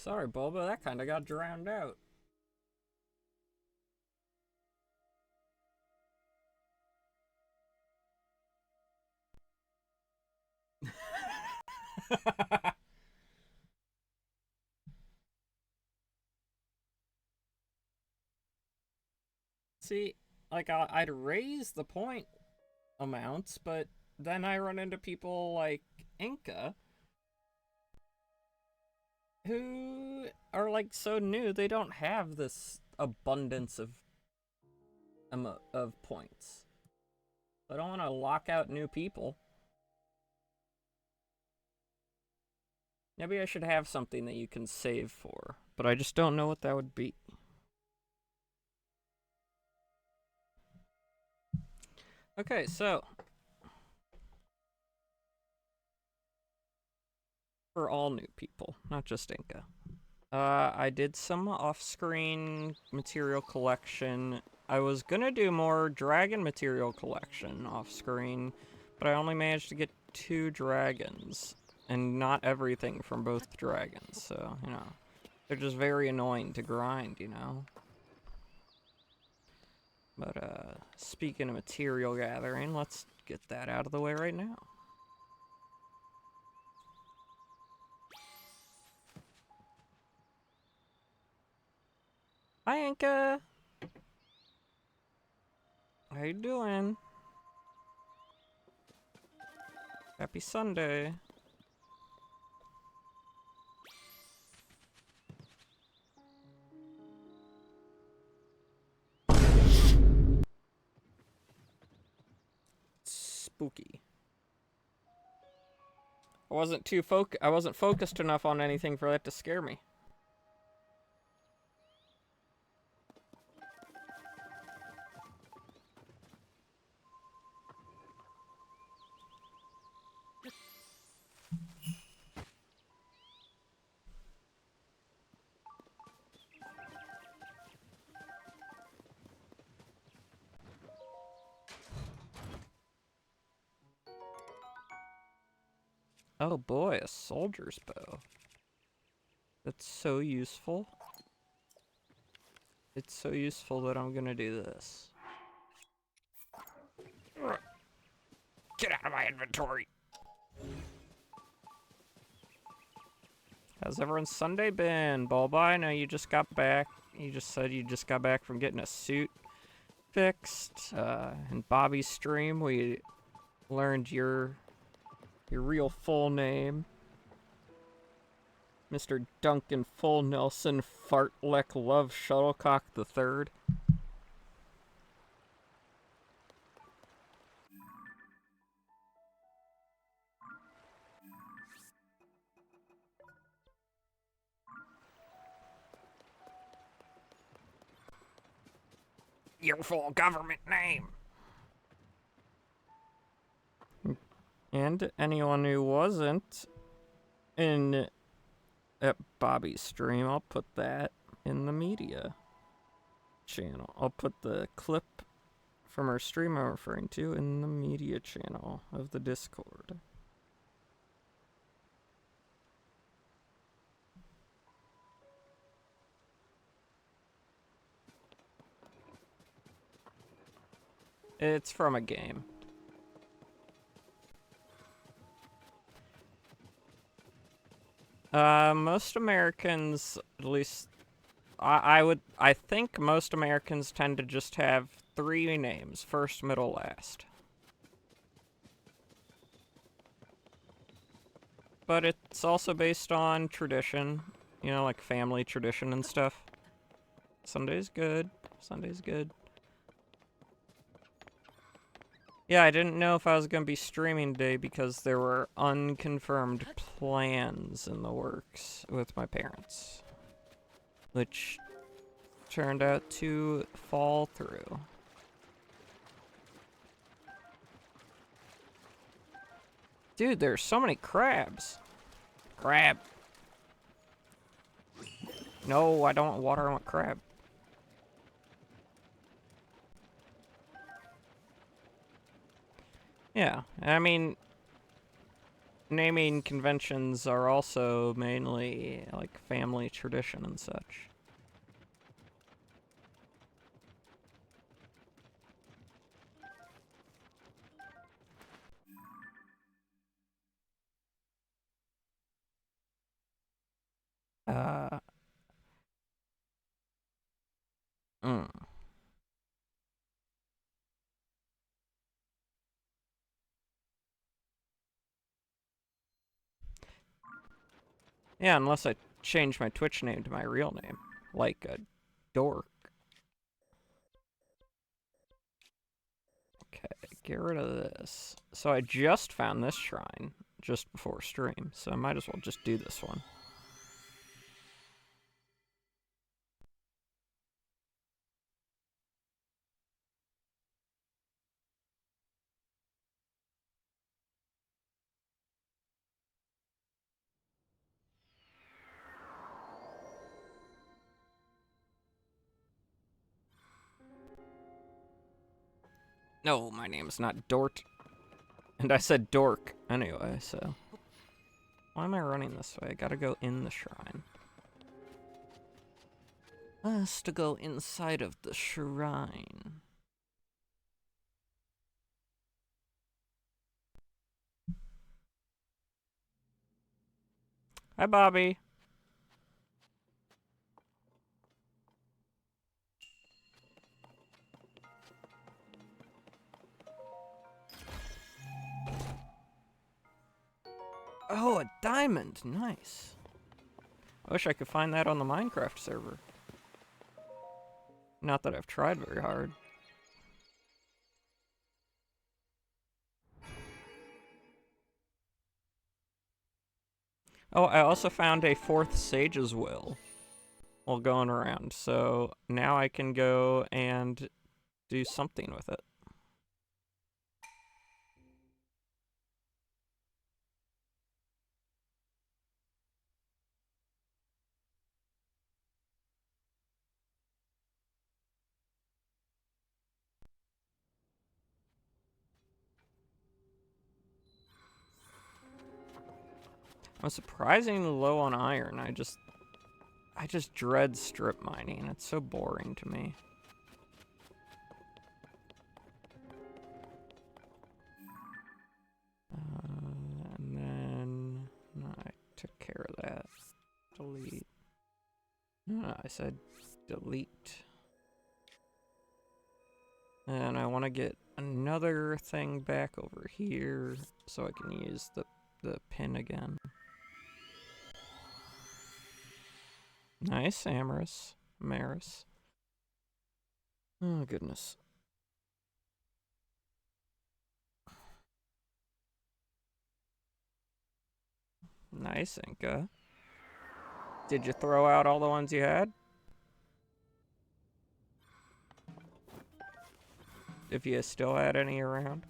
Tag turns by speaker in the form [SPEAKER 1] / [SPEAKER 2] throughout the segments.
[SPEAKER 1] Sorry, Bulba, that kinda got drowned out. See, like, I'd raise the point amounts, but then I run into people like Inca who are like so new, they don't have this abundance of points. I don't want to lock out new people. Maybe I should have something that you can save for, but I just don't know what that would be. Okay, so for all new people, not just Inca. I did some off-screen material collection. I was gonna do more dragon material collection off-screen, but I only managed to get 2 dragons, and not everything from both dragons, so, you know. They're just very annoying to grind, you know? But, speaking of material gathering, let's get that out of the way right now. Hi, Inca! How you doing? Happy Sunday. Spooky. I wasn't focused enough on anything for that to scare me. Oh boy, a soldier's bow. That's so useful. It's so useful that I'm gonna do this. Get out of my inventory! How's everyone's Sunday been? Bulba, I know you just got back. You just said you just got back from getting a suit fixed. In Bobby's stream, we learned your real full name. Mr. Duncan Full Nelson Fartleck Love Shuttlecock III. Your full government name. And anyone who wasn't in at Bobby's stream, I'll put that in the media channel. I'll put the clip from our stream I'm referring to in the media channel of the Discord. It's from a game. Most Americans, at least, I think most Americans tend to just have 3 names, first, middle, last. But it's also based on tradition, you know, like family tradition and stuff. Sunday's good. Sunday's good. Yeah, I didn't know if I was gonna be streaming today because there were unconfirmed plans in the works with my parents, which turned out to fall through. Dude, there's so many crabs. Crab. No, I don't want water, I want crab. Yeah, I mean, naming conventions are also mainly like family tradition and such. Mm. Yeah, unless I change my Twitch name to my real name, like a dork. Okay, get rid of this. So I just found this shrine just before stream, so I might as well just do this one. No, my name is not Dort. And I said dork anyway, so. Why am I running this way? I gotta go in the shrine. Has to go inside of the shrine. Hi, Bobby. Oh, a diamond. Nice. I wish I could find that on the Minecraft server. Not that I've tried very hard. Oh, I also found a 4th Sage's Will while going around, so now I can go and do something with it. I'm surprisingly low on iron. I just dread strip mining. It's so boring to me. And then no, I took care of that. Delete. No, I said delete. And I want to get another thing back over here so I can use the pin again. Nice, Maris. Oh, goodness. Nice, Inca. Did you throw out all the ones you had? If you still had any around?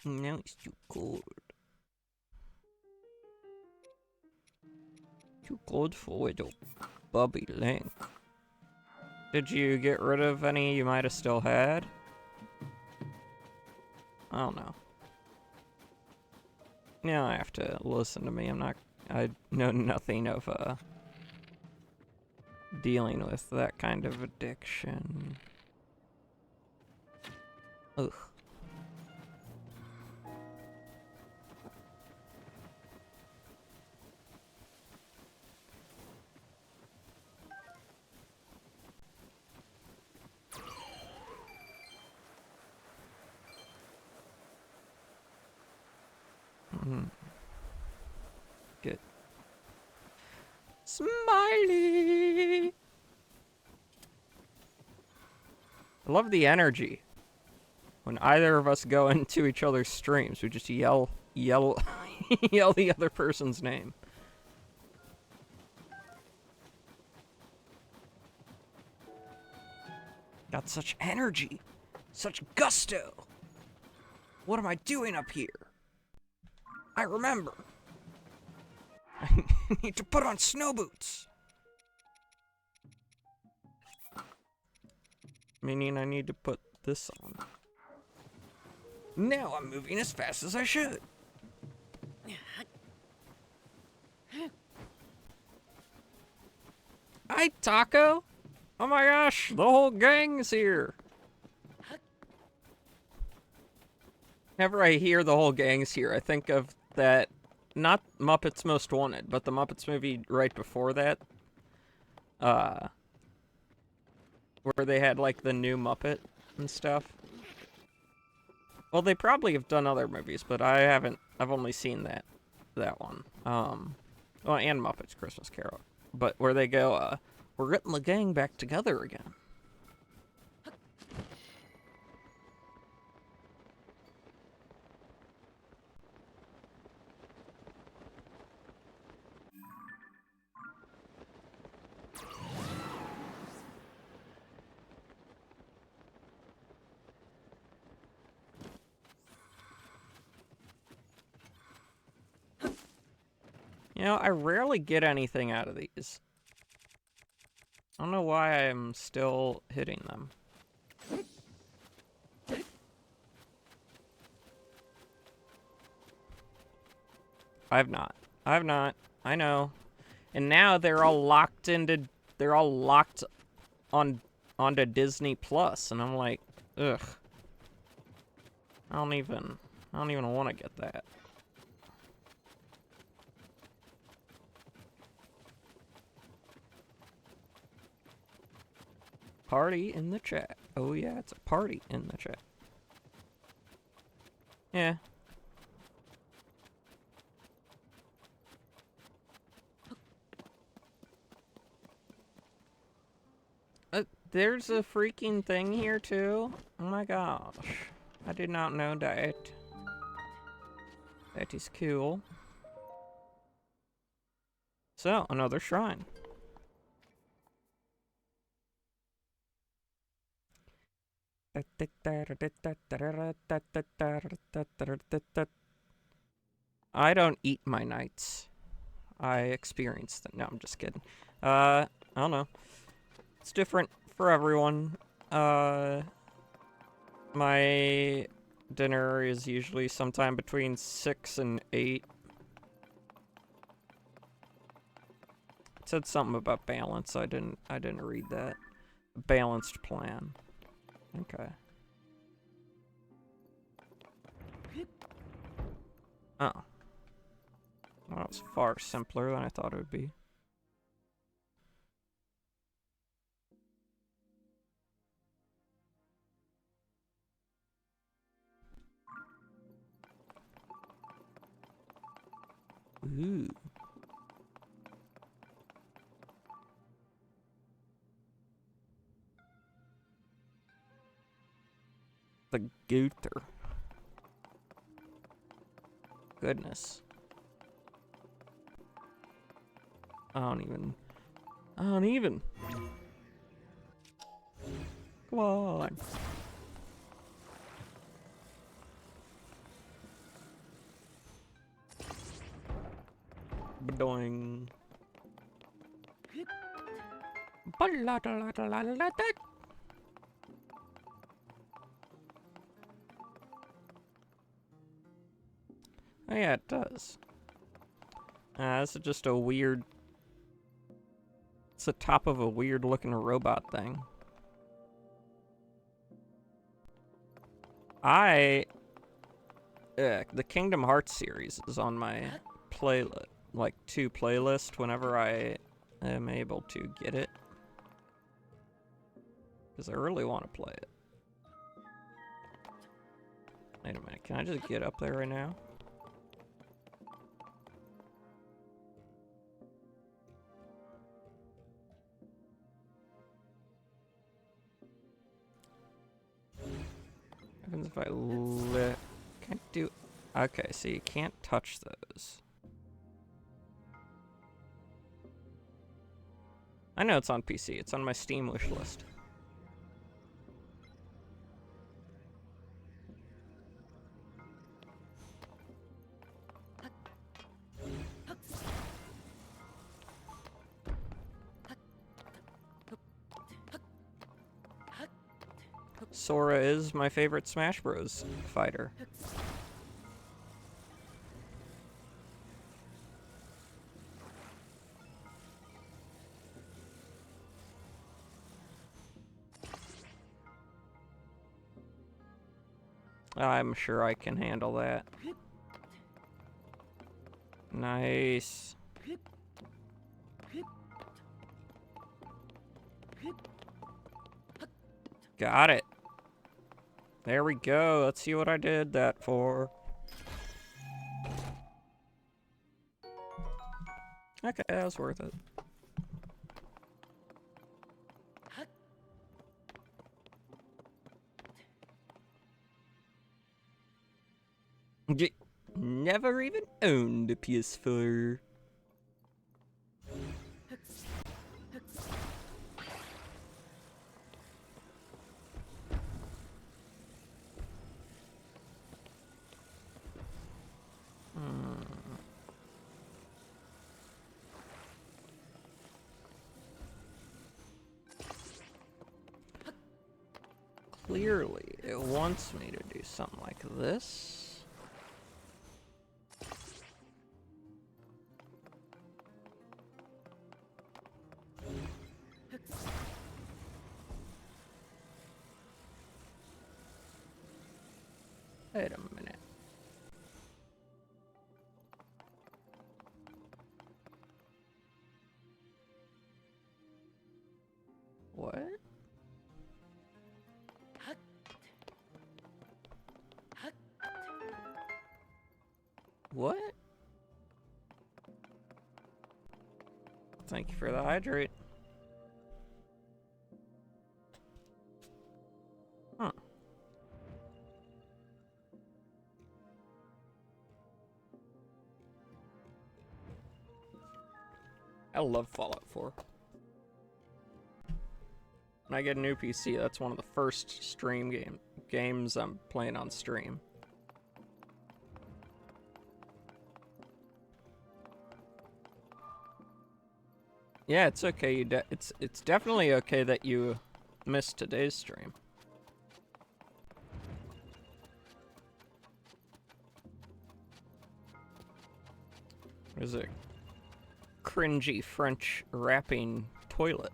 [SPEAKER 1] No, it's too cold. Too cold for little Bobby Link. Did you get rid of any you might have still had? I don't know. Now I have to listen to me. I know nothing of dealing with that kind of addiction. Ugh. Good. Smiley! I love the energy. When either of us go into each other's streams, we just yell yell the other person's name. Got such energy. Such gusto. What am I doing up here? I remember. I need to put on snow boots. Meaning I need to put this on. Now I'm moving as fast as I should. Hi, Taco. Oh my gosh, the whole gang's here. Whenever I hear the whole gang's here, I think of that, not Muppets Most Wanted, but the Muppets movie right before that. Where they had, like, the new Muppet and stuff. Well, they probably have done other movies, but I haven't, I've only seen that one. Well, and Muppets Christmas Carol. But where they go, we're getting the gang back together again. You know, I rarely get anything out of these. I don't know why I'm still hitting them. I've not. I know. And now they're all locked onto Disney Plus, and I'm like, ugh. I don't even want to get that. Party in the chat. Oh yeah, it's a party in the chat. Yeah. There's a freaking thing here too. Oh my gosh. I did not know that. That is cool. So, another shrine. I don't eat my nights. I experience them. No, I'm just kidding. I don't know. It's different for everyone. My dinner is usually sometime between 6 and 8. It said something about balance. I didn't read that. Balanced plan. Okay. Oh. Well, that was far simpler than I thought it would be. Ooh. The Gooter. Goodness. I don't even. Come on. Badoing. Oh yeah, it does. This is just a weird... It's the top of a weird looking robot thing. The Kingdom Hearts series is on my playlist, like 2 playlist whenever I am able to get it. Because I really want to play it. Wait a minute, can I just get up there right now? What happens if I can't do... Okay, so you can't touch those. I know it's on PC. It's on my Steam wish list. Sora is my favorite Smash Bros. Fighter. I'm sure I can handle that. Nice. Got it. There we go. Let's see what I did that for. Okay, that was worth it. Never even owned a PS4. Clearly, it wants me to do something like this. Wait a minute. What? What? Thank you for the hydrate. Huh. I love Fallout 4. When I get a new PC, that's one of the first stream games I'm playing on stream. Yeah, it's okay. It's definitely okay that you missed today's stream. There's a cringy French rapping toilet.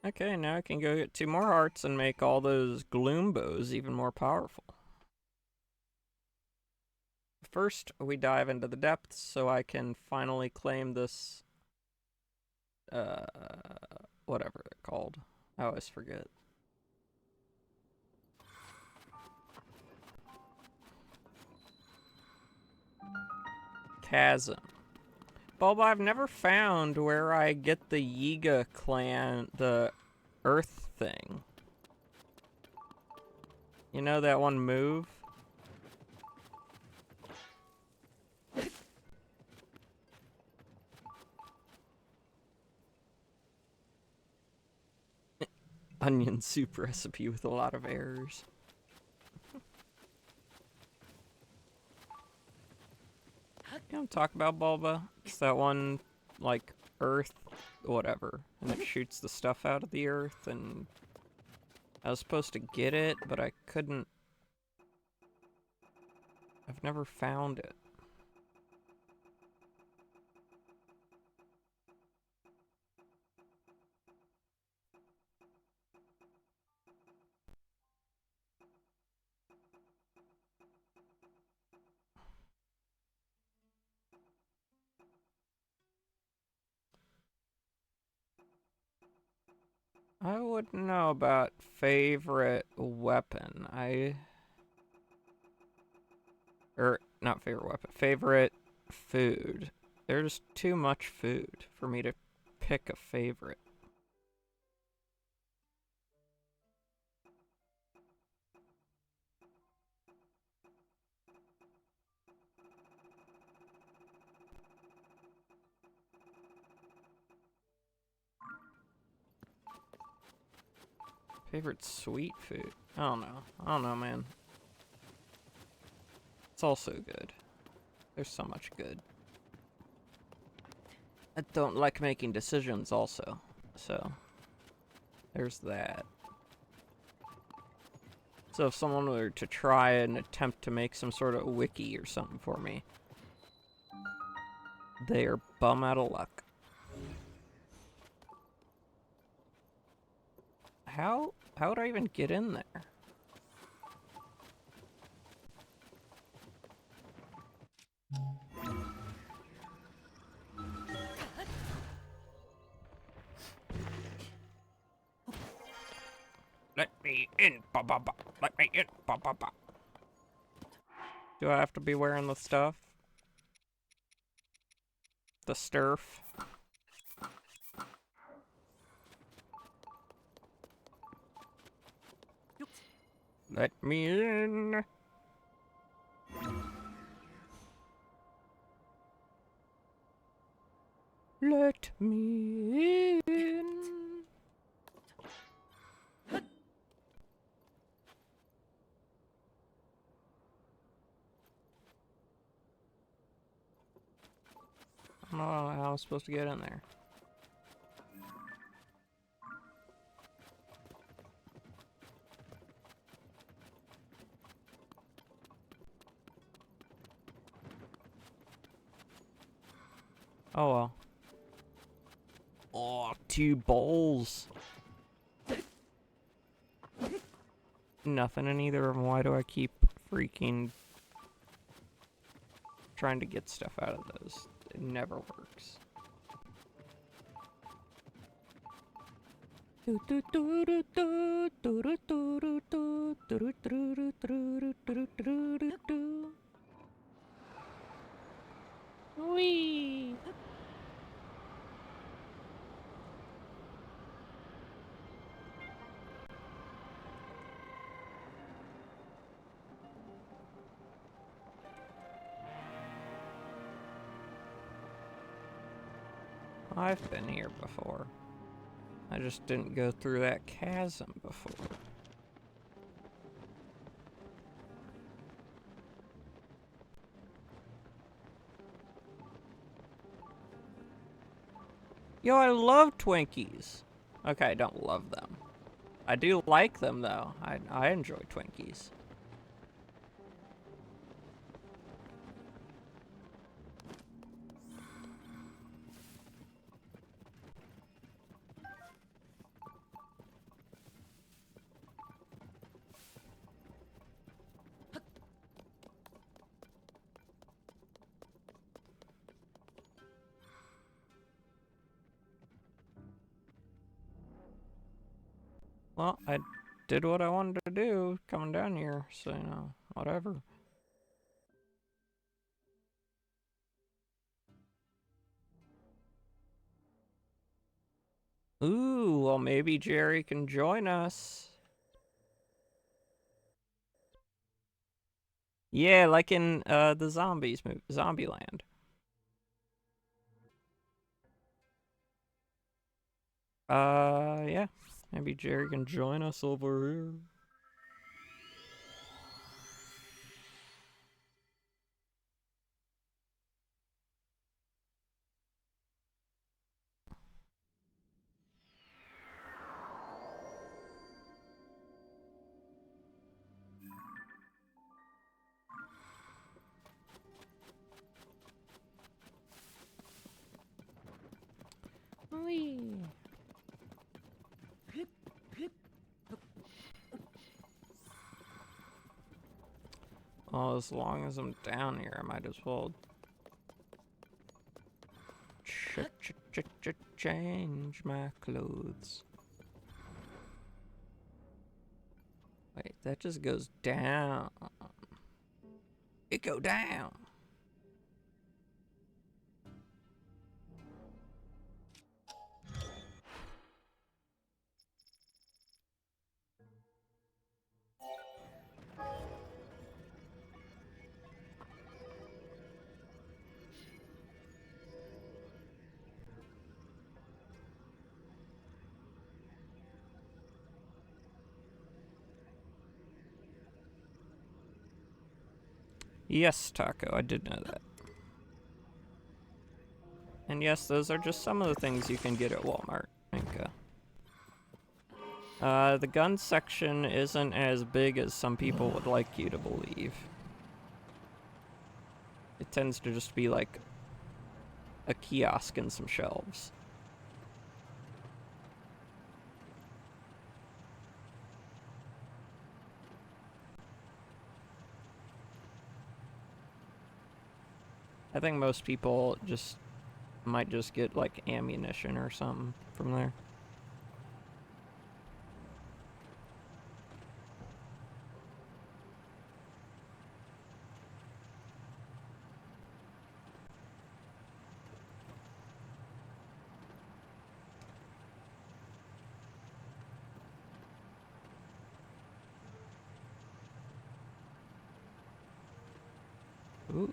[SPEAKER 1] Okay, now I can go get 2 more hearts and make all those gloom bows even more powerful. First, we dive into the depths so I can finally claim this, whatever they're called. I always forget. Chasm. Bulba, I've never found where I get the Yiga clan, the Earth thing. You know that one move? Onion soup recipe with a lot of errors. You don't talk about Bulba? It's that one, like, Earth, whatever. And it shoots the stuff out of the Earth, and I was supposed to get it, but I couldn't. I've never found it. I wouldn't know about favorite weapon. Not favorite weapon, favorite food. There's too much food for me to pick a favorite. Favorite sweet food? I don't know. I don't know, man. It's all so good. There's so much good. I don't like making decisions also. So, there's that. So if someone were to try and attempt to make some sort of wiki or something for me, they are bum out of luck. How would I even get in there? Let me in, ba ba ba. Let me in, ba ba ba. Do I have to be wearing the stuff? The sturf? Let me in. Let me in. I don't know how I'm supposed to get in there. Oh well. Oh, 2 bowls. Nothing in either of them. Why do I keep freaking trying to get stuff out of those? It never works. Whee! I've been here before. I just didn't go through that chasm before. Yo, I love Twinkies. Okay, I don't love them. I do like them, though. I enjoy Twinkies. Well, I did what I wanted to do coming down here, so, you know, whatever. Ooh, well, maybe Jerry can join us. Yeah, like in the Zombies movie, Zombieland. Yeah. Maybe Jerry can join us over here. Whee! Well, as long as I'm down here, I might as well change my clothes. Wait, that just goes down. It go down. Yes, Taco, I did know that. And yes, those are just some of the things you can get at Walmart, Inca. The gun section isn't as big as some people would like you to believe. It tends to just be like a kiosk and some shelves. I think most people might just get like ammunition or something from there. Ooh.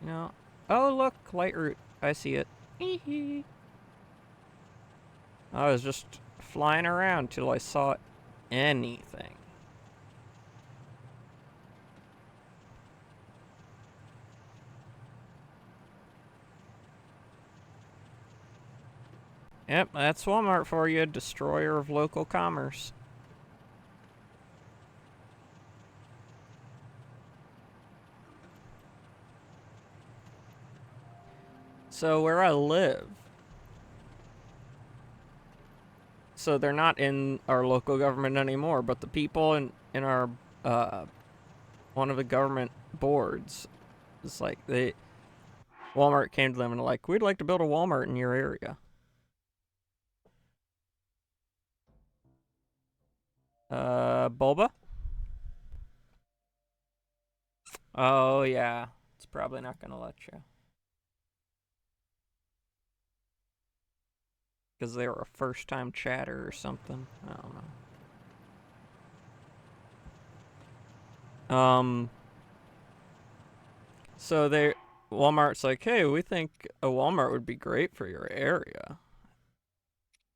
[SPEAKER 1] No. Oh, look, light route. I see it. I was just flying around till I saw anything. Yep, that's Walmart for you, destroyer of local commerce. So where I live, so they're not in our local government anymore, but the people in our one of the government boards is like Walmart came to them and like, we'd like to build a Walmart in your area. Bulba? Oh yeah, it's probably not gonna let you because they were a first-time chatter or something. I don't know. So Walmart's like, hey, we think a Walmart would be great for your area.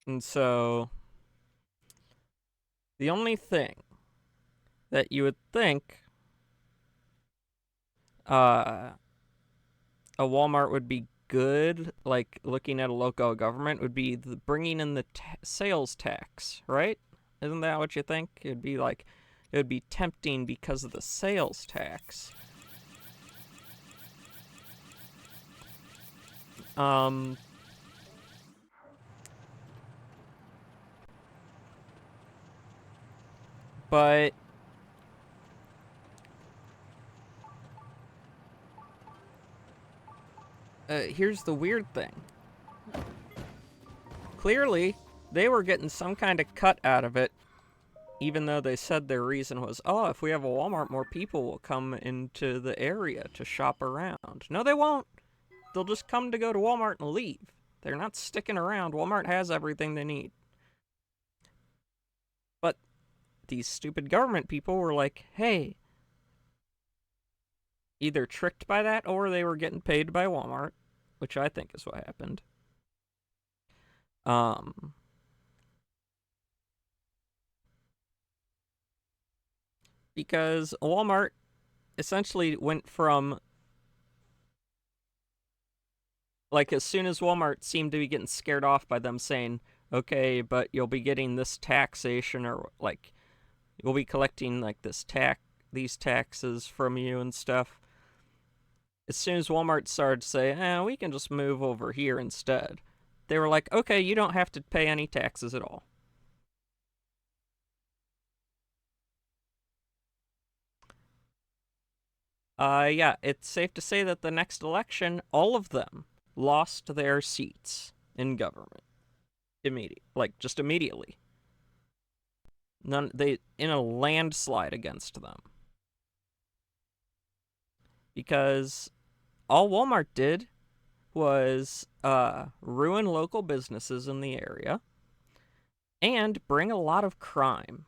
[SPEAKER 1] And so the only thing that you would think a Walmart would be good, like looking at a local government, would be bringing in the sales tax, right? Isn't that what you think? It would be tempting because of the sales tax. But here's the weird thing. Clearly, they were getting some kind of cut out of it, even though they said their reason was, oh, if we have a Walmart, more people will come into the area to shop around. No, they won't. They'll just come to go to Walmart and leave. They're not sticking around. Walmart has everything they need. But these stupid government people were like, hey, either tricked by that or they were getting paid by Walmart, which I think is what happened. Because Walmart essentially went from, like, as soon as Walmart seemed to be getting scared off by them saying, okay, but you'll be getting this taxation, or like we'll be collecting like these taxes from you and stuff. As soon as Walmart started to say, we can just move over here instead, they were like, okay, you don't have to pay any taxes at all. Yeah, it's safe to say that the next election, all of them lost their seats in government. Just immediately. In a landslide against them. Because all Walmart did was ruin local businesses in the area and bring a lot of crime.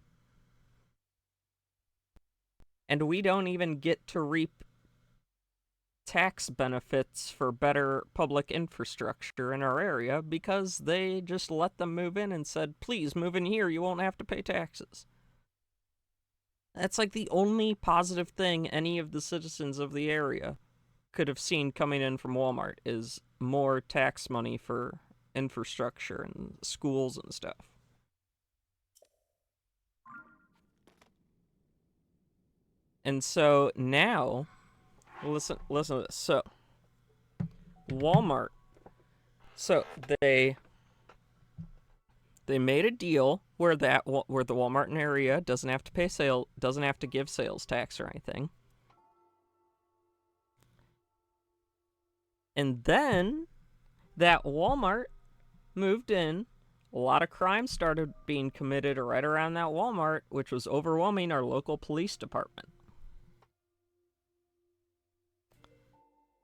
[SPEAKER 1] And we don't even get to reap tax benefits for better public infrastructure in our area because they just let them move in and said, please move in here, you won't have to pay taxes. That's like the only positive thing any of the citizens of the area could have seen coming in from Walmart is more tax money for infrastructure and schools and stuff. And so now, listen to this. So, Walmart. So they made a deal where the Walmart area doesn't have to give sales tax or anything. And then that Walmart moved in, a lot of crime started being committed right around that Walmart, which was overwhelming our local police department.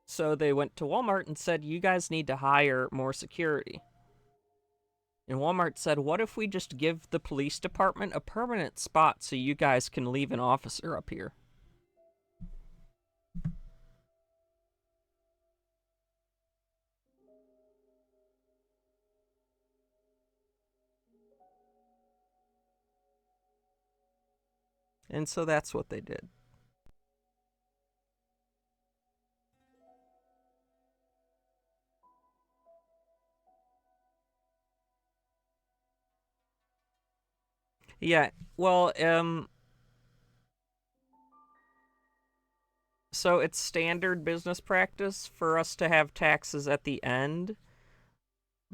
[SPEAKER 1] So they went to Walmart and said, you guys need to hire more security. And Walmart said, what if we just give the police department a permanent spot so you guys can leave an officer up here? And so that's what they did. Yeah, well, so it's standard business practice for us to have taxes at the end,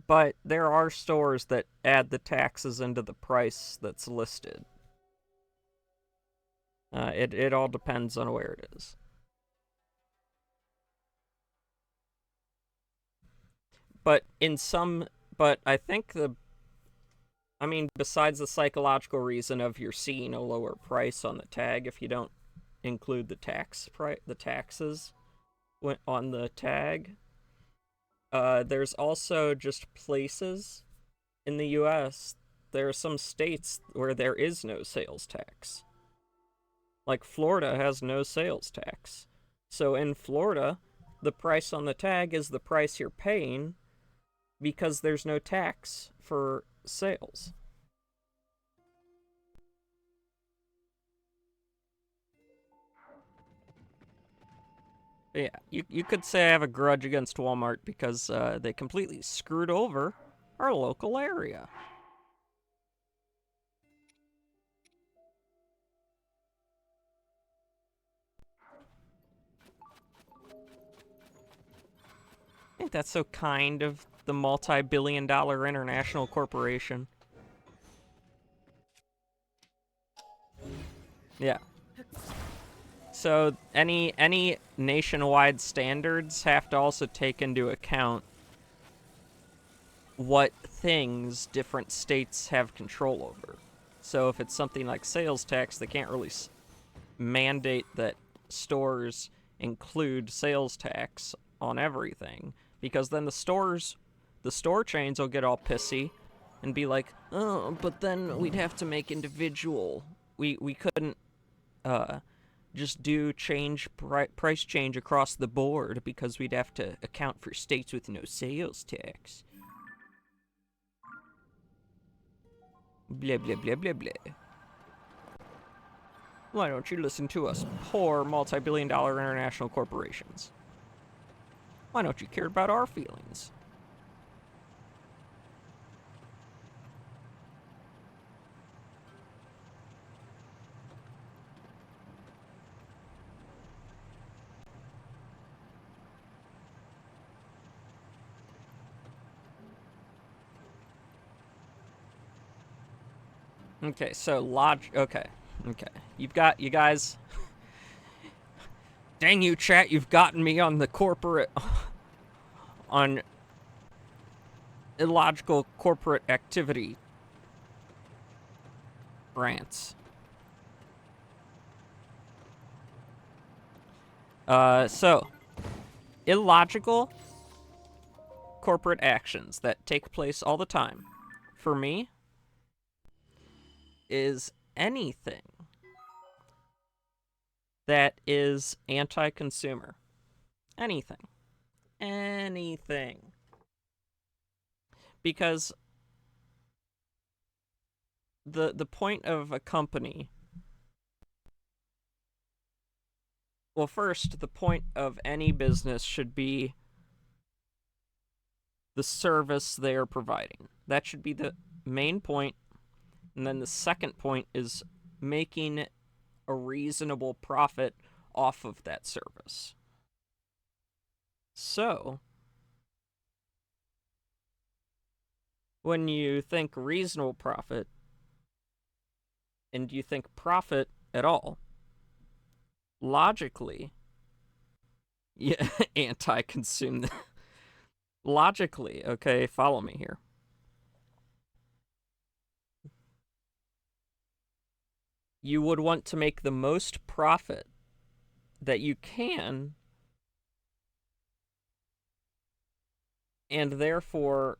[SPEAKER 1] but there are stores that add the taxes into the price that's listed. It all depends on where it is. But I think besides the psychological reason of you're seeing a lower price on the tag if you don't include the taxes on the tag. There's also just places in the U.S. There are some states where there is no sales tax. Like Florida has no sales tax. So in Florida, the price on the tag is the price you're paying because there's no tax for sales. Yeah, you could say I have a grudge against Walmart because they completely screwed over our local area. I think that's so kind of the multi-billion-dollar international corporation. Yeah. So any nationwide standards have to also take into account what things different states have control over. So if it's something like sales tax, they can't really mandate that stores include sales tax on everything, because then the store chains will get all pissy and be like, oh, but then we'd have to make individual. We couldn't just do price change across the board because we'd have to account for states with no sales tax. Blah, blah, blah, blah, blah. Why don't you listen to us poor multi-billion-dollar international corporations? Why don't you care about our feelings? Okay, so okay. You guys. Dang you, chat! You've gotten me on the corporate, on illogical corporate activity rants. So illogical corporate actions that take place all the time, for me, is anything that is anti-consumer. Anything. Anything. Because the point of a company, well, first, the point of any business should be the service they are providing. That should be the main point. And then the second point is making a reasonable profit off of that service. So, when you think reasonable profit and you think profit at all, logically, yeah, anti-consume. Logically, okay, follow me here. You would want to make the most profit that you can, and therefore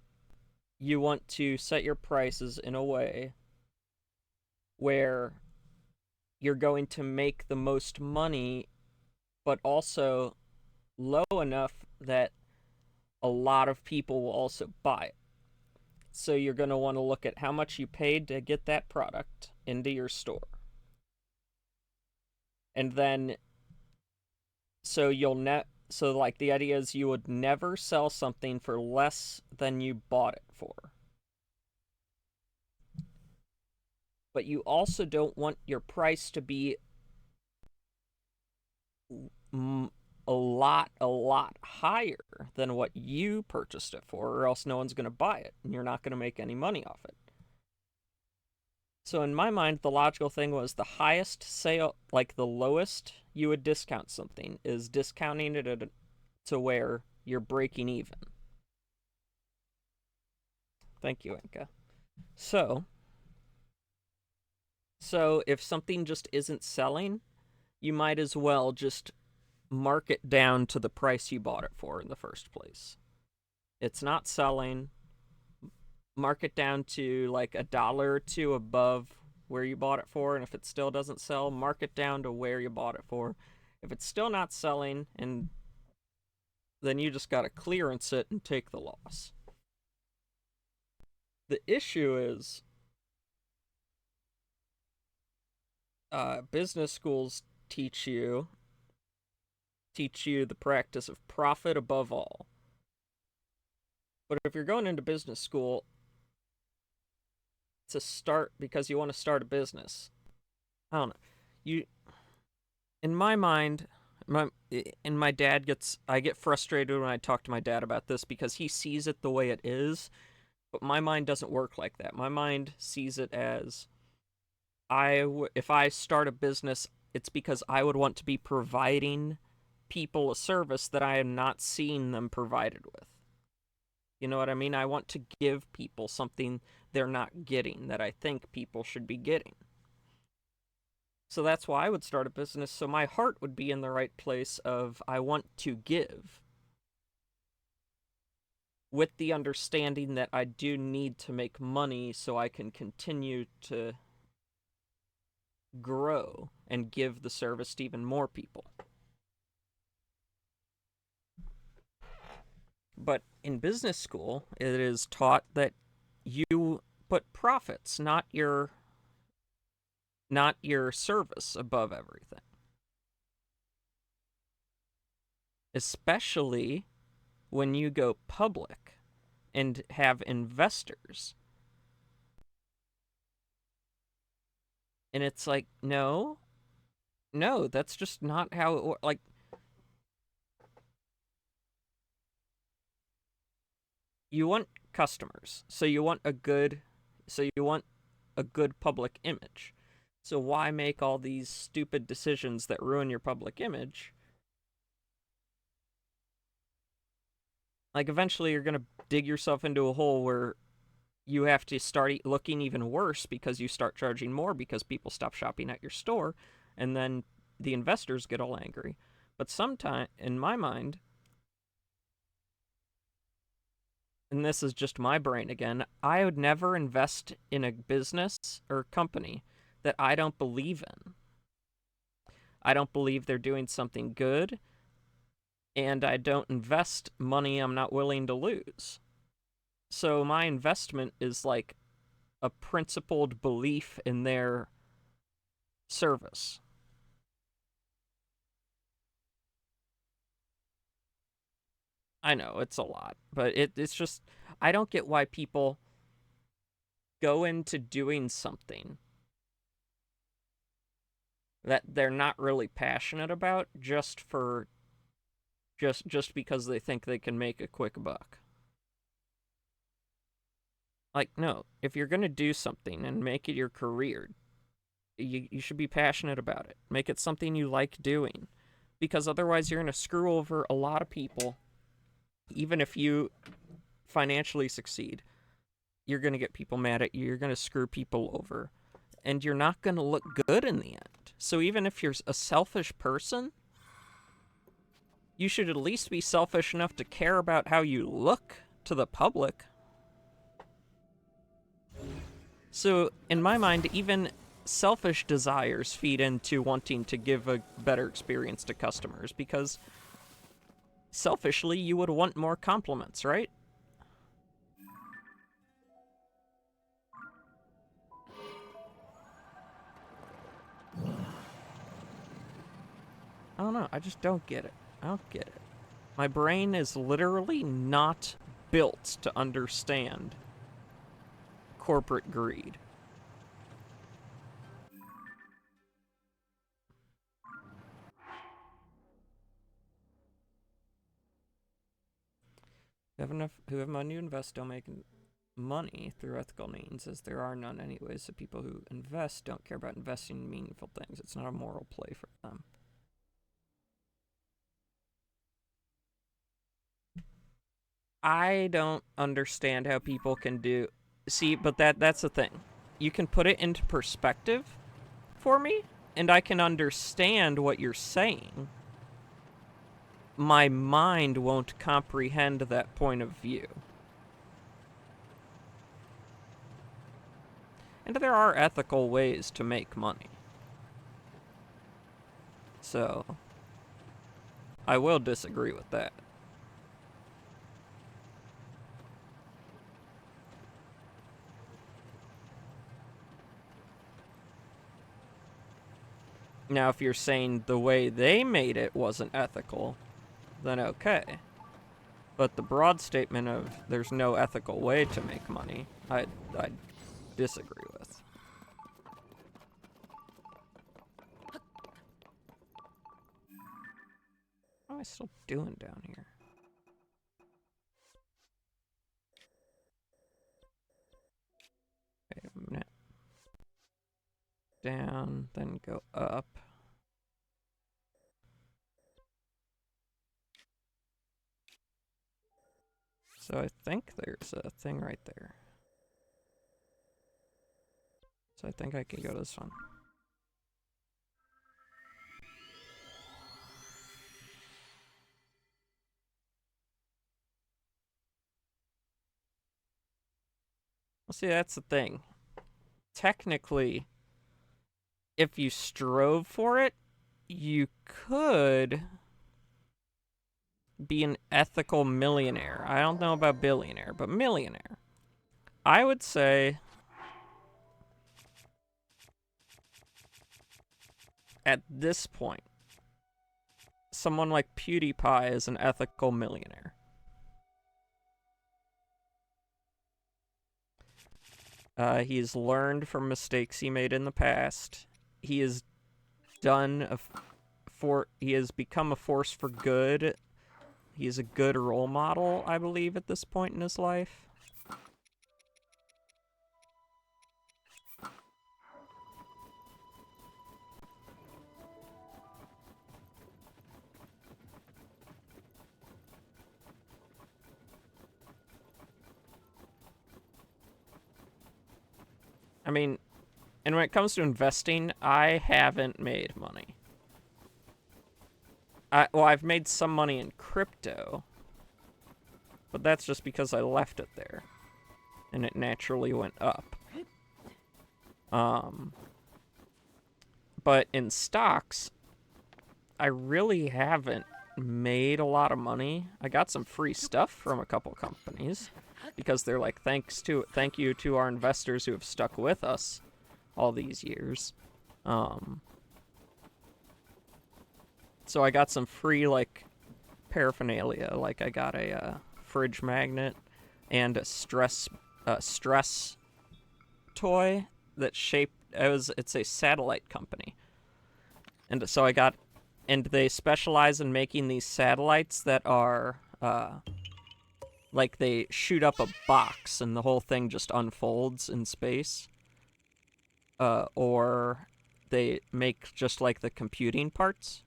[SPEAKER 1] you want to set your prices in a way where you're going to make the most money, but also low enough that a lot of people will also buy it. So you're going to want to look at how much you paid to get that product into your store. And then so like the idea is you would never sell something for less than you bought it for. But you also don't want your price to be a lot higher than what you purchased it for, or else no one's going to buy it and you're not going to make any money off it. So in my mind, the logical thing was the highest sale, like the lowest you would discount something, is discounting it to where you're breaking even. Thank you, Inka. So if something just isn't selling, you might as well just mark it down to the price you bought it for in the first place. It's not selling. Mark it down to like $1 or $2 above where you bought it for, and if it still doesn't sell, mark it down to where you bought it for. If it's still not selling, and then you just gotta clearance it and take the loss. The issue is business schools teach you the practice of profit above all. But if you're going into business school to start because you want to start a business, I don't know. In my mind, I get frustrated when I talk to my dad about this because he sees it the way it is, but my mind doesn't work like that. My mind sees it as if I start a business, it's because I would want to be providing people a service that I am not seeing them provided with. You know what I mean? I want to give people something they're not getting that I think people should be getting. So that's why I would start a business, so my heart would be in the right place of I want to give, with the understanding that I do need to make money so I can continue to grow and give the service to even more people. But in business school, it is taught that you put profits, not your service, above everything. Especially when you go public and have investors. And it's like, no, that's just not how it works. Like, you want customers, so you want a good public image. So why make all these stupid decisions that ruin your public image? Like, eventually you're gonna dig yourself into a hole where you have to start looking even worse because you start charging more because people stop shopping at your store, and then the investors get all angry. But sometime, in my mind, and this is just my brain again, I would never invest in a business or company that I don't believe in. I don't believe they're doing something good. and I don't invest money I'm not willing to lose. So my investment is like a principled belief in their service. I know it's a lot, but it's just I don't get why people go into doing something that they're not really passionate about just because they think they can make a quick buck. Like, no, if you're gonna do something and make it your career, you should be passionate about it. Make it something you like doing. Because otherwise you're gonna screw over a lot of people. Even if you financially succeed, you're gonna get people mad at you, you're gonna screw people over. And you're not gonna look good in the end. So even if you're a selfish person, you should at least be selfish enough to care about how you look to the public. So, in my mind, even selfish desires feed into wanting to give a better experience to customers, because selfishly, you would want more compliments, right? I don't know, I just don't get it. I don't get it. My brain is literally not built to understand corporate greed. Who have money to invest don't make money through ethical means, as there are none anyways. So people who invest don't care about investing in meaningful things. It's not a moral play for them. I don't understand how people can do. See, but that's the thing. You can put it into perspective for me, and I can understand what you're saying. My mind won't comprehend that point of view. And there are ethical ways to make money. So, I will disagree with that. Now, if you're saying the way they made it wasn't ethical, then okay. But the broad statement of there's no ethical way to make money, I disagree with. What am I still doing down here? Wait a minute. Down, then go up. So I think there's a thing right there. So I think I can go to this one. Well, see, that's the thing. Technically, if you strove for it, you could be an ethical millionaire. I don't know about billionaire, but millionaire. I would say at this point, someone like PewDiePie is an ethical millionaire. He's learned from mistakes he made in the past. He has he has become a force for good. He is a good role model, I believe, at this point in his life. I mean, and when it comes to investing, I haven't made money. Well, I've made some money in crypto, but that's just because I left it there, and it naturally went up. But in stocks, I really haven't made a lot of money. I got some free stuff from a couple companies because they're like, thank you to our investors who have stuck with us all these years. So I got some free like paraphernalia. Like I got a fridge magnet and a stress toy that it's a satellite company. And so I got, and they specialize in making these satellites that are like they shoot up a box and the whole thing just unfolds in space. Or they make just like the computing parts.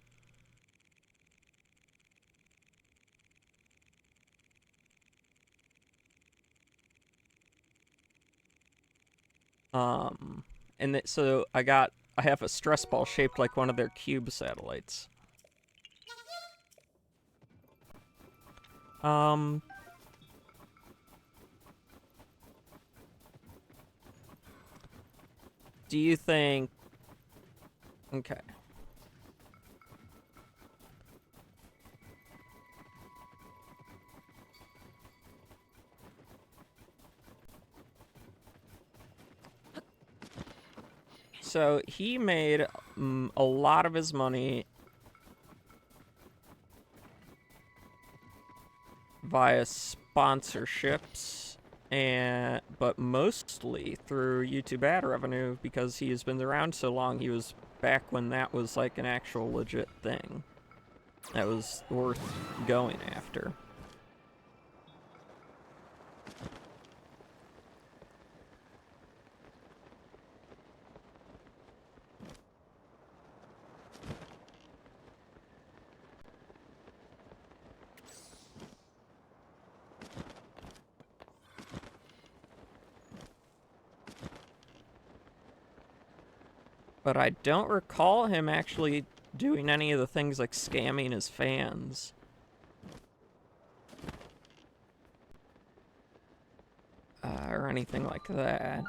[SPEAKER 1] So I have a stress ball shaped like one of their cube satellites. Do you think... Okay. So he made a lot of his money via sponsorships, but mostly through YouTube ad revenue because he's been around so long. He was back when that was like an actual legit thing that was worth going after. But I don't recall him actually doing any of the things like scamming his fans. Or anything like that.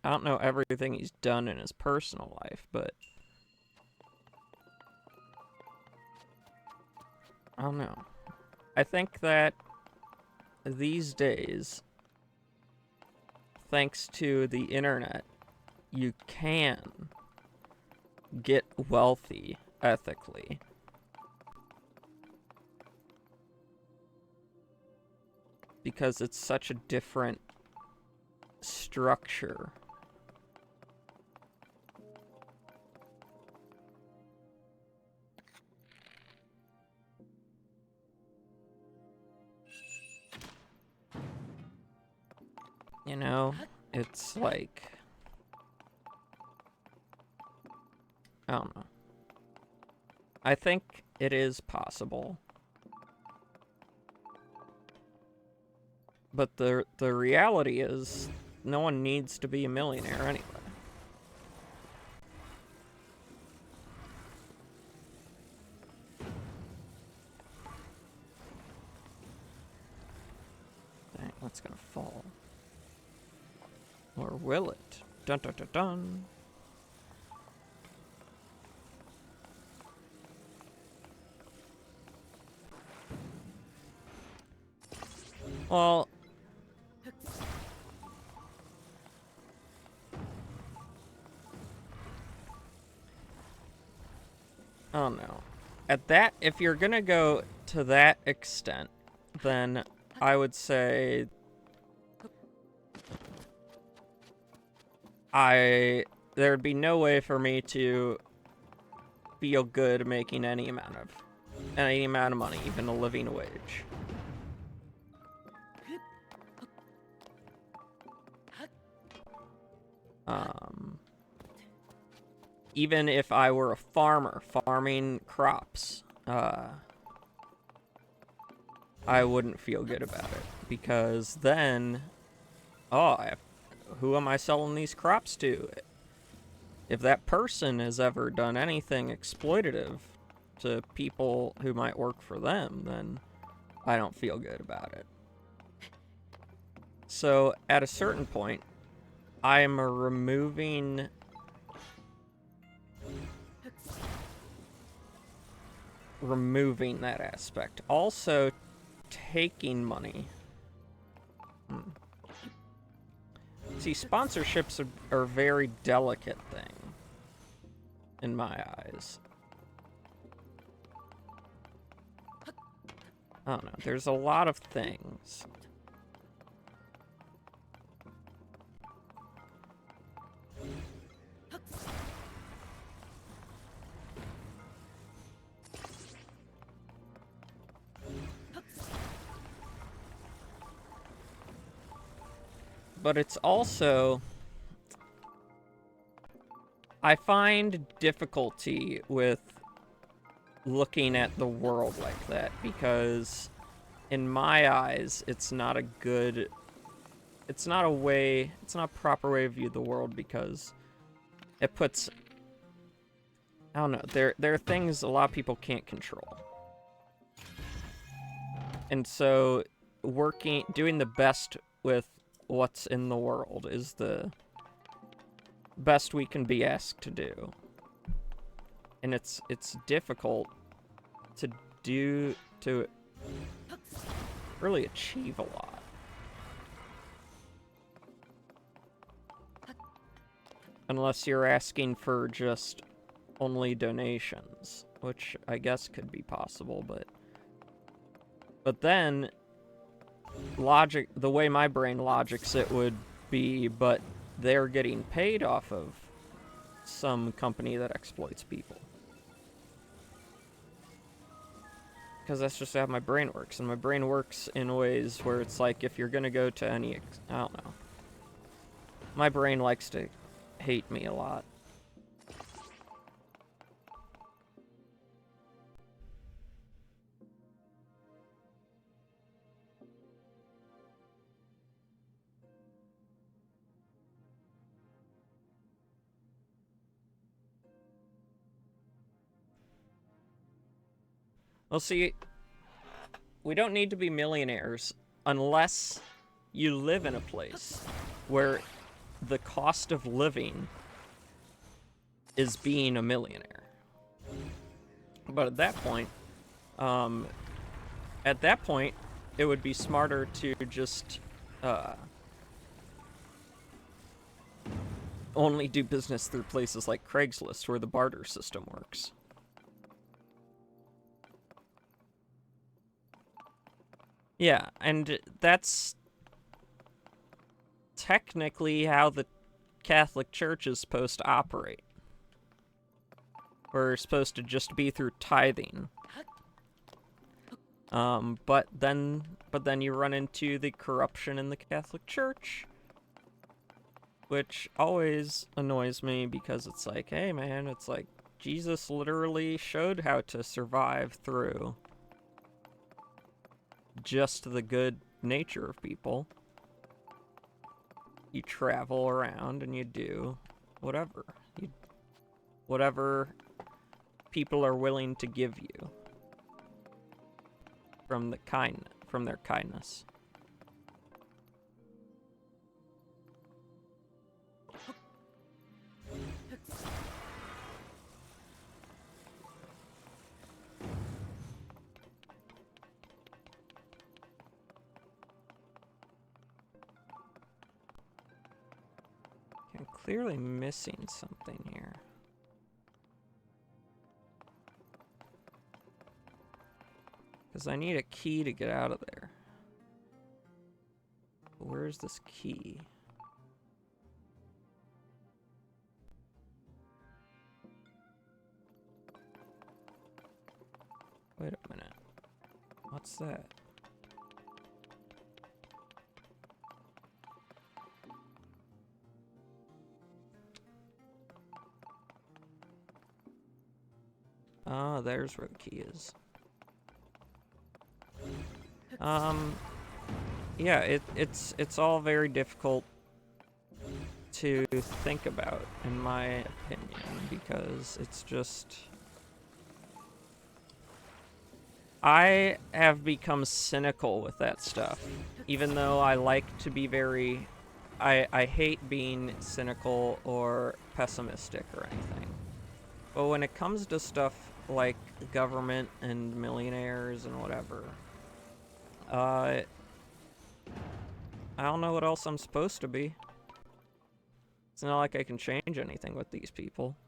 [SPEAKER 1] I don't know everything he's done in his personal life, but I don't know. I think that these days, thanks to the internet, you can get wealthy ethically. Because it's such a different structure. You know, it's like, I don't know. I think it is possible. But the reality is, no one needs to be a millionaire anyway. Dang, that's gonna fall. Or will it? Dun dun dun dun. Well, I don't know. At that, if you're gonna go to that extent, then I would say there'd be no way for me to feel good making any amount of money, even a living wage. Even if I were a farmer farming crops, I wouldn't feel good about it because then, who am I selling these crops to? If that person has ever done anything exploitative, to people who might work for them, then I don't feel good about it. So at a certain point, I'm removing that aspect. Also, taking money. See, sponsorships are a very delicate thing, in my eyes. I don't know, there's a lot of things. But it's also... I find difficulty with looking at the world like that, because in my eyes, it's not a good... It's not a proper way to view the world, because it puts... I don't know, there are things a lot of people can't control. And so, doing the best with what's in the world is the best we can be asked to do. And it's difficult to really achieve a lot. Unless you're asking for just only donations, which I guess could be possible, but then the way my brain logics it would be, but they're getting paid off of some company that exploits people. Because that's just how my brain works, and my brain works in ways where it's like, if you're gonna go to any, I don't know. My brain likes to hate me a lot. Well, see, we don't need to be millionaires unless you live in a place where the cost of living is being a millionaire. But at that point, it would be smarter to just only do business through places like Craigslist, where the barter system works. Yeah, and that's technically how the Catholic Church is supposed to operate. We're supposed to just be through tithing. But then you run into the corruption in the Catholic Church, which always annoys me, because it's like, hey man, it's like, Jesus literally showed how to survive through just the good nature of people. You travel around and you do whatever. Whatever people are willing to give you from their kindness. I'm clearly missing something here. Because I need a key to get out of there. Where's this key? Wait a minute. What's that? Ah, there's where the key is. Yeah, it's all very difficult to think about, in my opinion, because it's just... I have become cynical with that stuff, even though I like to be very... I hate being cynical or pessimistic or anything. But when it comes to stuff like government and millionaires and whatever, I don't know what else I'm supposed to be. It's not like I can change anything with these people.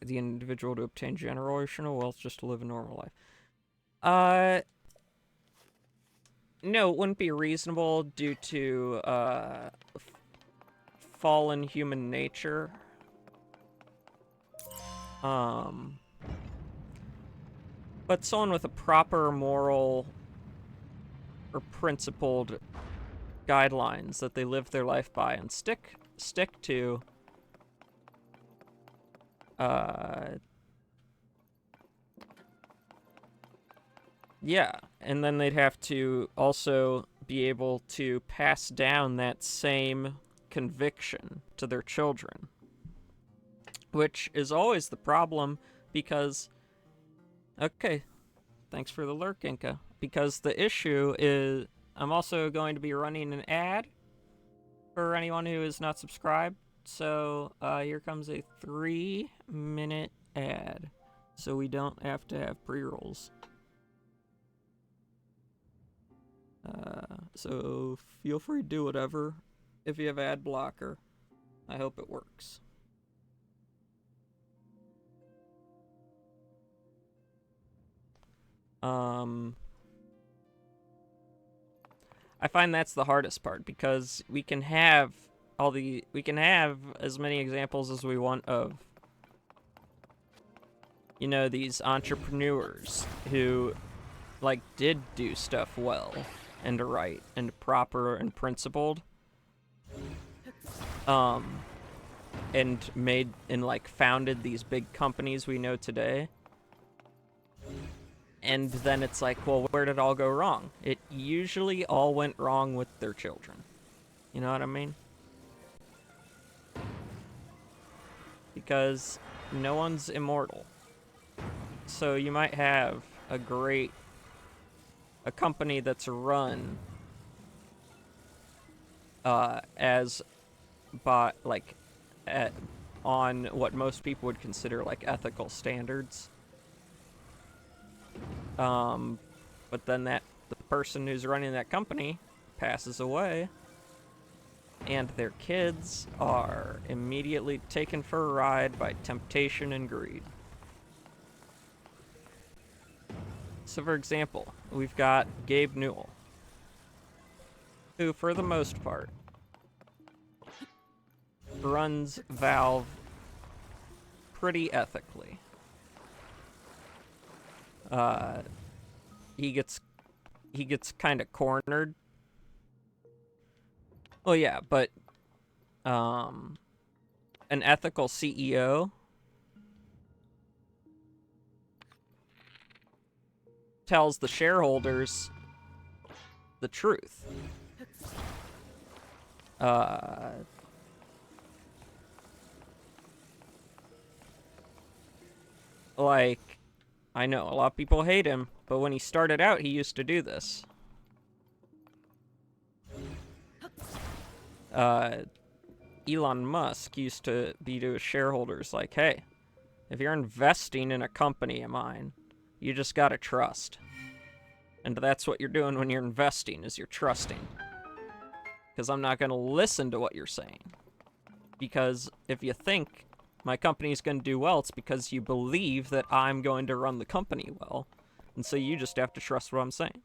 [SPEAKER 1] The individual to obtain generational wealth just to live a normal life. No, it wouldn't be reasonable due to, fallen human nature. But someone with a proper moral or principled guidelines that they live their life by and stick to, yeah, and then they'd have to also be able to pass down that same conviction to their children. Which is always the problem, because... Okay, thanks for the lurk, Inca. Because the issue is, I'm also going to be running an ad for anyone who is not subscribed. So, here comes a 3-minute ad, so we don't have to have pre-rolls. So feel free to do whatever if you have ad blocker. I hope it works. I find that's the hardest part, because we can have as many examples as we want of, you know, these entrepreneurs who, like, did do stuff well and right and proper and principled, and made and like founded these big companies we know today. And then it's like, well, where did it all go wrong? It usually all went wrong with their children. You know what I mean? Because no one's immortal. So you might have a company that's run as on what most people would consider like ethical standards. But then the person who's running that company passes away, and their kids are immediately taken for a ride by temptation and greed. So, for example, we've got Gabe Newell, who, for the most part, runs Valve pretty ethically. He gets kind of cornered. Well, yeah, but an ethical CEO tells the shareholders the truth. Like, I know a lot of people hate him, but when he started out, he used to do this. Elon Musk used to be to his shareholders like, hey, if you're investing in a company of mine, you just gotta trust. And that's what you're doing when you're investing, is you're trusting. Because I'm not gonna listen to what you're saying. Because if you think my company's gonna do well, it's because you believe that I'm going to run the company well. And so you just have to trust what I'm saying.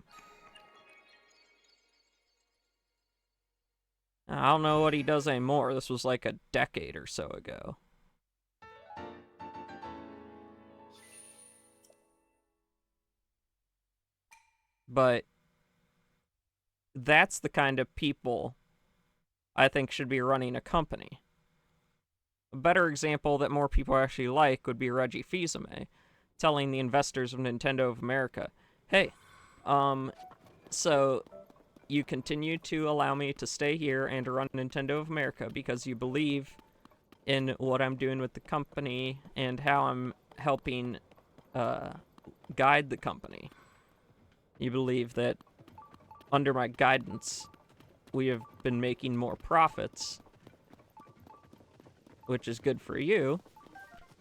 [SPEAKER 1] I don't know what he does anymore. This was like a decade or so ago. But that's the kind of people I think should be running a company. A better example that more people actually like would be Reggie Fils-Aimé telling the investors of Nintendo of America, hey, so you continue to allow me to stay here and run Nintendo of America because you believe in what I'm doing with the company and how I'm helping guide the company. You believe that under my guidance, we have been making more profits, which is good for you.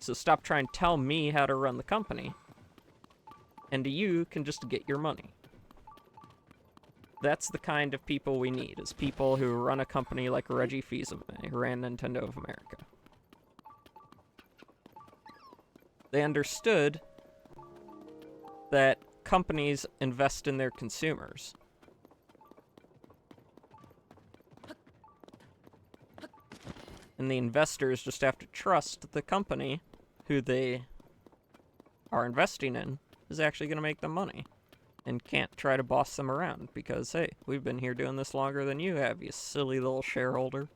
[SPEAKER 1] So stop trying to tell me how to run the company, and you can just get your money. That's the kind of people we need, is people who run a company like Reggie Fils-Aimé, who ran Nintendo of America. They understood that companies invest in their consumers. And the investors just have to trust the company who they are investing in is actually going to make them money. And can't try to boss them around because, hey, we've been here doing this longer than you have, you silly little shareholder.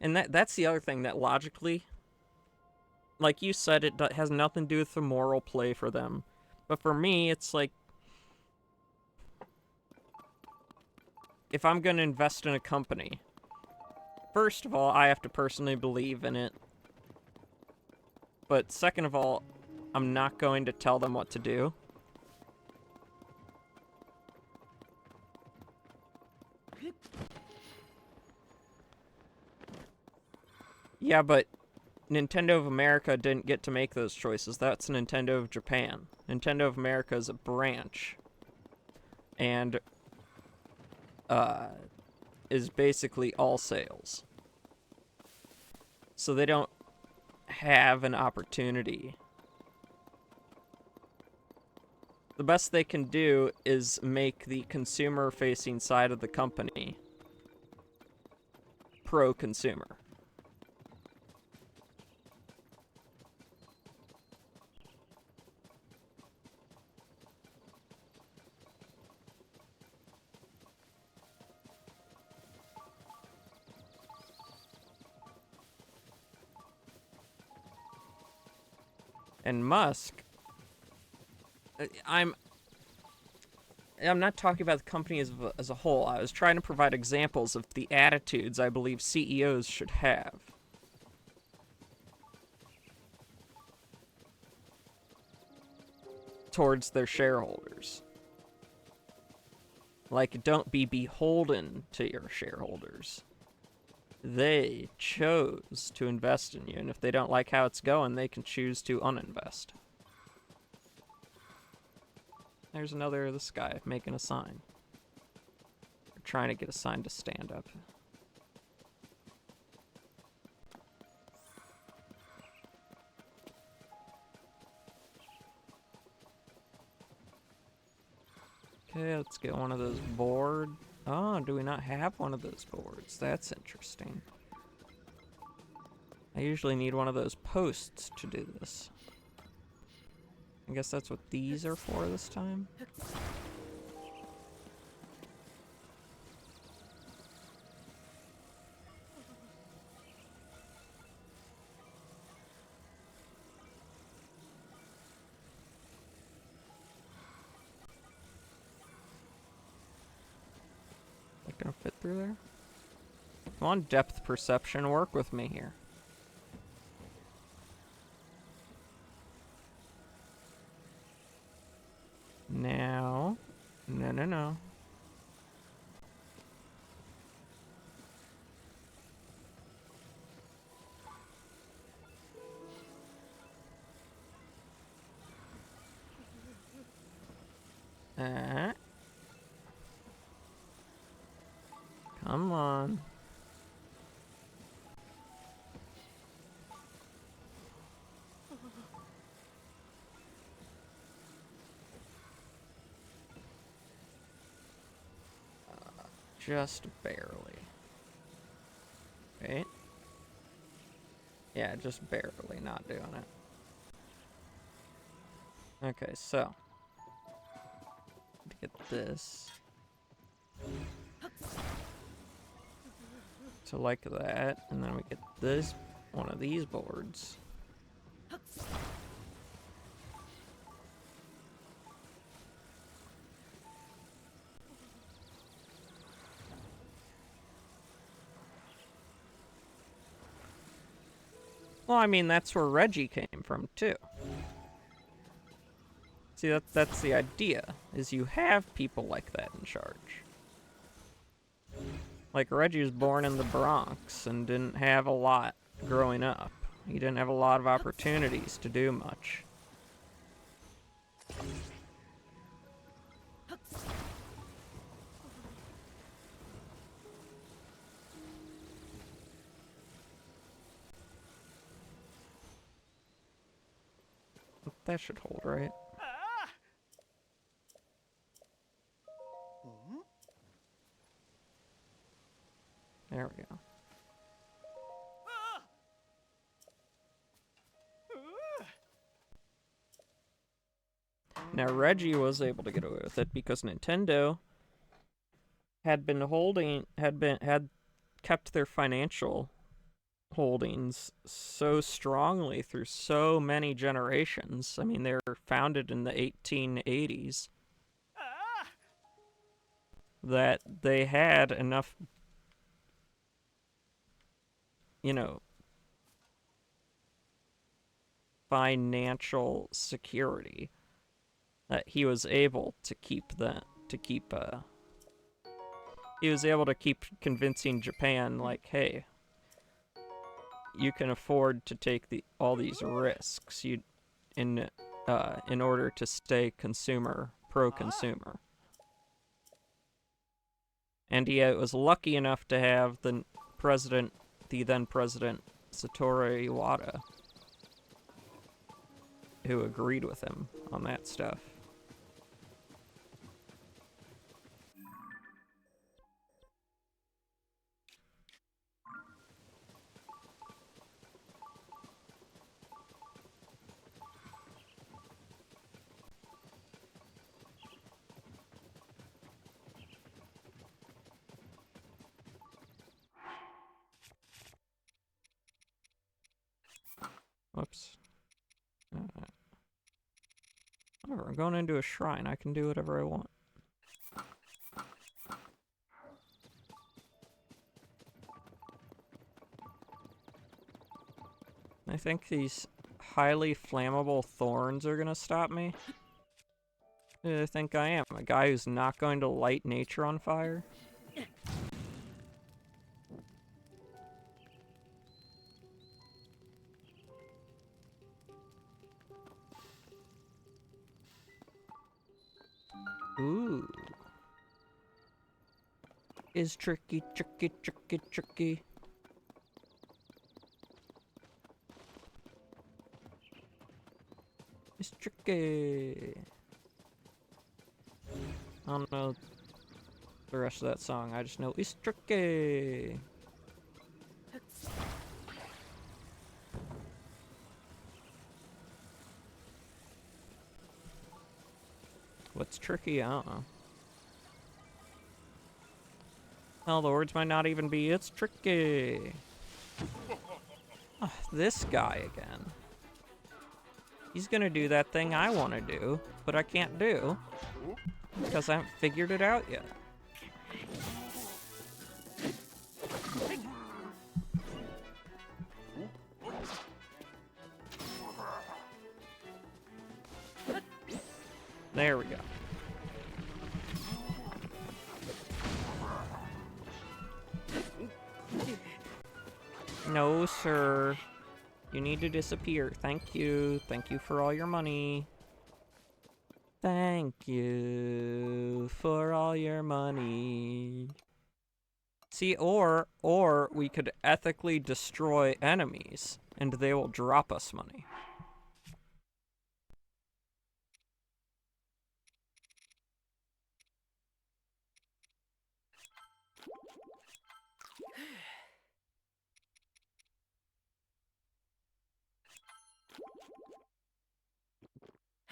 [SPEAKER 1] And that's the other thing that logically, like you said, it has nothing to do with the moral play for them. But for me, it's like, if I'm going to invest in a company, first of all, I have to personally believe in it. But second of all, I'm not going to tell them what to do. Yeah, but Nintendo of America didn't get to make those choices. That's Nintendo of Japan. Nintendo of America is a branch. And is basically all sales. So they don't have an opportunity. The best they can do is make the consumer-facing side of the company pro-consumer. And Musk, I'm not talking about the company as a whole. I was trying to provide examples of the attitudes I believe CEOs should have. Towards their shareholders. Like, don't be beholden to your shareholders. They chose to invest in you, and if they don't like how it's going, they can choose to uninvest. There's this guy making a sign. They're trying to get a sign to stand up. Okay, let's get one of those boards. Oh, do we not have one of those boards? That's interesting. I usually need one of those posts to do this. I guess that's what these are for this time. That gonna fit through there? Come on, depth perception, work with me here. Now, no. Come on. Just barely. Wait. Yeah, just barely not doing it. Okay, so. To get this. So like that, and then we get this, one of these boards. Well, I mean, that's where Reggie came from, too. See, that's the idea, is you have people like that in charge. Like, Reggie was born in the Bronx and didn't have a lot growing up. He didn't have a lot of opportunities to do much. That should hold, right? There we go. Now, Reggie was able to get away with it because Nintendo had kept their financial holdings so strongly through so many generations. I mean, they were founded in the 1880s that they had enough, you know, financial security that he was able to he was able to keep convincing Japan, like, hey, you can afford to take all these risks in order to stay pro-consumer. And he was lucky enough to have the then president Satoru Iwata, who agreed with him on that stuff. Whoops. Oh, I'm going into a shrine. I can do whatever I want. I think these highly flammable thorns are gonna stop me. I think I am. A guy who's not going to light nature on fire. Ooh. Is tricky, tricky, tricky, tricky. It's tricky. I don't know the rest of that song. I just know it's tricky. What's tricky? I don't know. Hell, the words might not even be, it's tricky. This guy again. He's gonna do that thing I want to do, but I can't do because I haven't figured it out yet. There we go. No, sir. You need to disappear. Thank you. Thank you for all your money. Thank you for all your money. See, or we could ethically destroy enemies, and they will drop us money.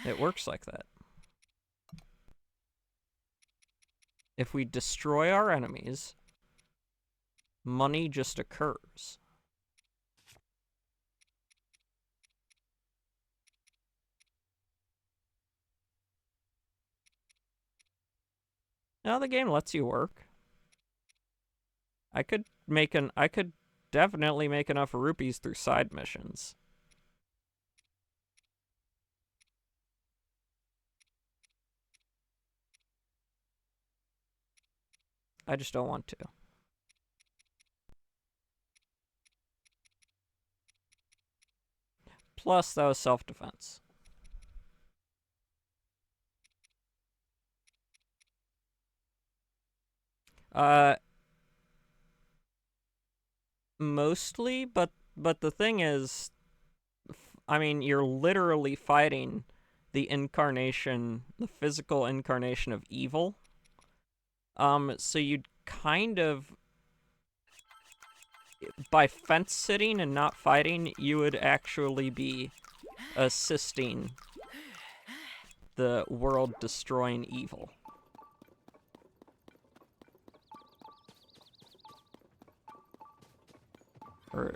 [SPEAKER 1] It works like that. If we destroy our enemies, money just occurs. Now the game lets you work. I could definitely make enough rupees through side missions. I just don't want to. Plus, that was self-defense. Mostly, but the thing is, I mean, you're literally fighting the incarnation, the physical incarnation of evil. So you'd kind of, by fence sitting and not fighting, you would actually be assisting the world destroying evil. Or,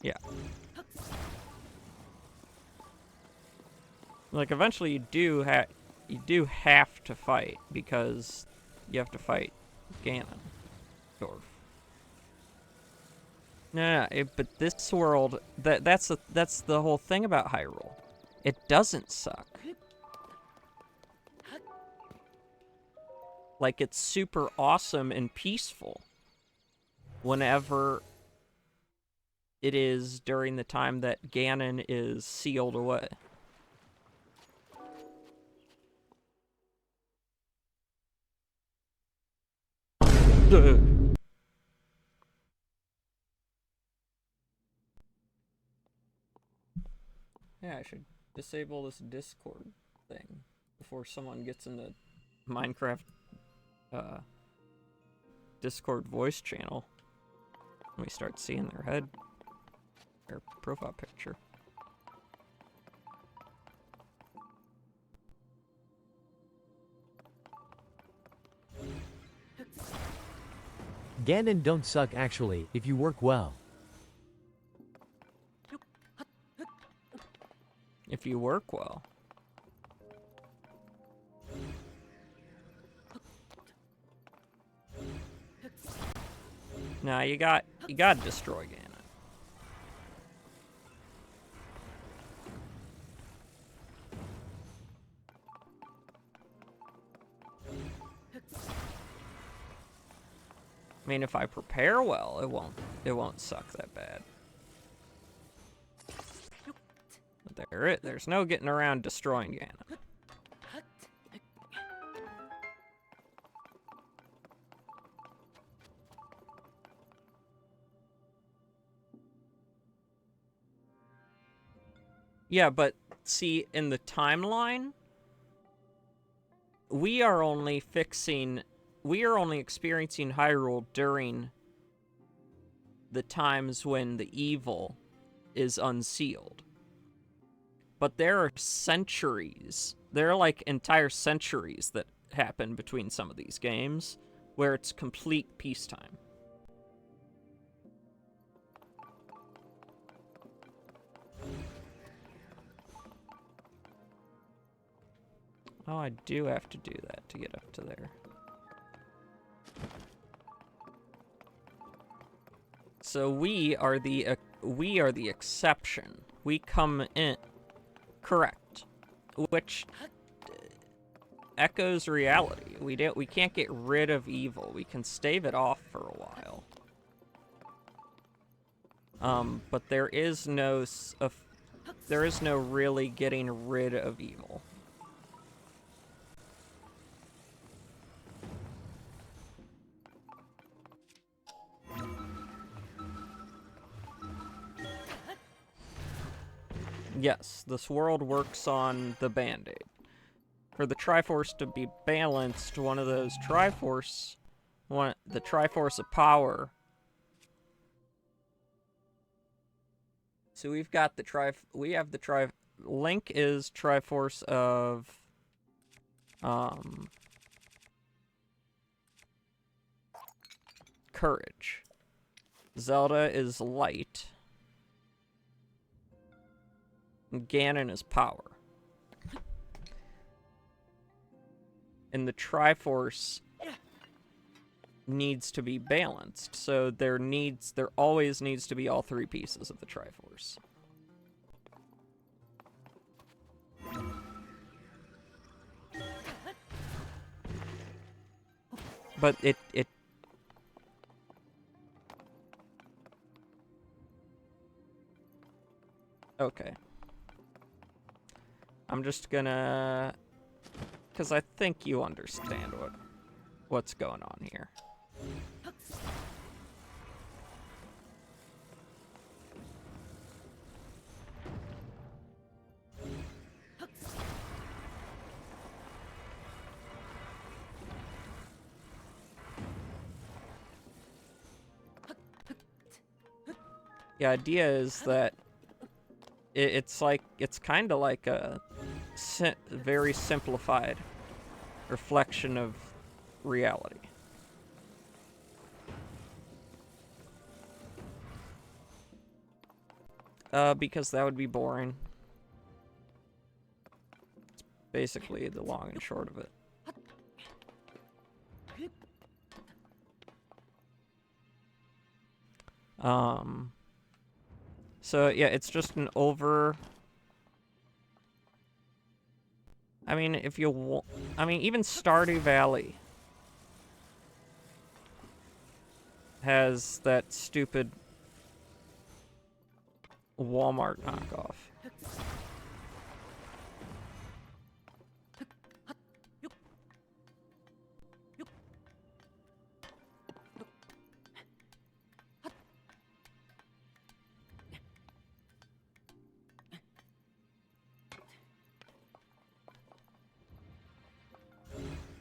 [SPEAKER 1] yeah. Like, eventually you do have to fight, because you have to fight Ganondorf. No, but this world, that's the whole thing about Hyrule. It doesn't suck. Like, it's super awesome and peaceful whenever it is during the time that Ganon is sealed away. Yeah, I should disable this Discord thing before someone gets into Minecraft Discord voice channel. And we start seeing their head, their profile picture.
[SPEAKER 2] Ganon don't suck actually, if you work well.
[SPEAKER 1] If you work well. Nah, you gotta destroy Ganon. I mean, if I prepare well, it won't suck that bad. But there's no getting around destroying Ganon. Yeah, but see, in the timeline, we are only experiencing Hyrule during the times when the evil is unsealed. But there are centuries, there are like entire centuries that happen between some of these games where it's complete peacetime. Oh, I do have to do that to get up to there. So we are the exception. We come in, correct, which echoes reality. We can't get rid of evil. We can stave it off for a while. But there is no really getting rid of evil. Yes, this world works on the Band-Aid. For the Triforce to be balanced, one of those the Triforce of Power. So we've got Link is Triforce of Courage. Zelda is Light. And Ganon is Power. And the Triforce needs to be balanced. So there always needs to be all three pieces of the Triforce. But it okay. I'm just gonna, because I think you understand what's going on here. The idea is that it's kind of like a very simplified reflection of reality. Because that would be boring. It's basically the long and short of it. So yeah, it's just an over. I mean, if you, I mean, even Stardew Valley has that stupid Walmart knockoff.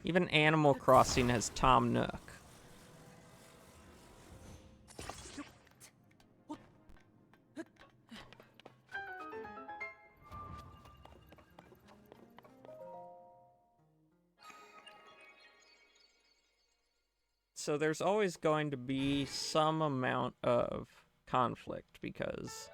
[SPEAKER 1] Even Animal Crossing has Tom Nook. So there's always going to be some amount of conflict because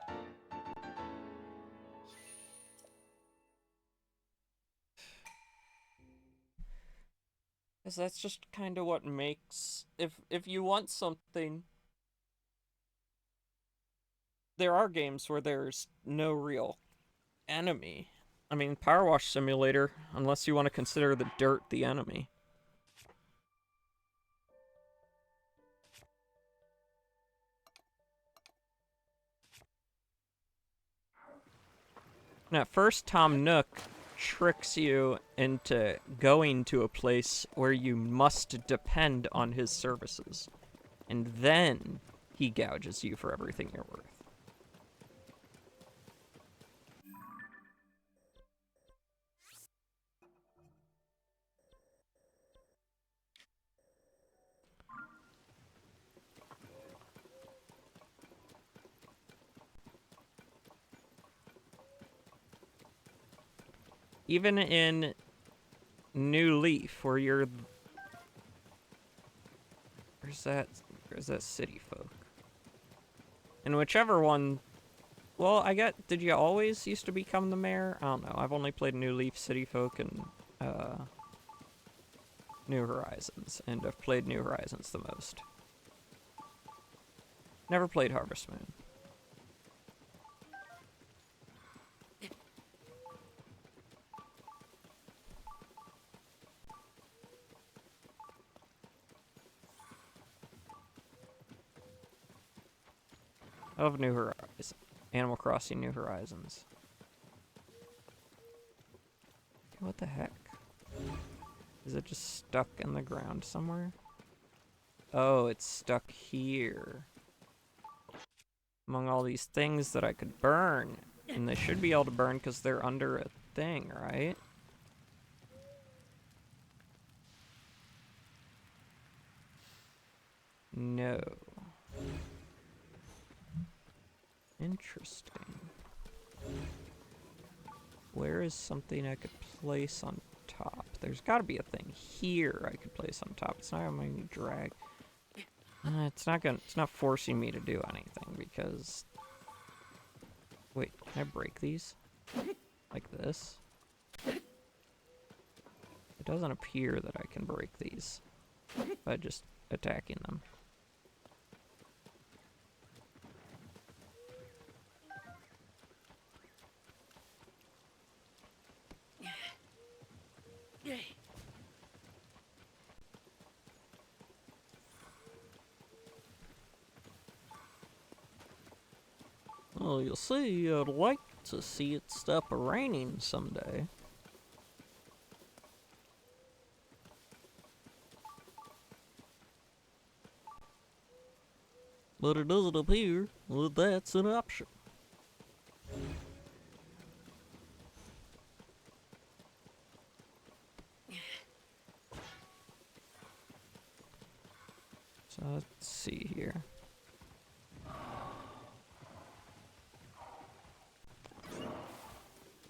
[SPEAKER 1] that's just kind of what makes, if you want something, there are games where there's no real enemy. I mean, Power Wash Simulator, unless you want to consider the dirt the enemy. And at first, Tom Nook tricks you into going to a place where you must depend on his services. And then he gouges you for everything you're worth. Even in New Leaf, where you're... Where's that city folk? And whichever one... Well, did you always used to become the mayor? I don't know. I've only played New Leaf, City Folk, and New Horizons. And I've played New Horizons the most. Never played Harvest Moon. Of New Horizons. Animal Crossing New Horizons. What the heck? Is it just stuck in the ground somewhere? Oh, it's stuck here. Among all these things that I could burn. And they should be able to burn because they're under a thing, right? No. Interesting. Where is something I could place on top? There's got to be a thing here I could place on top. It's not gonna make me drag. It's not forcing me to do anything because... Wait, can I break these? Like this? It doesn't appear that I can break these. If I just attacking them. Well, you'll see, I'd like to see it stop raining someday. But it doesn't appear that that's an option. So let's see here.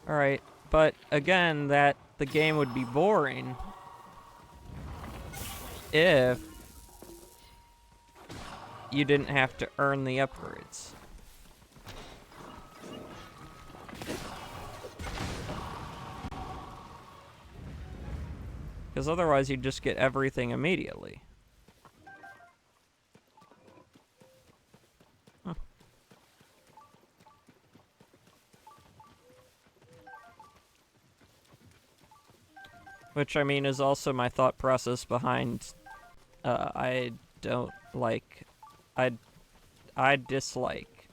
[SPEAKER 1] Alright, but again, that the game would be boring if you didn't have to earn the upgrades. Because otherwise you'd just get everything immediately. Huh. Which, I mean, is also my thought process behind, I don't like, I dislike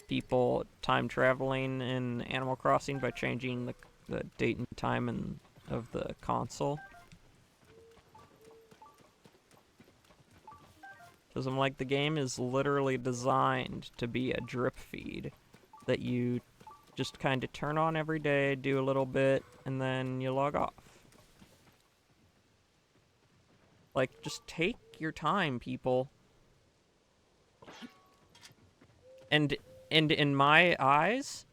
[SPEAKER 1] people time traveling in Animal Crossing by changing the date and time of the console. Because I'm like, the game is literally designed to be a drip feed that you just kind of turn on every day, do a little bit, and then you log off. Like, just take your time, people. And in my eyes,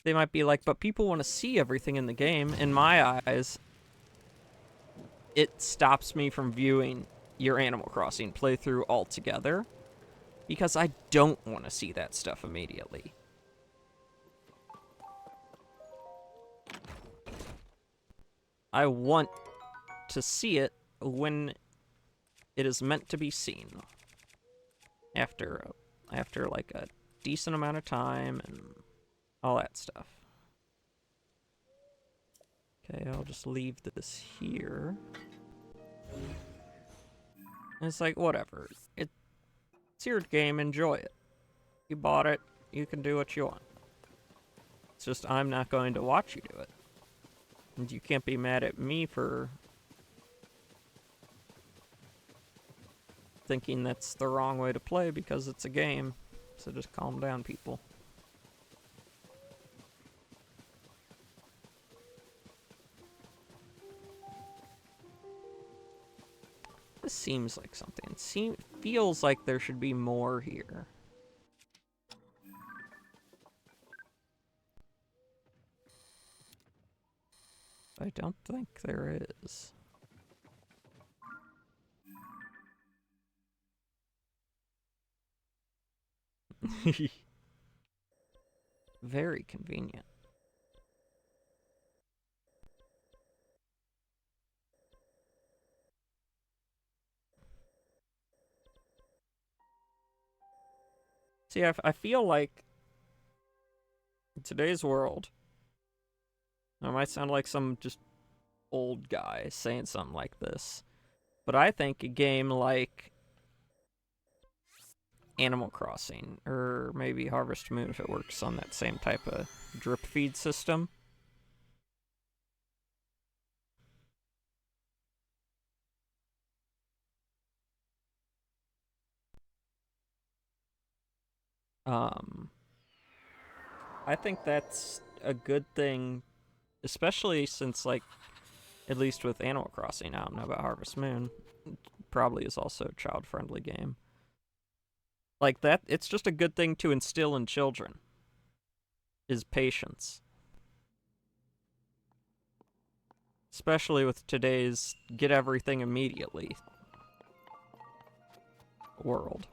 [SPEAKER 1] they might be like, but people want to see everything in the game. In my eyes, it stops me from viewing your Animal Crossing playthrough altogether, because I don't want to see that stuff immediately. I want to see it when it is meant to be seen. After like a decent amount of time and all that stuff. Okay, I'll just leave this here. And it's like, whatever. It's your game, enjoy it. You bought it, you can do what you want. It's just I'm not going to watch you do it. And you can't be mad at me for thinking that's the wrong way to play because it's a game. So just calm down, people. This seems like something. It feels like there should be more here. I don't think there is. Very convenient. See, I feel like in today's world, I might sound like some just old guy saying something like this, but I think a game like Animal Crossing, or maybe Harvest Moon if it works on that same type of drip feed system, I think that's a good thing, especially since, like, at least with Animal Crossing, I don't know about Harvest Moon, probably is also a child-friendly game. Like that, it's just a good thing to instill in children, is patience. Especially with today's get everything immediately world.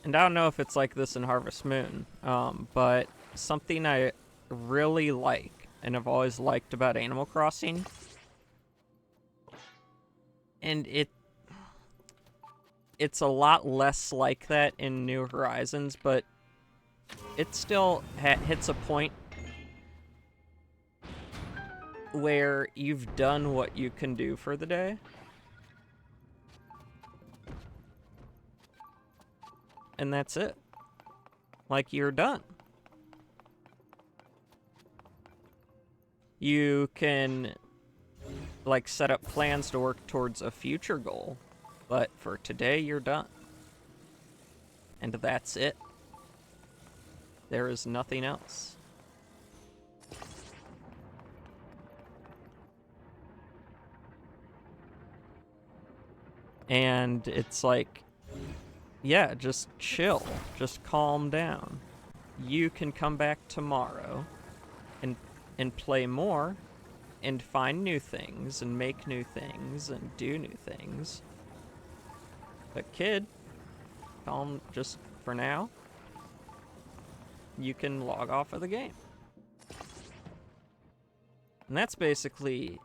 [SPEAKER 1] And I don't know if it's like this in Harvest Moon, but something I really like and have always liked about Animal Crossing, and it's a lot less like that in New Horizons, but it still hits a point where you've done what you can do for the day. And that's it. Like, you're done. You can, like, set up plans to work towards a future goal, but for today, you're done. And that's it. There is nothing else. And it's like, yeah, just chill. Just calm down. You can come back tomorrow and play more and find new things and make new things and do new things. But kid, calm just for now. You can log off of the game. And that's basically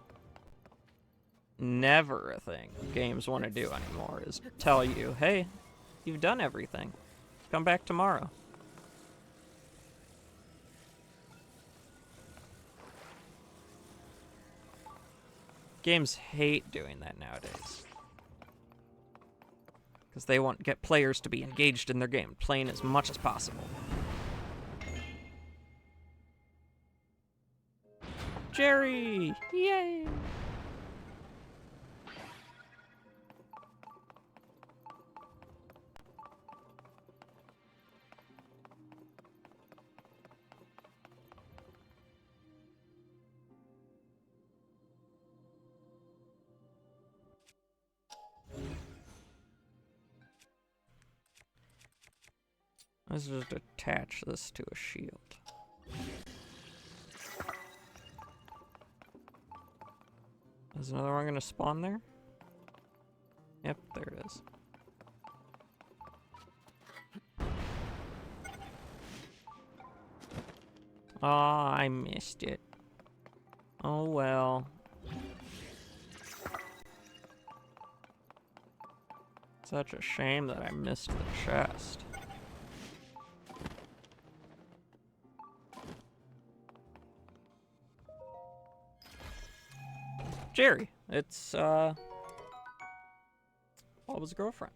[SPEAKER 1] never a thing games want to do anymore, is tell you, hey, you've done everything. Come back tomorrow. Games hate doing that nowadays. Because they want to get players to be engaged in their game, playing as much as possible. Jerry! Yay! Let's just attach this to a shield. Is another one gonna spawn there? Yep, there it is. Aw, I missed it. Oh well. Such a shame that I missed the chest. Jerry, it's Bob's girlfriend.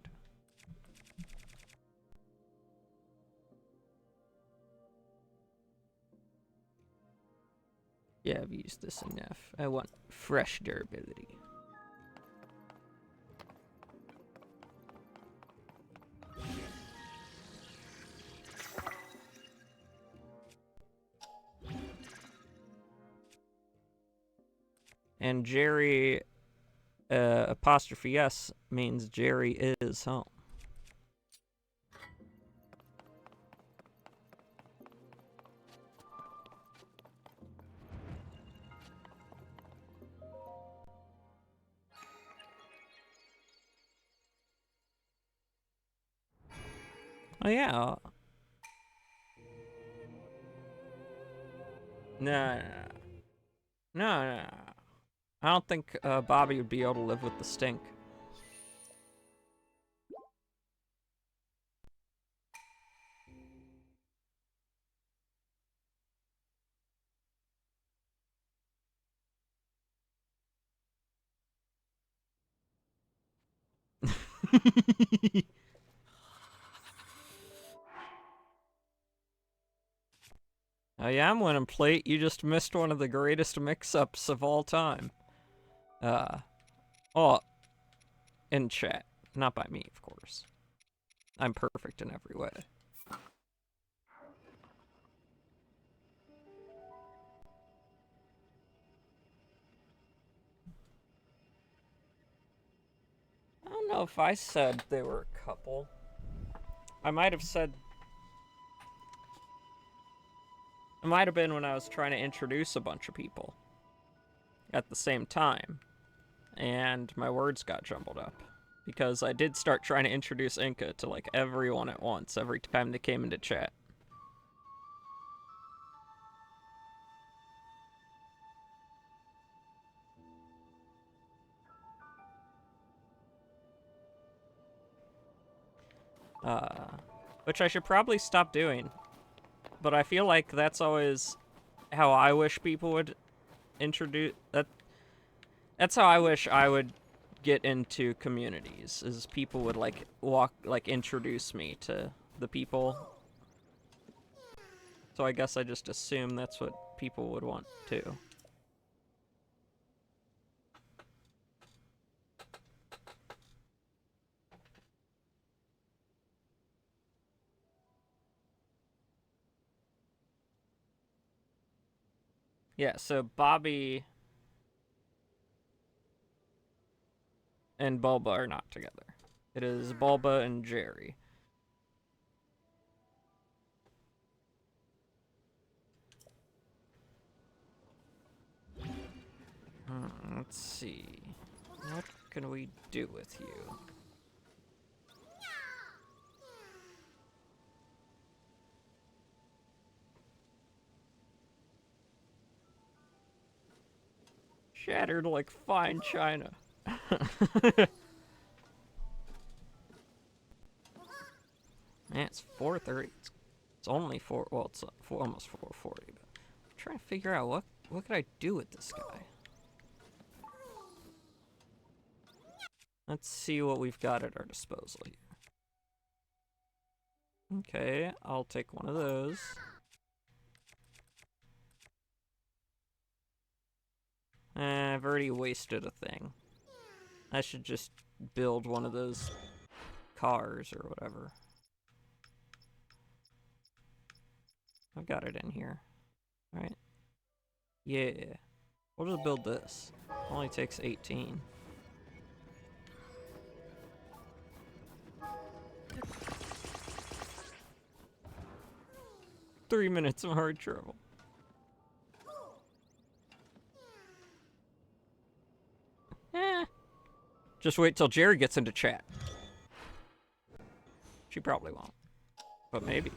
[SPEAKER 1] Yeah, I've used this enough. I want fresh durability. And Jerry, apostrophe S, means Jerry is home. Oh yeah. No, no. I don't think Bobby would be able to live with the stink. Oh yeah, I'm winning plate. You just missed one of the greatest mix-ups of all time. Oh, in chat. Not by me, of course. I'm perfect in every way. don't know if I said they were a couple. I might have said... It might have been when I was trying to introduce a bunch of people at the same time, and my words got jumbled up. Because I did start trying to introduce Inca to, like, everyone at once, every time they came into chat. Which I should probably stop doing. But I feel like that's always how I wish people would introduce... That's how I wish I would get into communities, is people would, like, introduce me to the people. So I guess I just assume that's what people would want too. Yeah, so Bobby and Bulba are not together. It is Bulba and Jerry. Let's see. What can we do with you? Shattered like fine china. Man, it's 4:30. It's only 4. Well, it's almost 4:40. But I'm trying to figure out what could I do with this guy. Let's see what we've got at our disposal here. Okay, I'll take one of those. I've already wasted a thing. I should just build one of those cars or whatever. I've got it in here. Alright. Yeah. We'll just build this. Only takes 18. Three minutes of hard travel. Just wait till Jerry gets into chat. She probably won't. But maybe.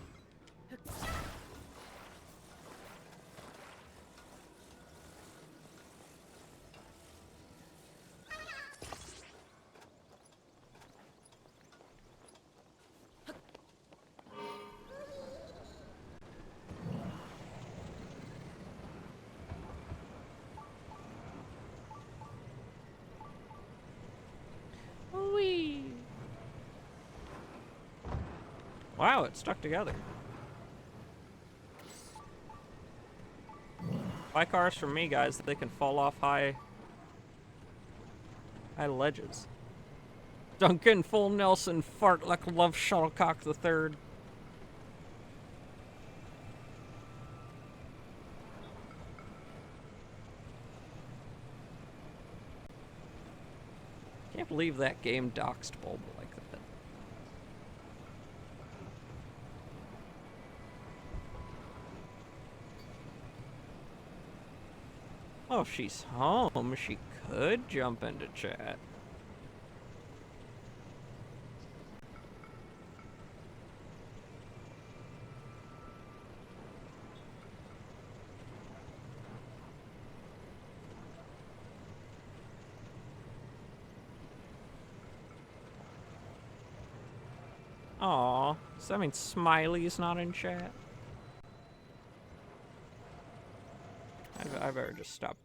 [SPEAKER 1] Whee! Wow, it stuck together. Buy cars from me, guys, that they can fall off high ledges. Duncan full Nelson fart like love shuttlecock the third. Can't believe that game doxed Bulba like that. Oh, if she's home, she could jump into chat. Aw, does that mean Smiley's not in chat? I better just stop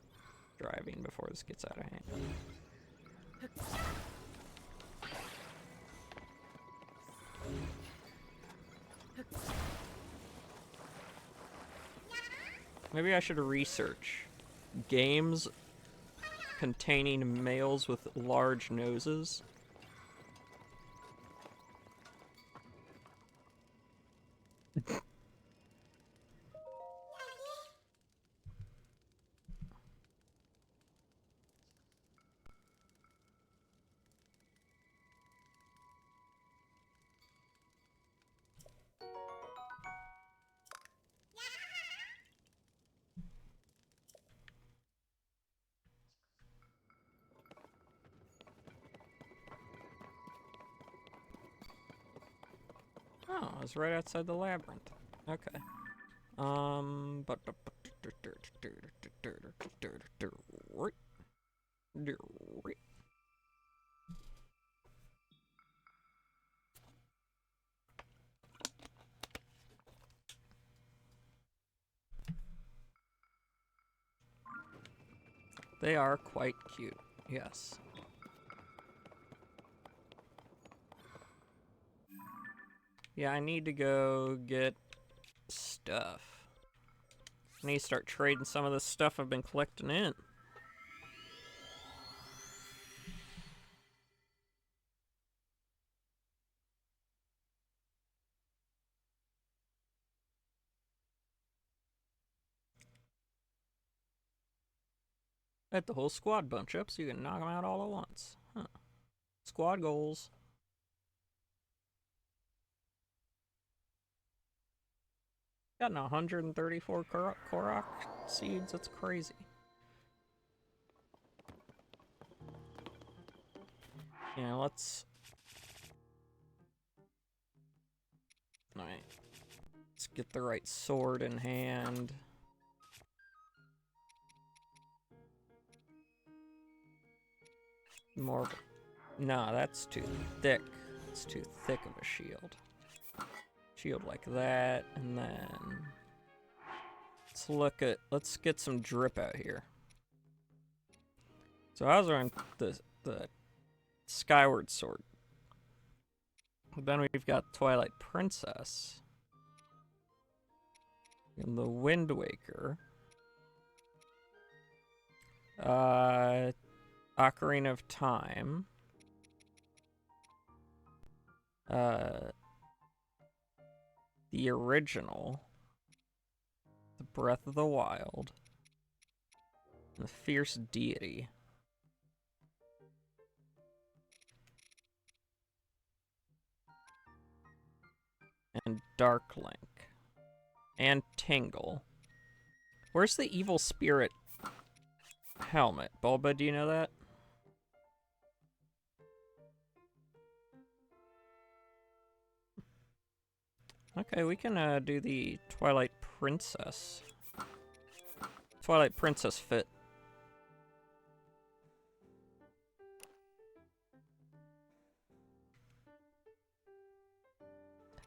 [SPEAKER 1] driving before this gets out of hand. Maybe I should research games containing males with large noses. Oh, I was right outside the labyrinth. Okay. But they are quite cute. Yes. Yeah, I need to go get stuff. I need to start trading some of the stuff I've been collecting in. Let the whole squad bunch up so you can knock them out all at once. Huh. Squad goals. Gotten 134 Korok seeds. That's crazy. Yeah, let's... Alright. Let's get the right sword in hand. More... No, that's too thick. It's too thick of a shield. Shield like that, and then... Let's get some drip out here. So I was on the Skyward Sword. Then we've got Twilight Princess. And the Wind Waker. Ocarina of Time. The original. The Breath of the Wild. And the Fierce Deity. And Dark Link. And Tingle. Where's the Evil Spirit helmet? Bulba, do you know that? Okay, we can do the Twilight Princess. Twilight Princess fit.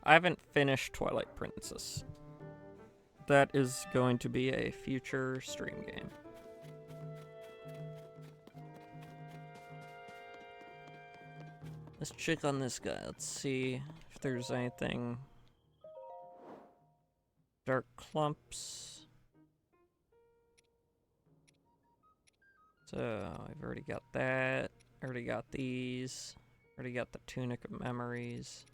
[SPEAKER 1] I haven't finished Twilight Princess. That is going to be a future stream game. Let's check on this guy. Let's see if there's anything. Dark clumps. So, I've already got that. Already got these. Already got the Tunic of Memories.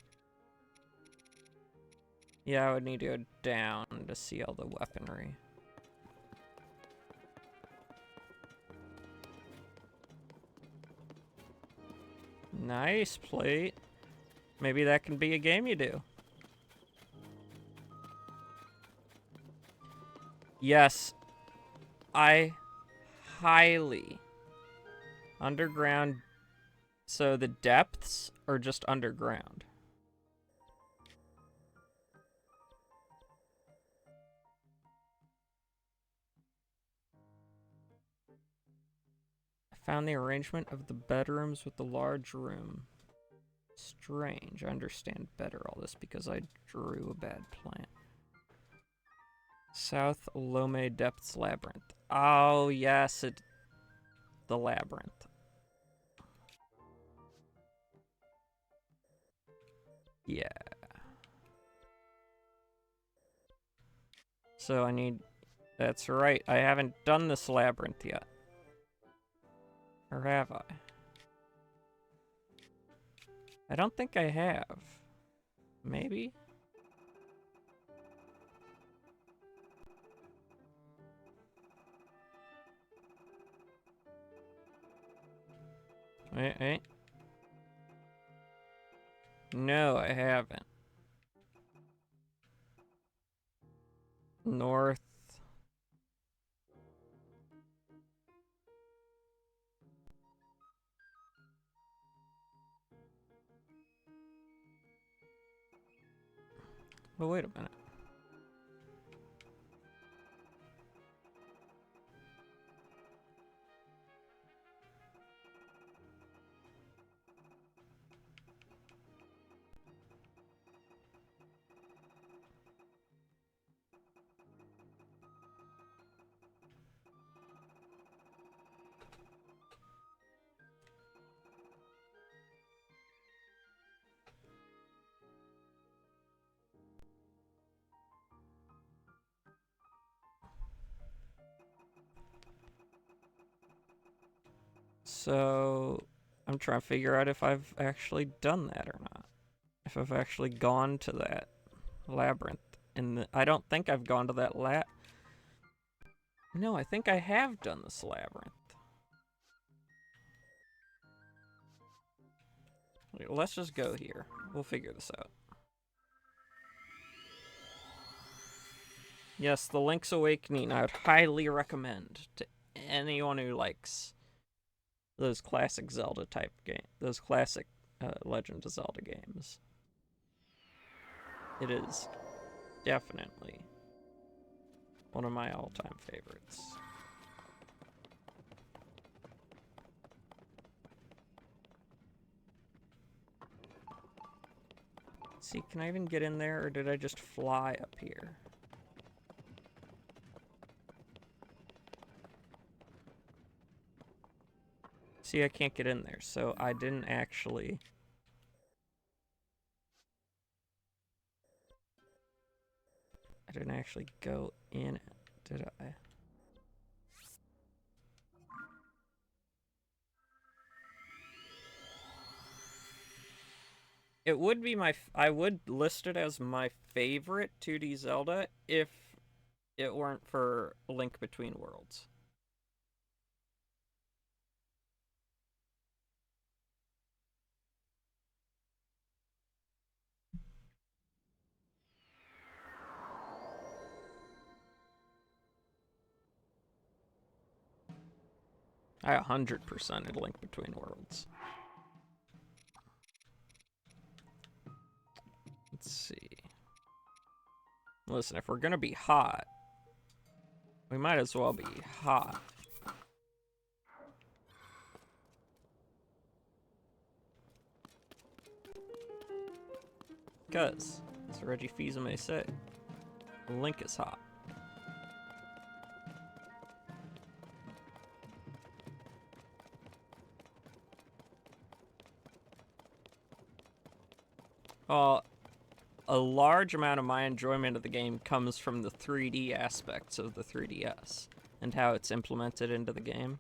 [SPEAKER 1] Yeah, I would need to go down to see all the weaponry. Nice plate. Maybe that can be a game you do. Yes. I highly underground. So the depths are just underground. I found the arrangement of the bedrooms with the large room. Strange. I understand better all this because I drew a bad plant. South Lome Depths Labyrinth. Oh, yes, the labyrinth. Yeah. So I need... That's right, I haven't done this labyrinth yet. Or have I? I don't think I have. Maybe? Wait. No, I haven't. North. But wait a minute. So, I'm trying to figure out if I've actually done that or not. If I've actually gone to that labyrinth. And I don't think I've gone to that No, I think I have done this labyrinth. Wait, let's just go here. We'll figure this out. Yes, the Link's Awakening I would highly recommend to anyone who likes those classic Zelda type games, those classic Legend of Zelda games. It is definitely one of my all-time favorites. See, can I even get in there, or did I just fly up here? See, I can't get in there, so I didn't actually... go in it, did I? It would be I would list it as my favorite 2D Zelda if it weren't for Link Between Worlds. I 100%ed Link Between Worlds. Let's see. Listen, if we're gonna be hot, we might as well be hot. Because, as Reggie Fils-Aimé say, Link is hot. Well, a large amount of my enjoyment of the game comes from the 3D aspects of the 3DS and how it's implemented into the game.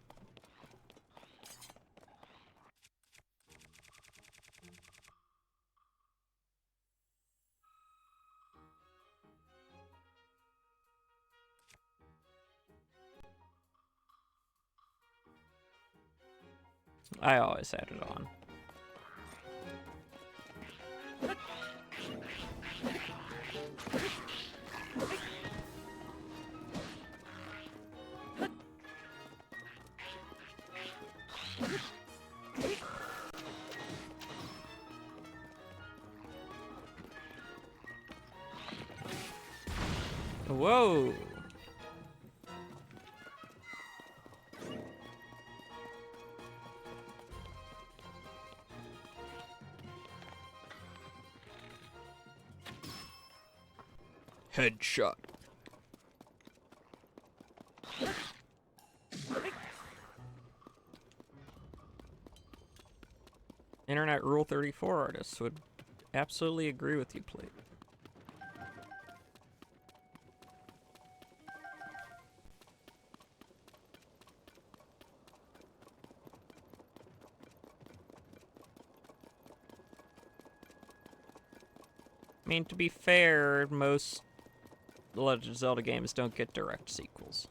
[SPEAKER 1] I always had it on. Whoa! Headshot. Internet Rule 34 artists would absolutely agree with you, please. I mean, to be fair, most The Legend of Zelda games don't get direct sequels.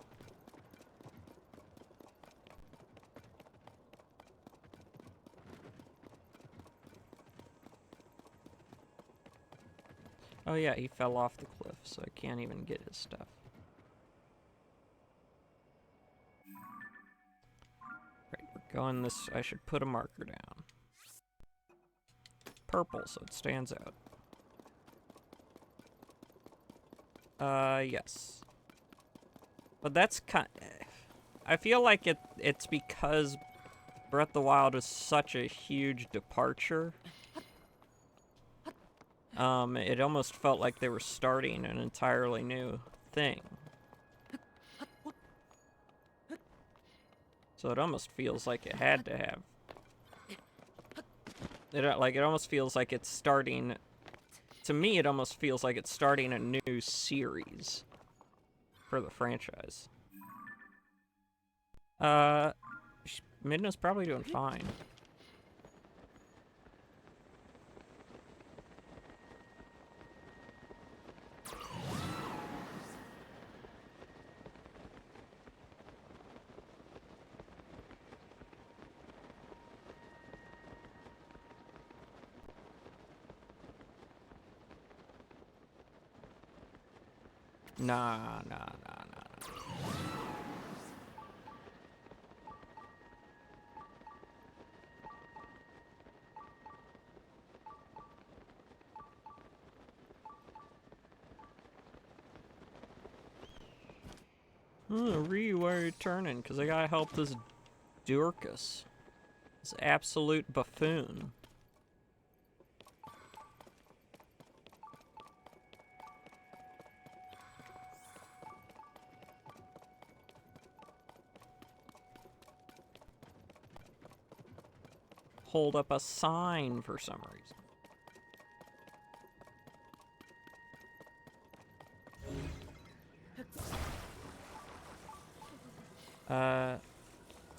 [SPEAKER 1] Oh yeah, he fell off the cliff, so I can't even get his stuff. Right, we're going this... I should put a marker down. Purple, so it stands out. Yes. But that's I feel like it's because Breath of the Wild is such a huge departure. It almost felt like they were starting an entirely new thing. So it almost feels like it had to have. It almost feels like it's starting. To me, it almost feels like it's starting a new series for the franchise. Midna's probably doing fine. Nah. Why are you turning? Because I gotta help this Dorcas. This absolute buffoon. Hold up a sign for some reason.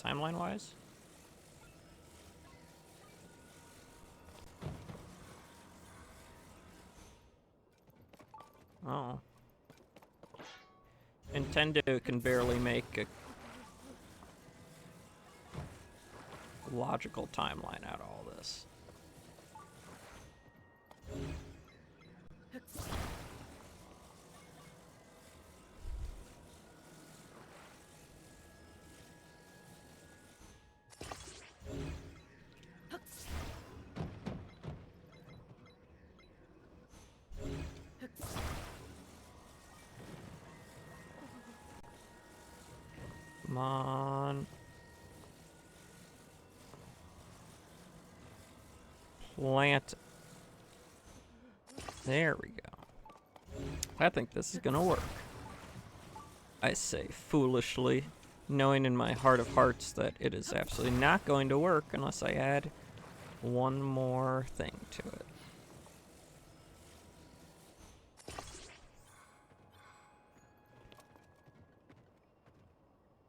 [SPEAKER 1] Timeline-wise? Oh. Nintendo can barely make a logical timeline out of all this. Come on. Plant. There we go. I think this is gonna work. I say foolishly, knowing in my heart of hearts that it is absolutely not going to work unless I add one more thing to it.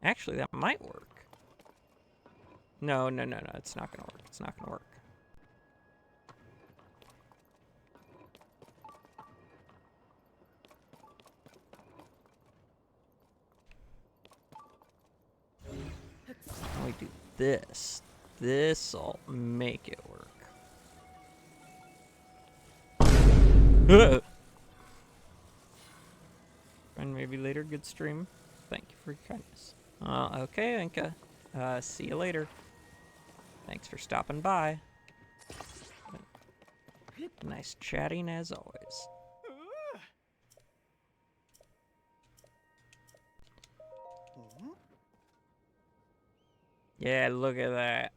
[SPEAKER 1] Actually, that might work. No, it's not gonna work. It's not gonna work. When we do this, this'll make it work. And maybe later, good stream. Thank you for your kindness. Okay, Inka. See you later. Thanks for stopping by. Nice chatting as always. Yeah, look at that.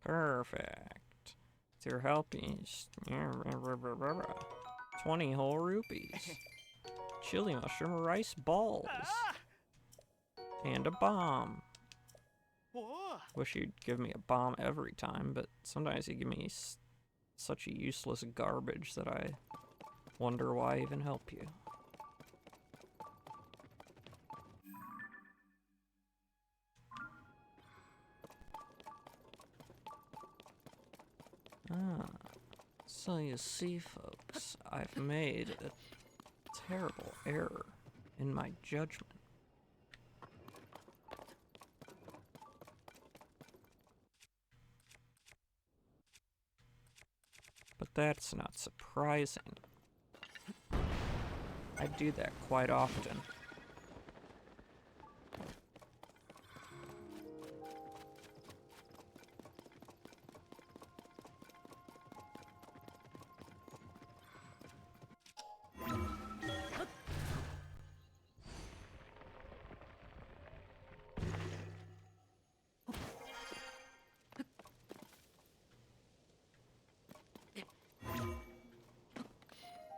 [SPEAKER 1] Perfect. With your help, 20 whole rupees. Chili mushroom rice balls. And a bomb. Wish you'd give me a bomb every time, but sometimes you give me such a useless garbage that I wonder why I even help you. So you see, folks, I've made a terrible error in my judgment. That's not surprising. I do that quite often.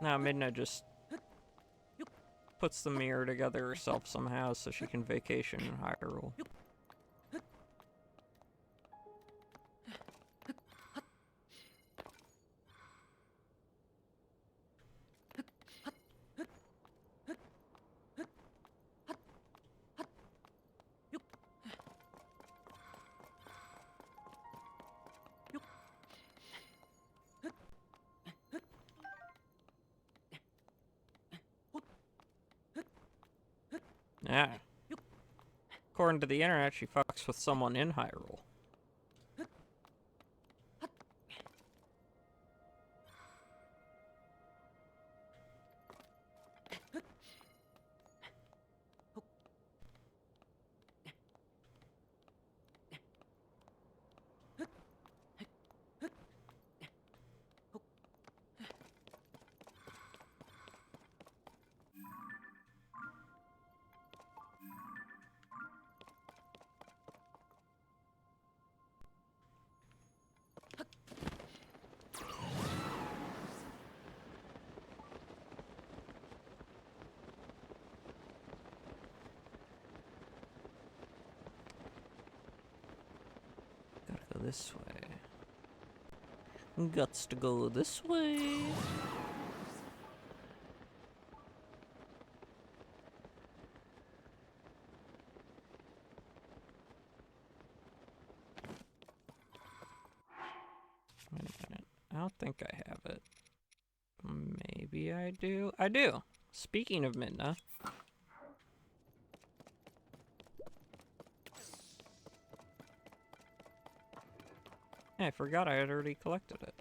[SPEAKER 1] Now Midna just puts the mirror together herself somehow so she can vacation in Hyrule. Yeah. According to the internet, she fucks with someone in Hyrule. Gotta go this way. Guts to go this way. Wait a minute. I don't think I have it. Maybe I do. I do. Speaking of Midna. Hey, I forgot I had already collected it.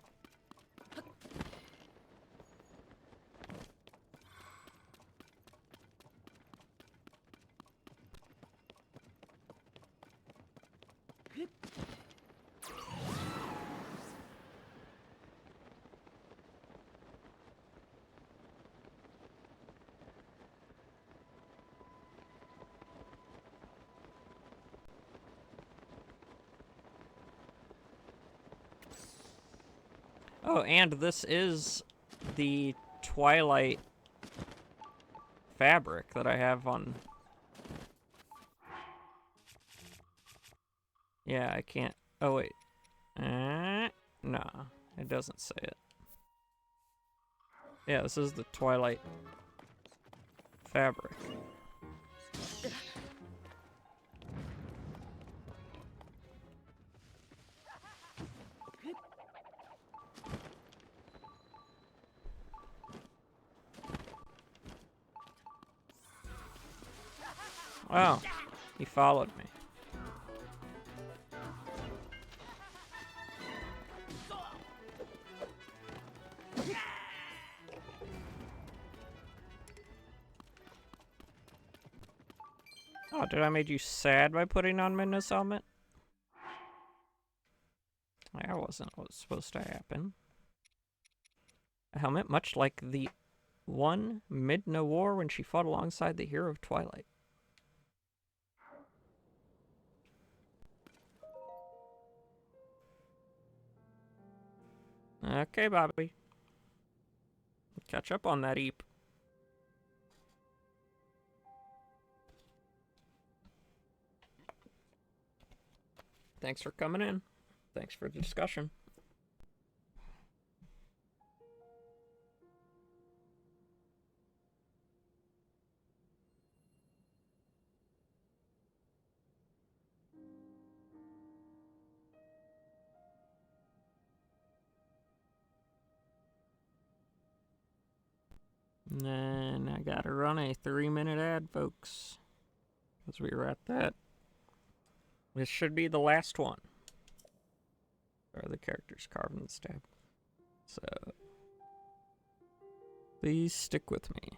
[SPEAKER 1] Oh, and this is the Twilight fabric that I have on. Yeah, I can't. Oh, wait. No, it doesn't say it. Yeah, this is the Twilight fabric. Wow, he followed me. Oh, did I make you sad by putting on Midna's helmet? That wasn't what was supposed to happen. A helmet much like the one Midna wore when she fought alongside the hero of Twilight. Okay, Bobby. Catch up on that Eep. Thanks for coming in. Thanks for the discussion. And I gotta run a 3-minute ad, folks. Because we were at that. This should be the last one. Or the characters carved in the stab. So, please stick with me.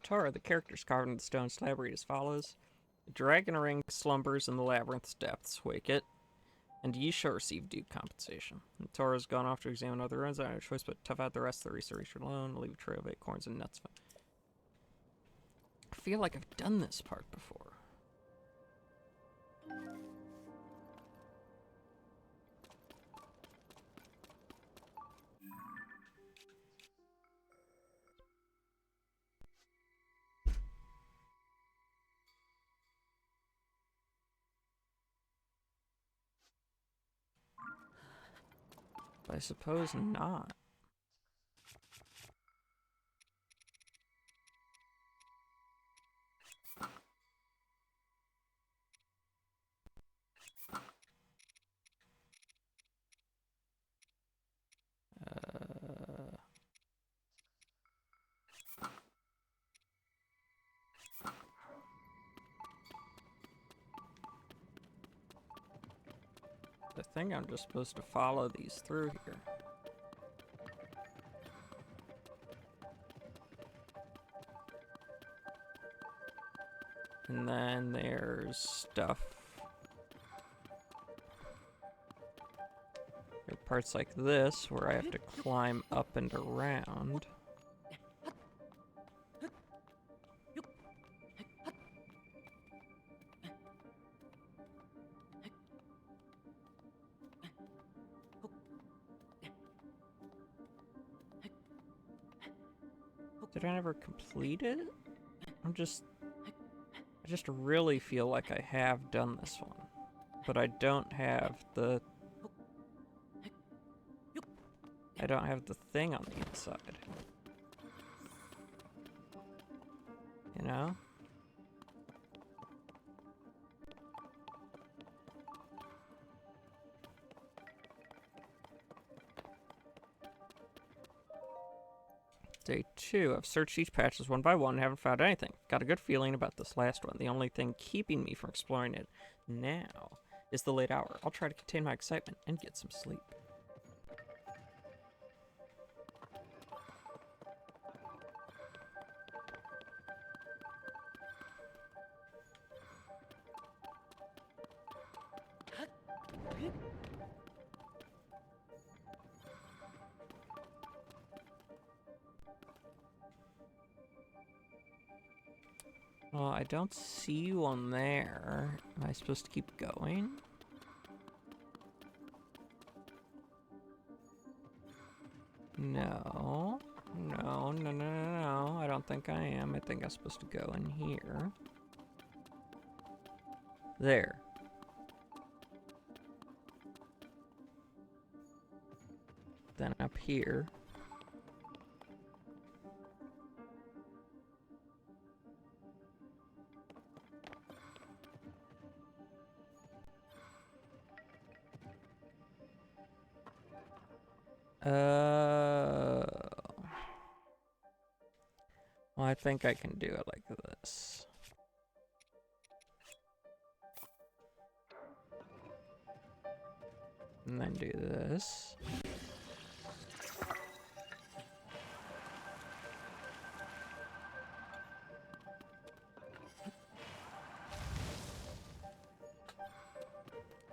[SPEAKER 1] Tara, the characters carved in the stone slab read as follows. The dragon ring slumbers in the labyrinth's depths. Wake it, and ye shall receive due compensation. And Tara's gone off to examine other ruins. I don't have a choice but tough out the rest of the research alone. Leave a trail of acorns and nuts. I feel like I've done this part before. I suppose not. I think I'm just supposed to follow these through here. And then there's stuff. There are parts like this where I have to climb up and around. Did I never complete it? I just really feel like I have done this one. But I don't have the thing on the inside. You know? Day 2. I've searched each patches one by one and haven't found anything. Got a good feeling about this last one. The only thing keeping me from exploring it now is the late hour. I'll try to contain my excitement and get some sleep. Well, I don't see one there. Am I supposed to keep going? No. No, no, no, no, no. I don't think I am. I think I'm supposed to go in here. There. Then up here. Well, I think I can do it like this. And then do this.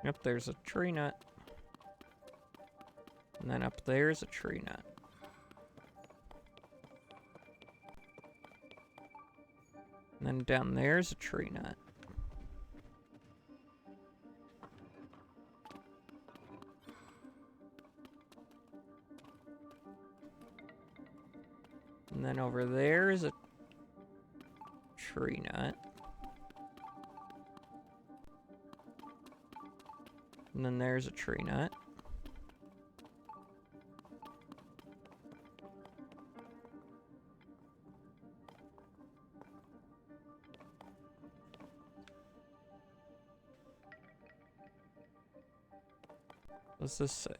[SPEAKER 1] Yep, there's a tree nut. And then up there's a tree nut. And then down there's a tree nut. And then over there is a tree nut. And then there's a tree nut. What's this say?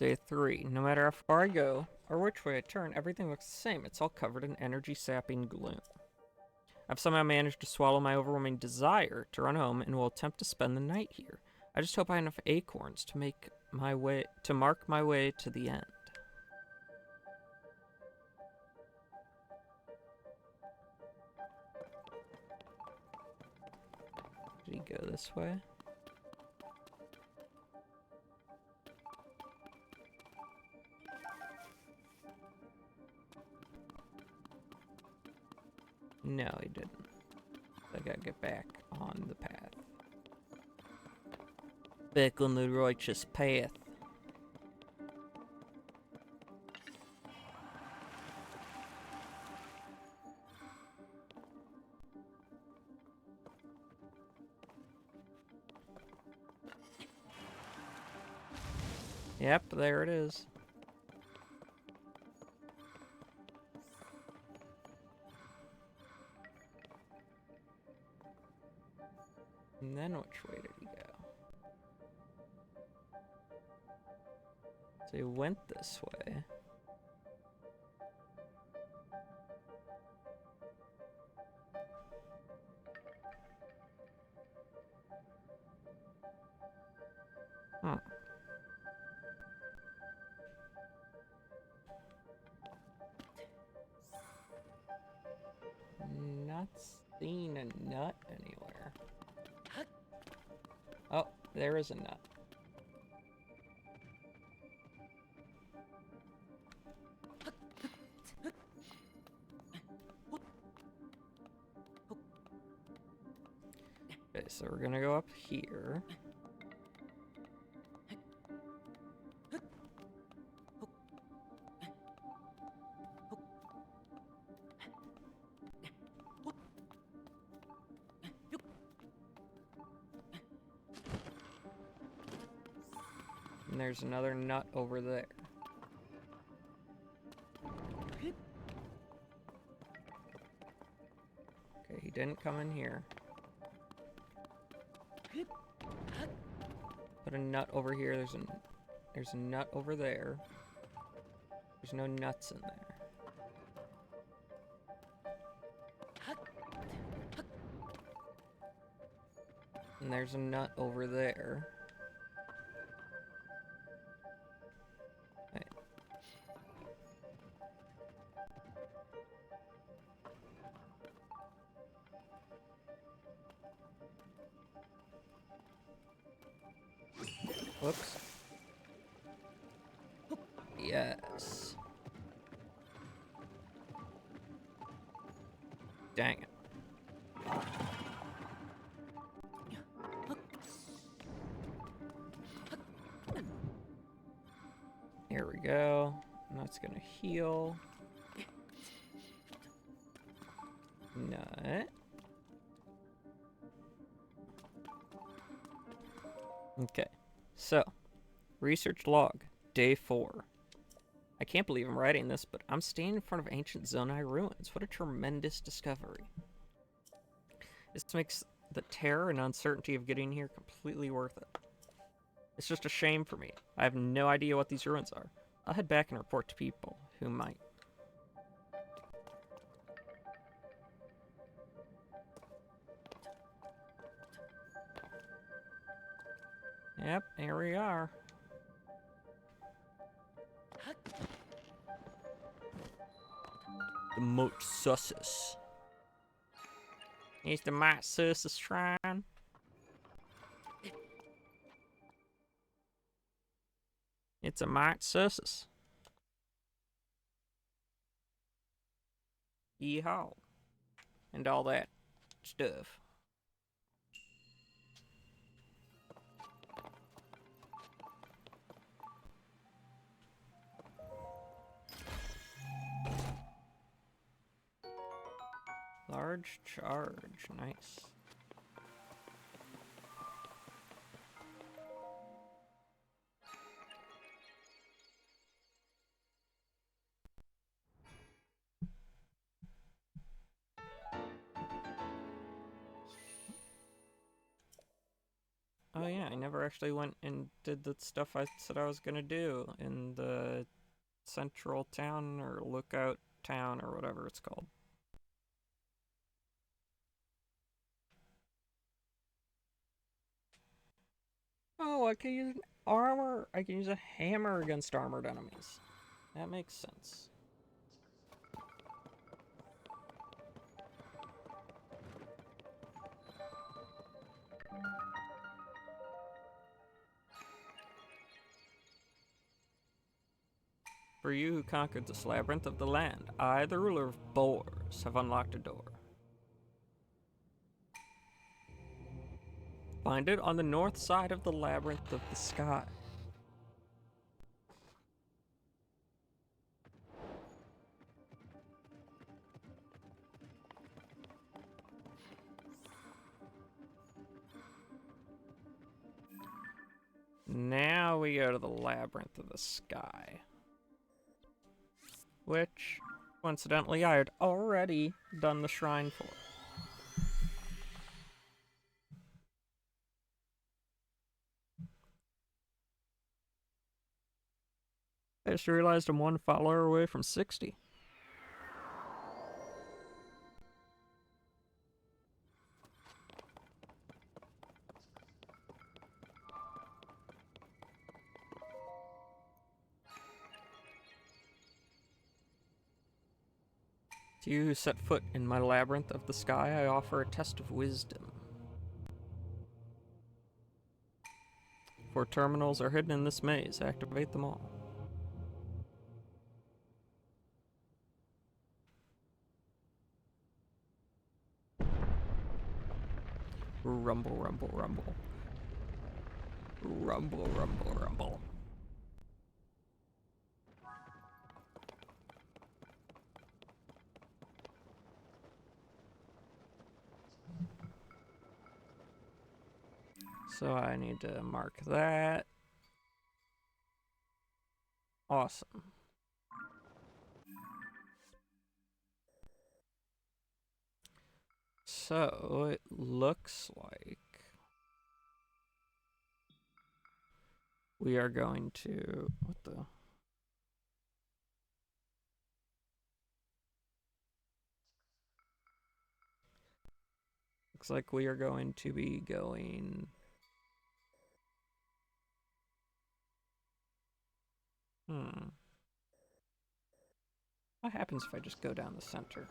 [SPEAKER 1] Day 3. No matter how far I go, or which way I turn, everything looks the same. It's all covered in energy-sapping gloom. I've somehow managed to swallow my overwhelming desire to run home and will attempt to spend the night here. I just hope I have enough acorns to mark my way to the end. Did he go this way? No, he didn't. I gotta get back on the path. Back on the righteous path. Yep, there it is. And then which way did he go? So he went this way. Huh. Not seeing a nut anywhere. Oh, there is a nut. Okay, so we're gonna go up here. And there's another nut over there. Okay, he didn't come in here. Put a nut over here. There's a nut over there. There's no nuts in there. And there's a nut over there. Wait. Whoops. Yes. Dang it. Here we go. And that's gonna heal. Nut. Okay. So, research log, day 4. I can't believe I'm writing this, but I'm standing in front of ancient Zonai ruins. What a tremendous discovery. This makes the terror and uncertainty of getting here completely worth it. It's just a shame for me. I have no idea what these ruins are. I'll head back and report to people who might. Yep, here we are. The Motsusis. Here's the Motsusis shrine. It's a Motsusis. Yeehaw. And all that stuff. Large charge, nice. Oh yeah, I never actually went and did the stuff I said I was gonna do in the Central Town or Lookout Town or whatever it's called. Oh, I can use armor. I can use a hammer against armored enemies. That makes sense. For you who conquered this labyrinth of the land, I, the ruler of boars, have unlocked a door. Find it on the north side of the labyrinth of the sky. Now we go to the labyrinth of the sky. Which, coincidentally, I had already done the shrine for. I just realized I'm one follower away from 60. To you who set foot in my labyrinth of the sky, I offer a test of wisdom. 4 terminals are hidden in this maze. Activate them all. Rumble, rumble, rumble. Rumble, rumble, rumble. So I need to mark that. Awesome. So it looks like we are going to... What the... Looks like we are going to be going... What happens if I just go down the center?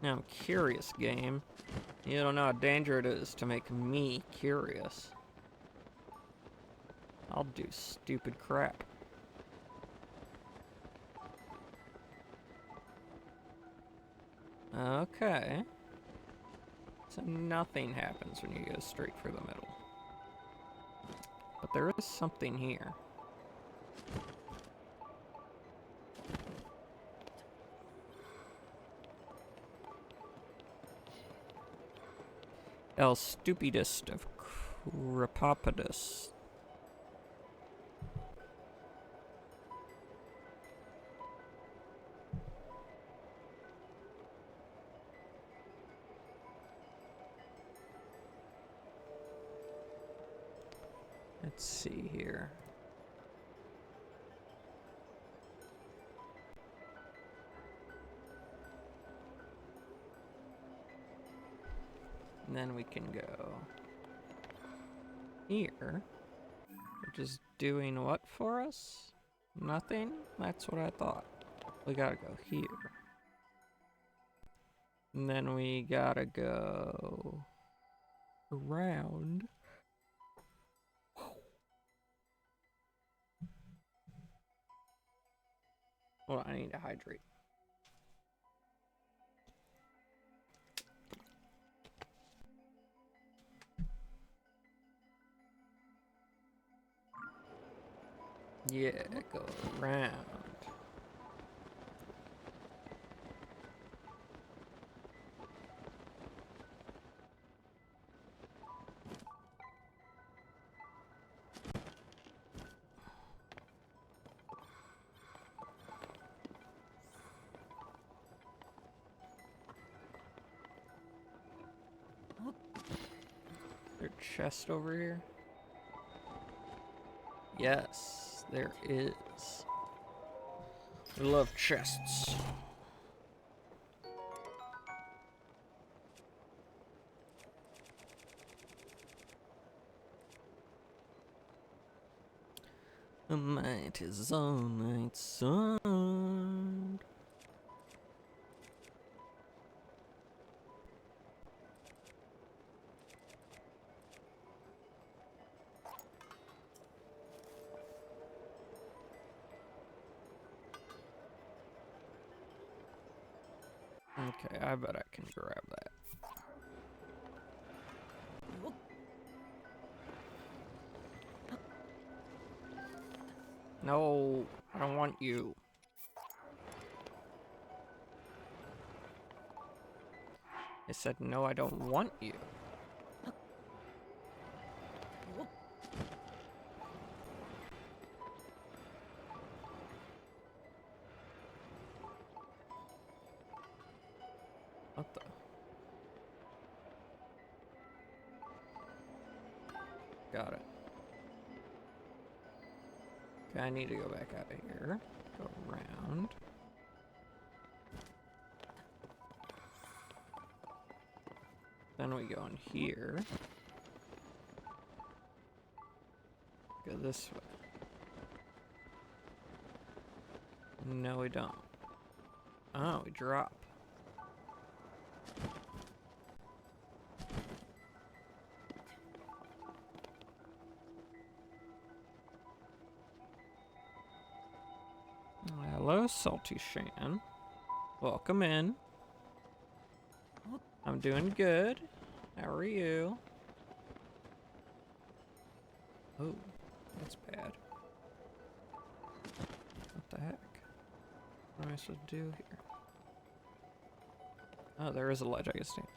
[SPEAKER 1] Now I'm curious, game. You don't know how dangerous it is to make me curious. I'll do stupid crap. Okay. So nothing happens when you go straight for the middle. But there is something here. El stupidest of Crepopodus. Let's see here. And then we can go here, which is doing what for us? Nothing? That's what I thought. We gotta go here. And then we gotta go around. Well, I need to hydrate. Yeah, go around. Is there a chest over here? Yes, there is. We love chests. The night is all night sun. Okay, I bet I can grab that. No, I don't want you. I said no, I don't want you. What the? Got it. Okay, I need to go back out of here. Go around. Then we go in here. Go this way. No, we don't. Oh, we drop. Hello, Salty Shan. Welcome in. I'm doing good. How are you? Oh, that's bad. What the heck? What am I supposed to do here? Oh, there is a ledge I can stand.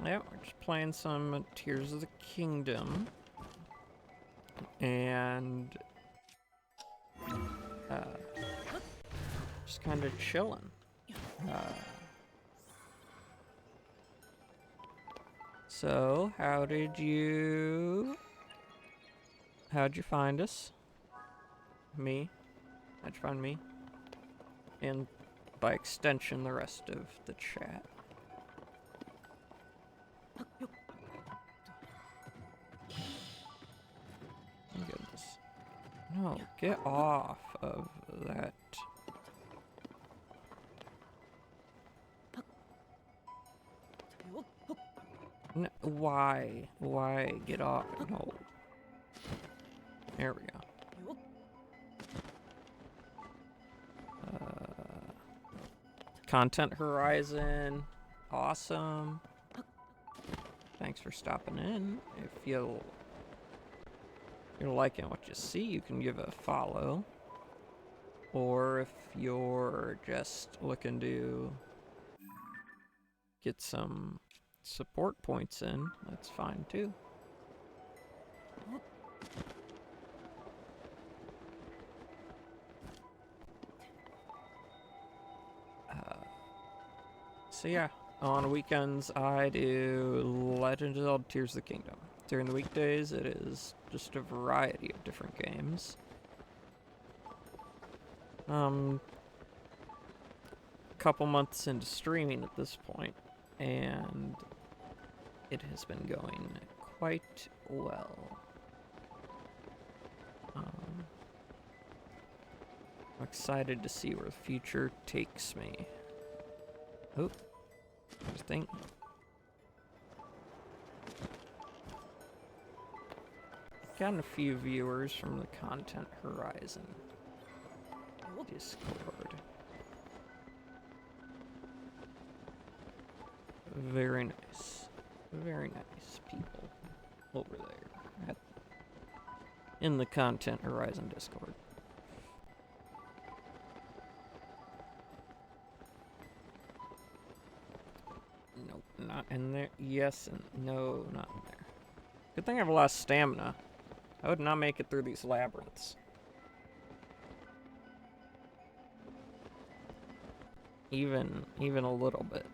[SPEAKER 1] Yep, we're just playing some Tears of the Kingdom. And just kind of chilling. So, how'd you find us? Me? How'd you find me? And by extension, the rest of the chat. Goodness. No, get off of that. No, why? Why get off? No. There we go. Content Horizon. Awesome. Thanks for stopping in. If you're liking what you see, you can give a follow. Or if you're just looking to get some support points in, that's fine too. So yeah, on weekends I do Legend of Zelda Tears of the Kingdom. During the weekdays it is just a variety of different games. A couple months into streaming at this point, and it has been going quite well. I'm excited to see where the future takes me. Oh, there's a thing. Gotten a few viewers from the Content Horizon Discord. Very nice. Very nice people over there in the Content Horizon Discord. Nope, not in there. Yes and no, not in there. Good thing I have a lot of stamina. I would not make it through these labyrinths. Even a little bit.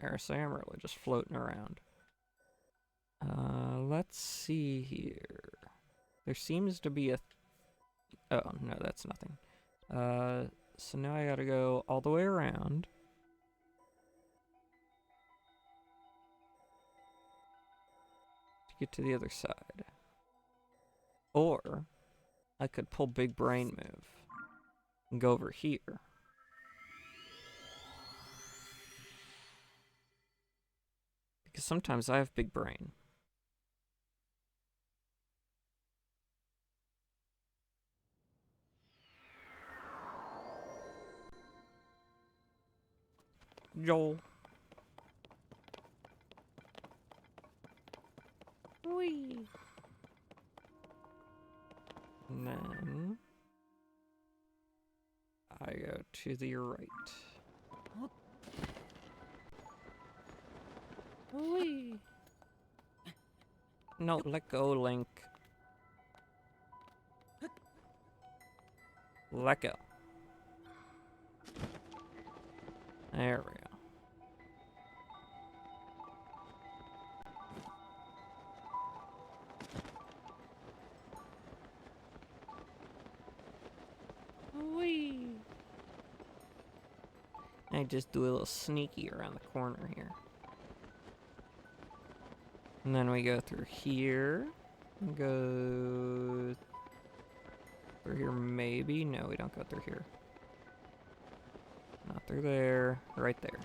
[SPEAKER 1] Maris. I am really just floating around. Let's see here. There seems to be a... oh, no, that's nothing. So now I gotta go all the way around. To get to the other side. Or I could pull Big Brain Move and go over here. Because sometimes I have big brain. Joel. Whee! And then I go to the right. Whee! No, let go, Link. Let go. There we go. Whee! I just do a little sneaky around the corner here. And then we go through here. Go through here, maybe? No, we don't go through here. Not through there. Right there.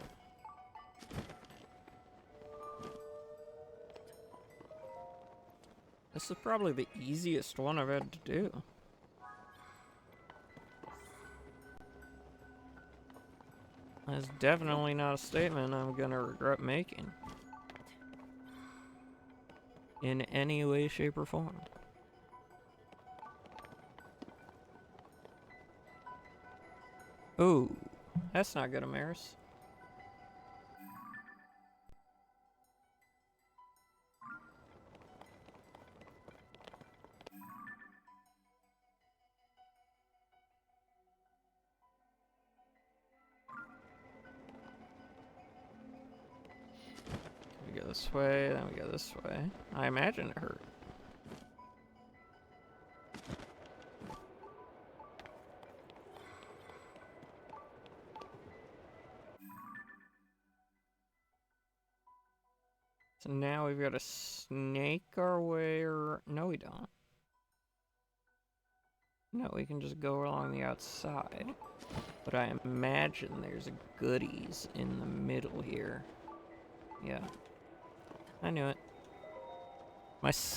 [SPEAKER 1] This is probably the easiest one I've had to do. That's definitely not a statement I'm gonna regret making. In any way, shape, or form. Ooh, that's not good, Amaris. We go this way, then we go this way. I imagine it hurt. So now we've got to snake our way, or... no, we don't. No, we can just go along the outside. But I imagine there's a goodies in the middle here. Yeah. I knew it.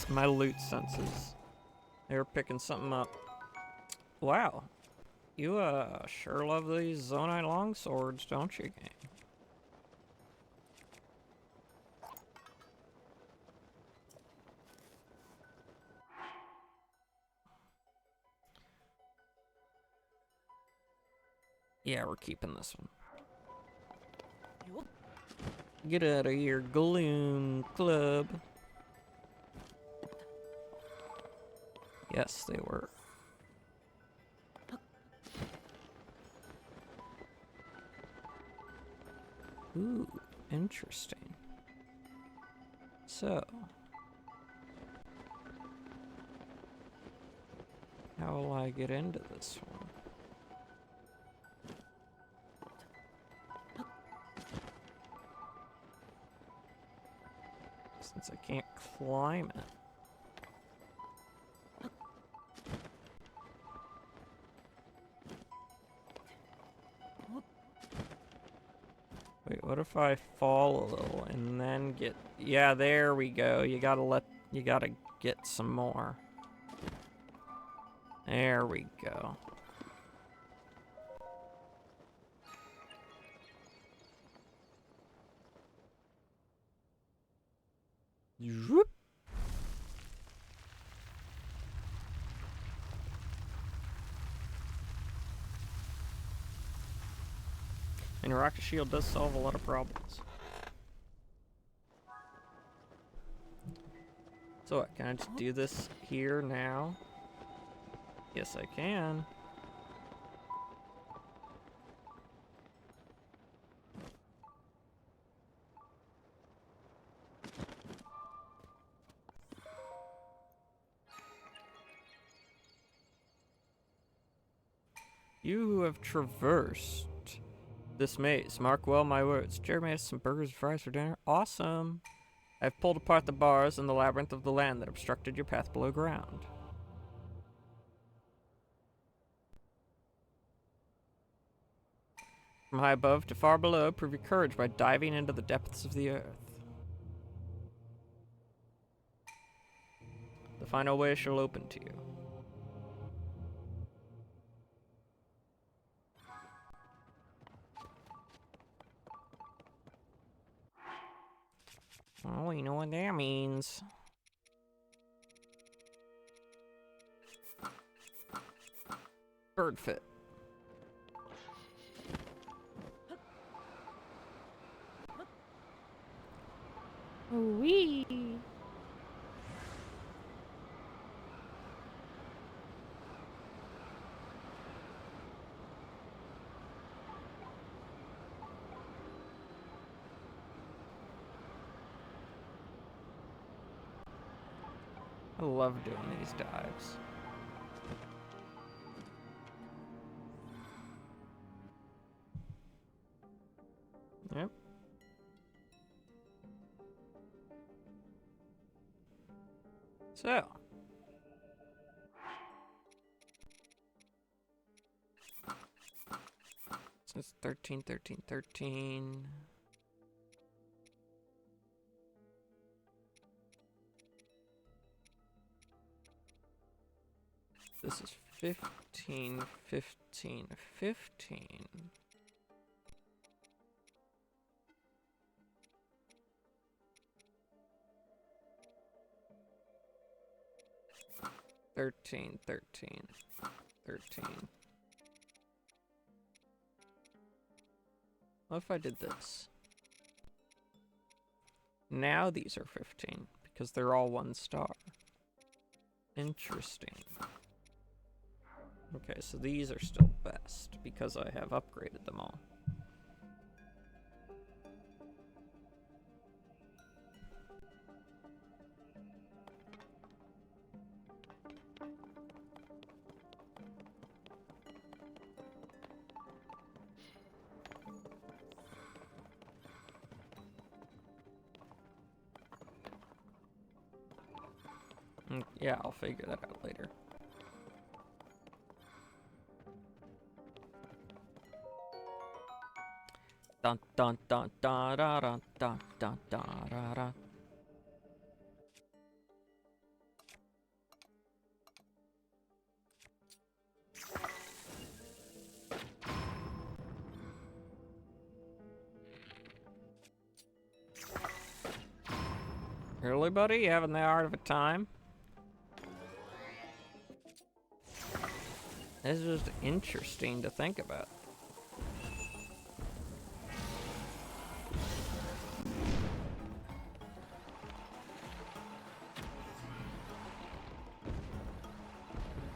[SPEAKER 1] My loot senses. They were picking something up. Wow. You, sure love these Zonite longswords, don't you, gang? Yeah, we're keeping this one. Get out of here, Gloom Club. Yes, they were. Ooh, interesting. So, how will I get into this one? Since I can't climb it. Wait, what if I fall a little and then get... yeah, there we go. You gotta get some more. There we go. Whoop. And Rocket Shield does solve a lot of problems. So what, can I just do this here now? Yes, I can. You who have traversed this maze, mark well my words. Jeremy has some burgers and fries for dinner. Awesome. I've pulled apart the bars in the labyrinth of the land that obstructed your path below ground. From high above to far below, prove your courage by diving into the depths of the earth. The final way shall open to you. Oh, you know what that means. Bird fit. Wee. I love doing these dives. Yep. So. So it's 13, 13, 13. This is 15, 15, 15. Thirteen, 13, 13. What if I did this? Now these are 15, because they're all 1 star. Interesting. Okay, so these are still best, because I have upgraded them all. Yeah, I'll figure that out later. Dun dun dun dun dun dun dun dun dun dun dun. Really, buddy? You having the hard of a time? This is just interesting to think about.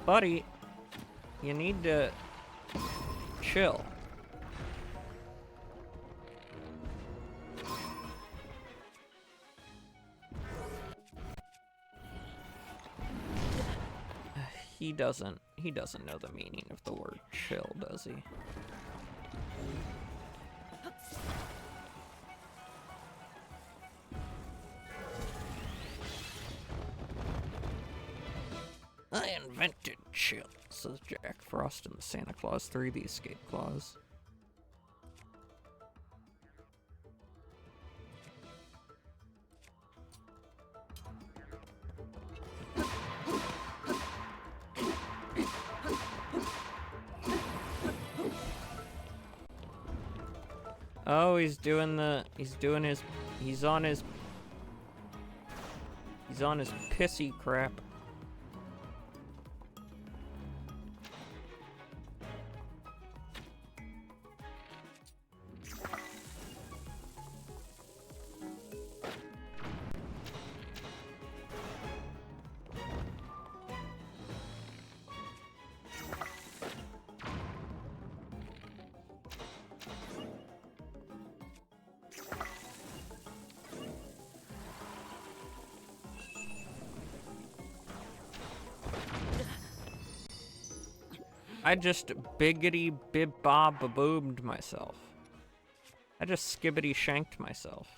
[SPEAKER 1] Buddy, you need to chill. He doesn't know the meaning of the word chill, does he? I invented chill, says Jack Frost in the Santa Claus 3, The Escape Clause. Oh, he's on his pissy crap. I just biggity bib bob baboomed myself. I just skibbity shanked myself.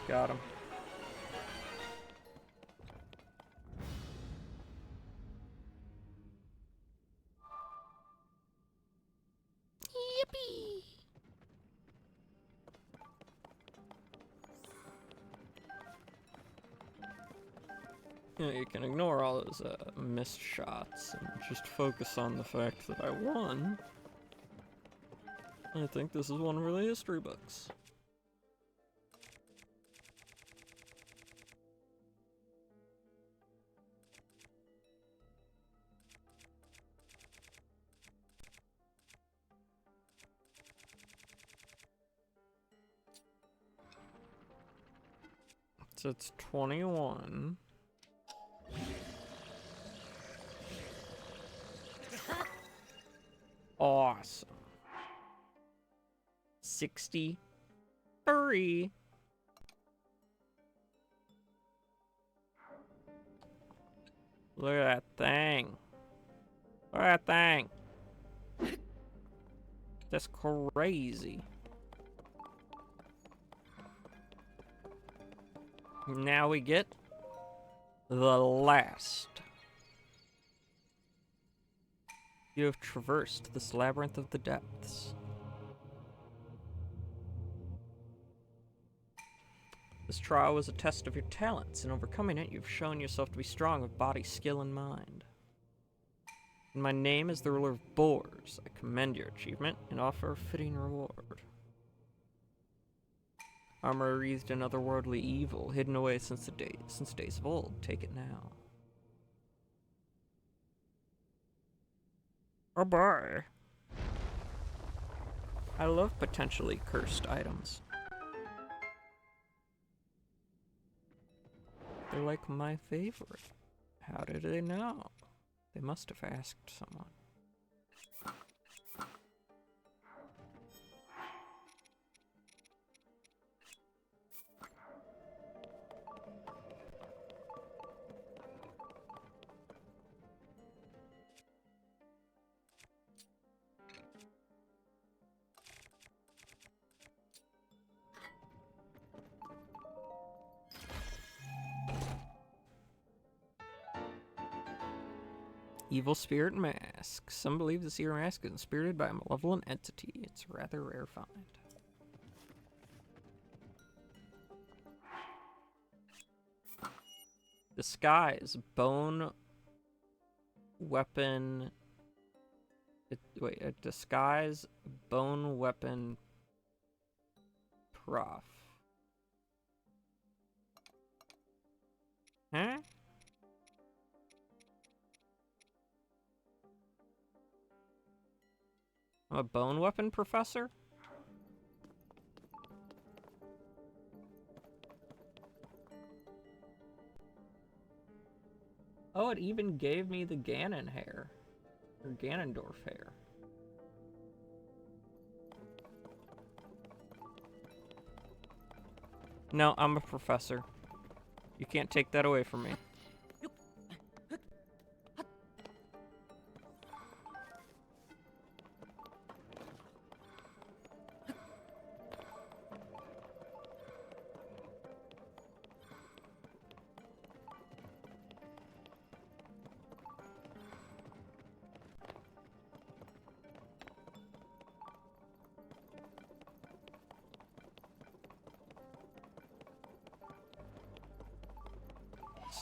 [SPEAKER 1] Got him. Yippee! Yeah, you can ignore all those missed shots and just focus on the fact that I won. I think this is one for the history books. So it's 21. Awesome. 63. Look at that thing. Look at that thing. That's crazy. Now we get the last. You have traversed this labyrinth of the depths. This trial was a test of your talents. In overcoming it, you've shown yourself to be strong of body, skill, and mind. In my name as the ruler of boars, I commend your achievement and offer a fitting reward. Armor wreathed in otherworldly evil, hidden away since days of old. Take it now. Oh boy. I love potentially cursed items. They're like my favorite. How did they know? They must have asked someone. Evil Spirit Mask. Some believe the Seer Mask is inspired by a malevolent entity. It's a rather rare find. Disguise. Bone weapon. Wait, a disguise bone weapon prof. Huh? I'm a bone weapon professor? Oh, it even gave me the Ganon hair. Or Ganondorf hair. No, I'm a professor. You can't take that away from me.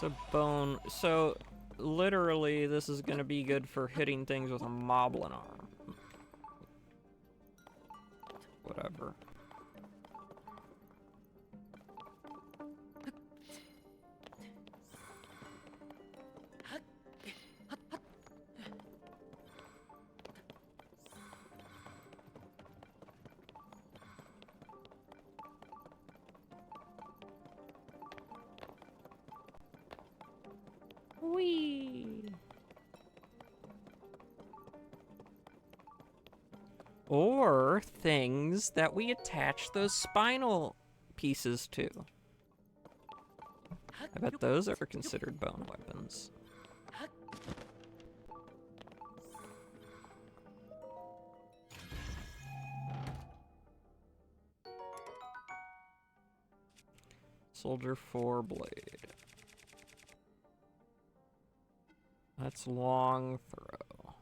[SPEAKER 1] So bone, so literally, this is gonna be good for hitting things with a moblin arm. Whatever. Whee! Or things that we attach those spinal pieces to. I bet those are considered bone weapons. Soldier 4 blade. That's long throw.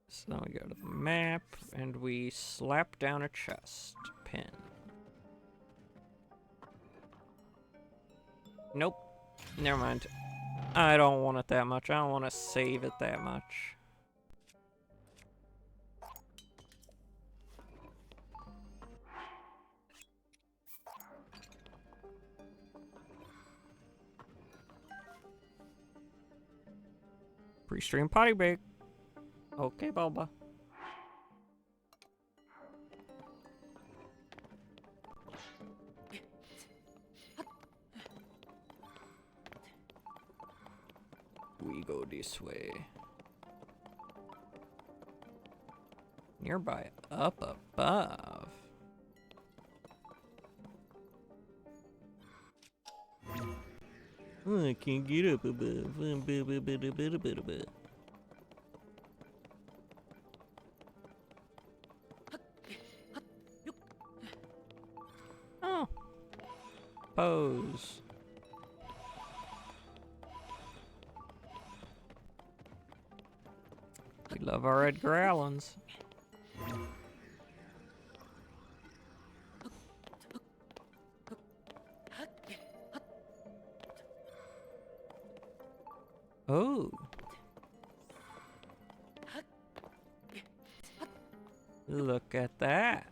[SPEAKER 1] So then we go to the map and we slap down a chest pin. Nope. Never mind. I don't want it that much. I don't want to save it that much. Pre-stream potty break. Okay, Bulba. We go this way. Nearby, up above. Oh, I can't get up above. Oh. Pose. We love our Edgar Allens. Oh. Look at that.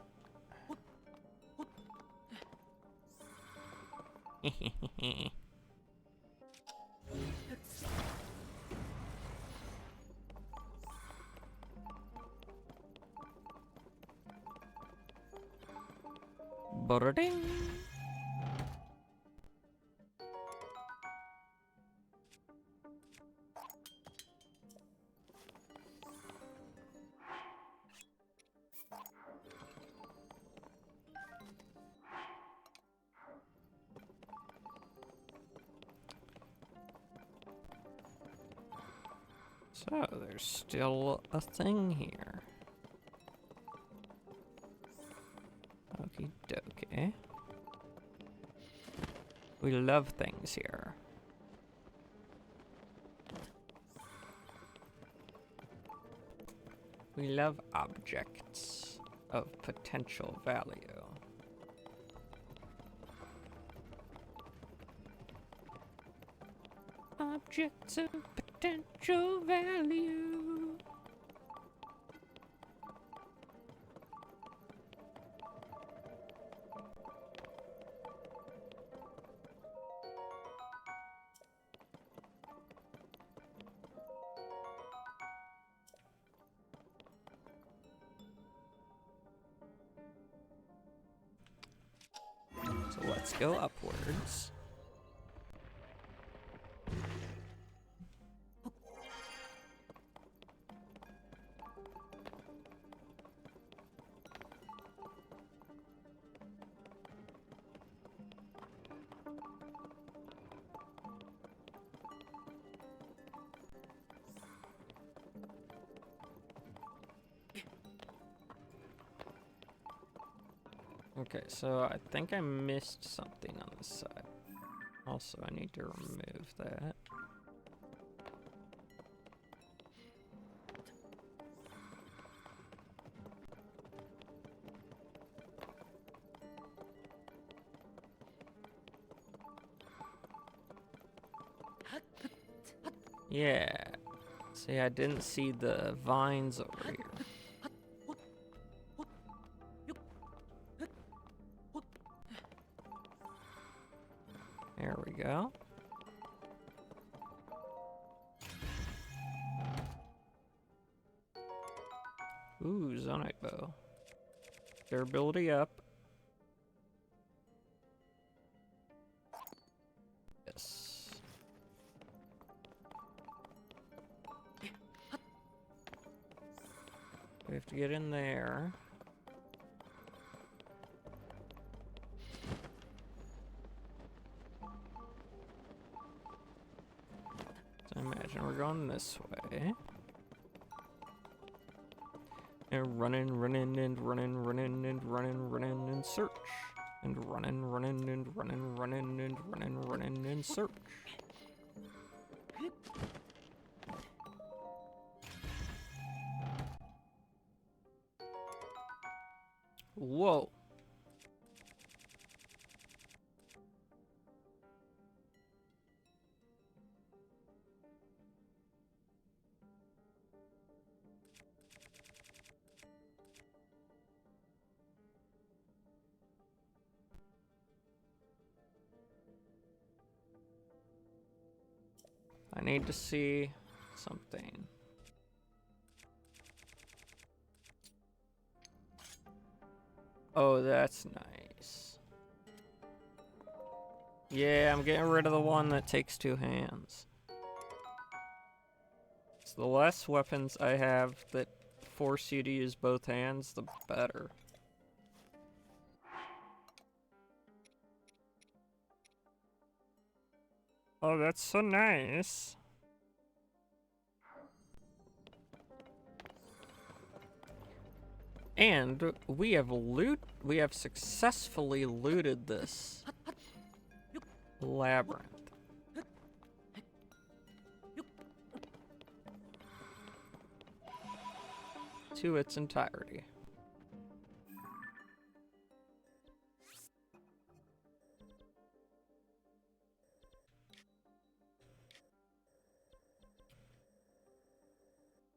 [SPEAKER 1] Ba-da-ding. So, there's still a thing here. Okie dokie. We love things here. We love objects of potential value. Objects of potential value. So let's go upwards. Okay, so I think I missed something on this side. Also, I need to remove that. Yeah. See, I didn't see the vines over here. There we go. Ooh, Zonite bow. Durability up. Yes. We have to get in there. So I imagine we're going this way. And running and search. And running and search. Whoa. I need to see something. Oh, that's nice. Yeah, I'm getting rid of the one that takes 2 hands. So the less weapons I have that force you to use both hands, the better. Oh, that's so nice. And we have successfully looted this labyrinth to its entirety.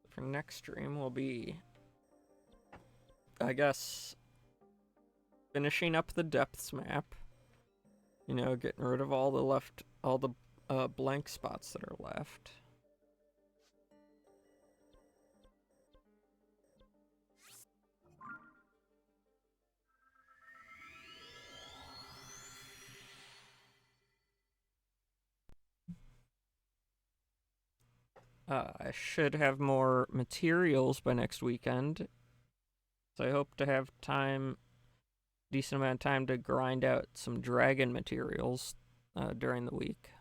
[SPEAKER 1] For next stream will be, I guess, finishing up the depths map. You know, getting rid of all the blank spots that are left. I should have more materials by next weekend. So I hope to have decent amount of time to grind out some dragon materials during the week.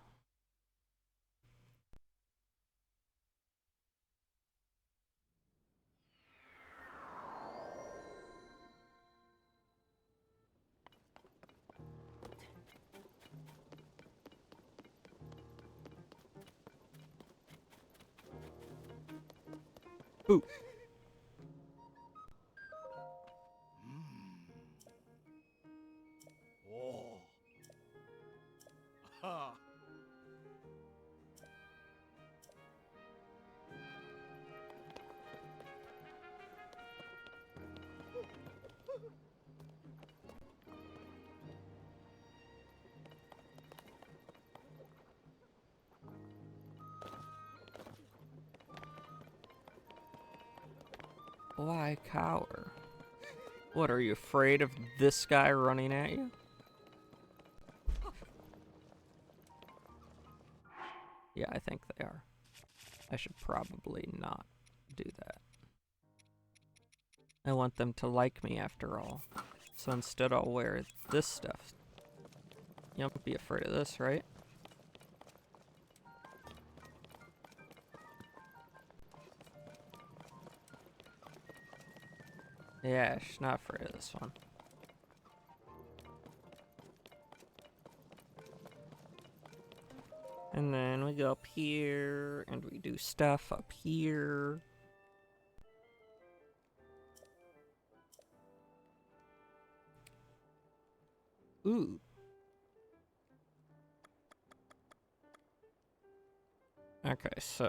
[SPEAKER 1] Boo!
[SPEAKER 3] Oh. Ha.
[SPEAKER 1] Why cower? What, are you afraid of this guy running at you? Yeah, I think they are. I should probably not do that. I want them to like me after all. So instead I'll wear this stuff. You don't be afraid of this, right? Yeah, she's not afraid of this one. And then we go up here, and we do stuff up here. Ooh. Okay, so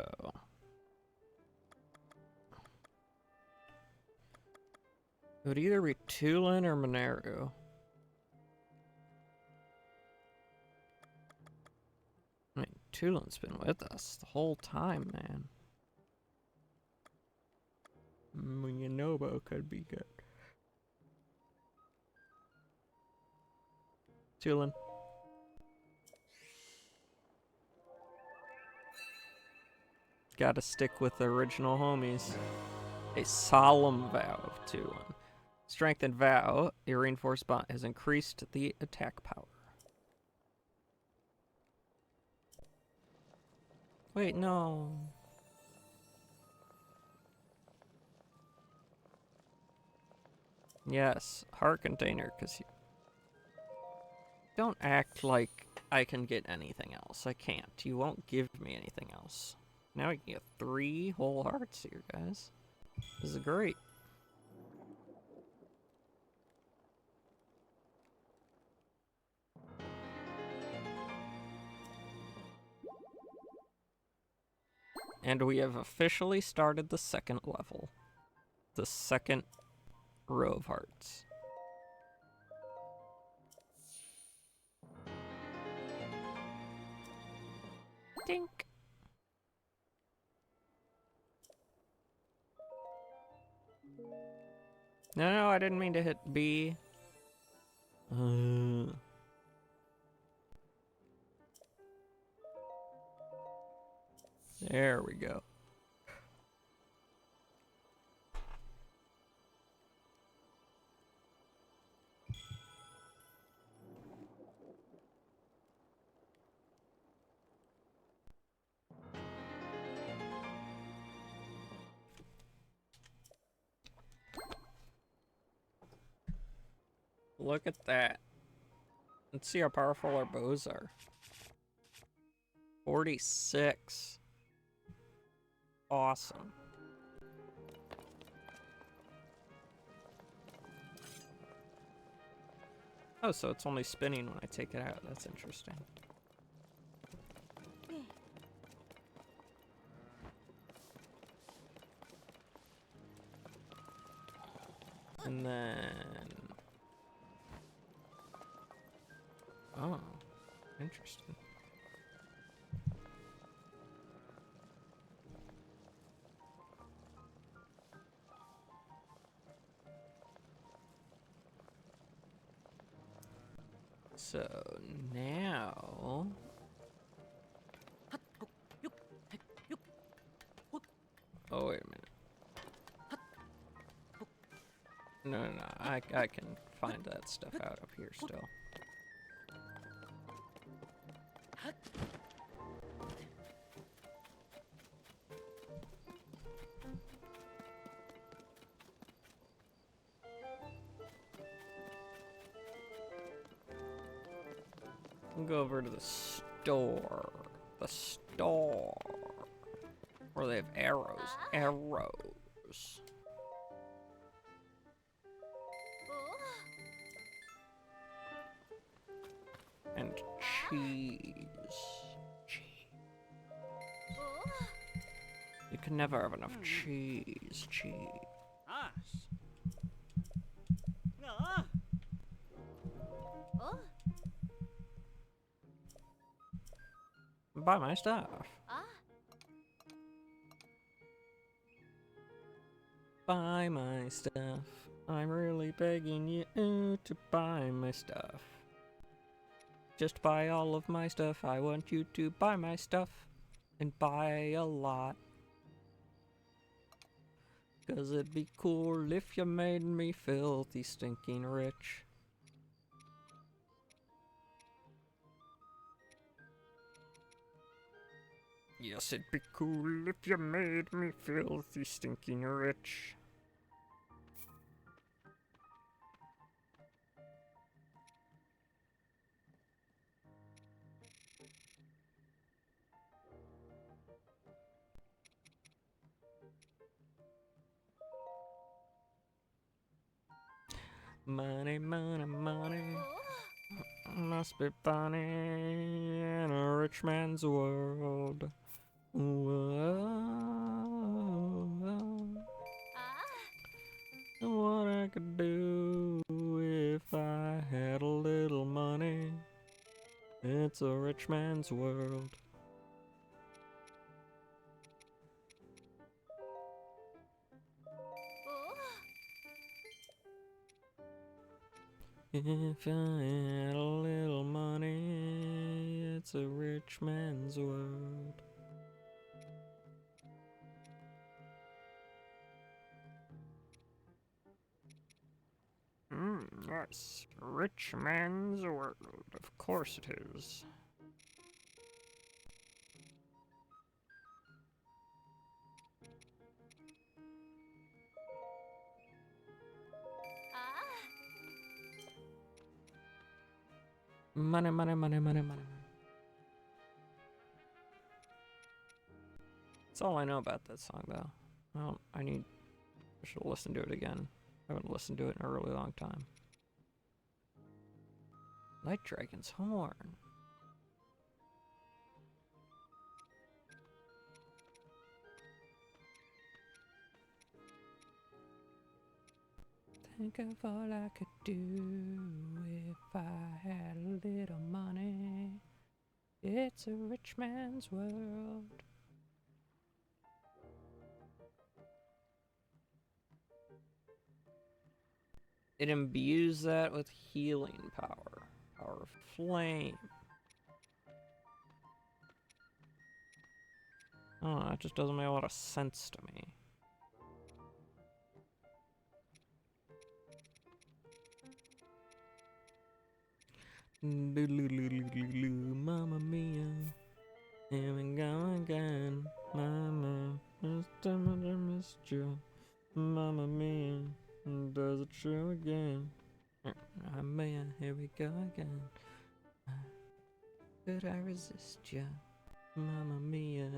[SPEAKER 1] it would either be Tulin or Mineru. I mean, Tulin's been with us the whole time, man. Yunobo could be good. Tulin. Gotta stick with the original homies. A solemn vow of Tulin. Strengthened vow, your reinforced bond has increased the attack power. Wait, no. Yes, heart container, because you don't act like I can get anything else. I can't. You won't give me anything else. Now I can get 3 whole hearts here, guys. This is great. And we have officially started the second level. The second row of hearts. Dink. No, I didn't mean to hit B. There we go. Look at that. Let's see how powerful our bows are. 46. Awesome. Oh, so it's only spinning when I take it out. That's interesting. And then... Oh, interesting. So now... Oh, wait a minute. No, I can find that stuff out up here still. We'll go over to the store. The store. Where they have arrows. Arrows. And cheese. Cheese. You can never have enough cheese. Cheese. Buy my stuff. Buy my stuff. I'm really begging you to buy my stuff. Just buy all of my stuff. I want you to buy my stuff. And buy a lot. 'Cause it'd be cool if you made me filthy stinking rich. Yes, it'd be cool if you made me filthy stinking rich. Money, money, money. Must be funny in a rich man's world. What I could do if I had a little money. It's a rich man's world. If I had a little money, it's a rich man's world. Yes, rich man's world. Of course it is. Money, money, money, money, money. That's all I know about that song, though. Well, I should listen to it again. I haven't listened to it in a really long time. Light Dragon's Horn. Think of all I could do if I had a little money. It's a rich man's world. It imbues that with healing power. Power of flame. I don't know, it just doesn't make a lot of sense to me. Mamma mia, here we go again. Mama, this time I missed you. Mamma mia, does it show again? Mamma mia, here we go again. Could I resist you? Mamma mia.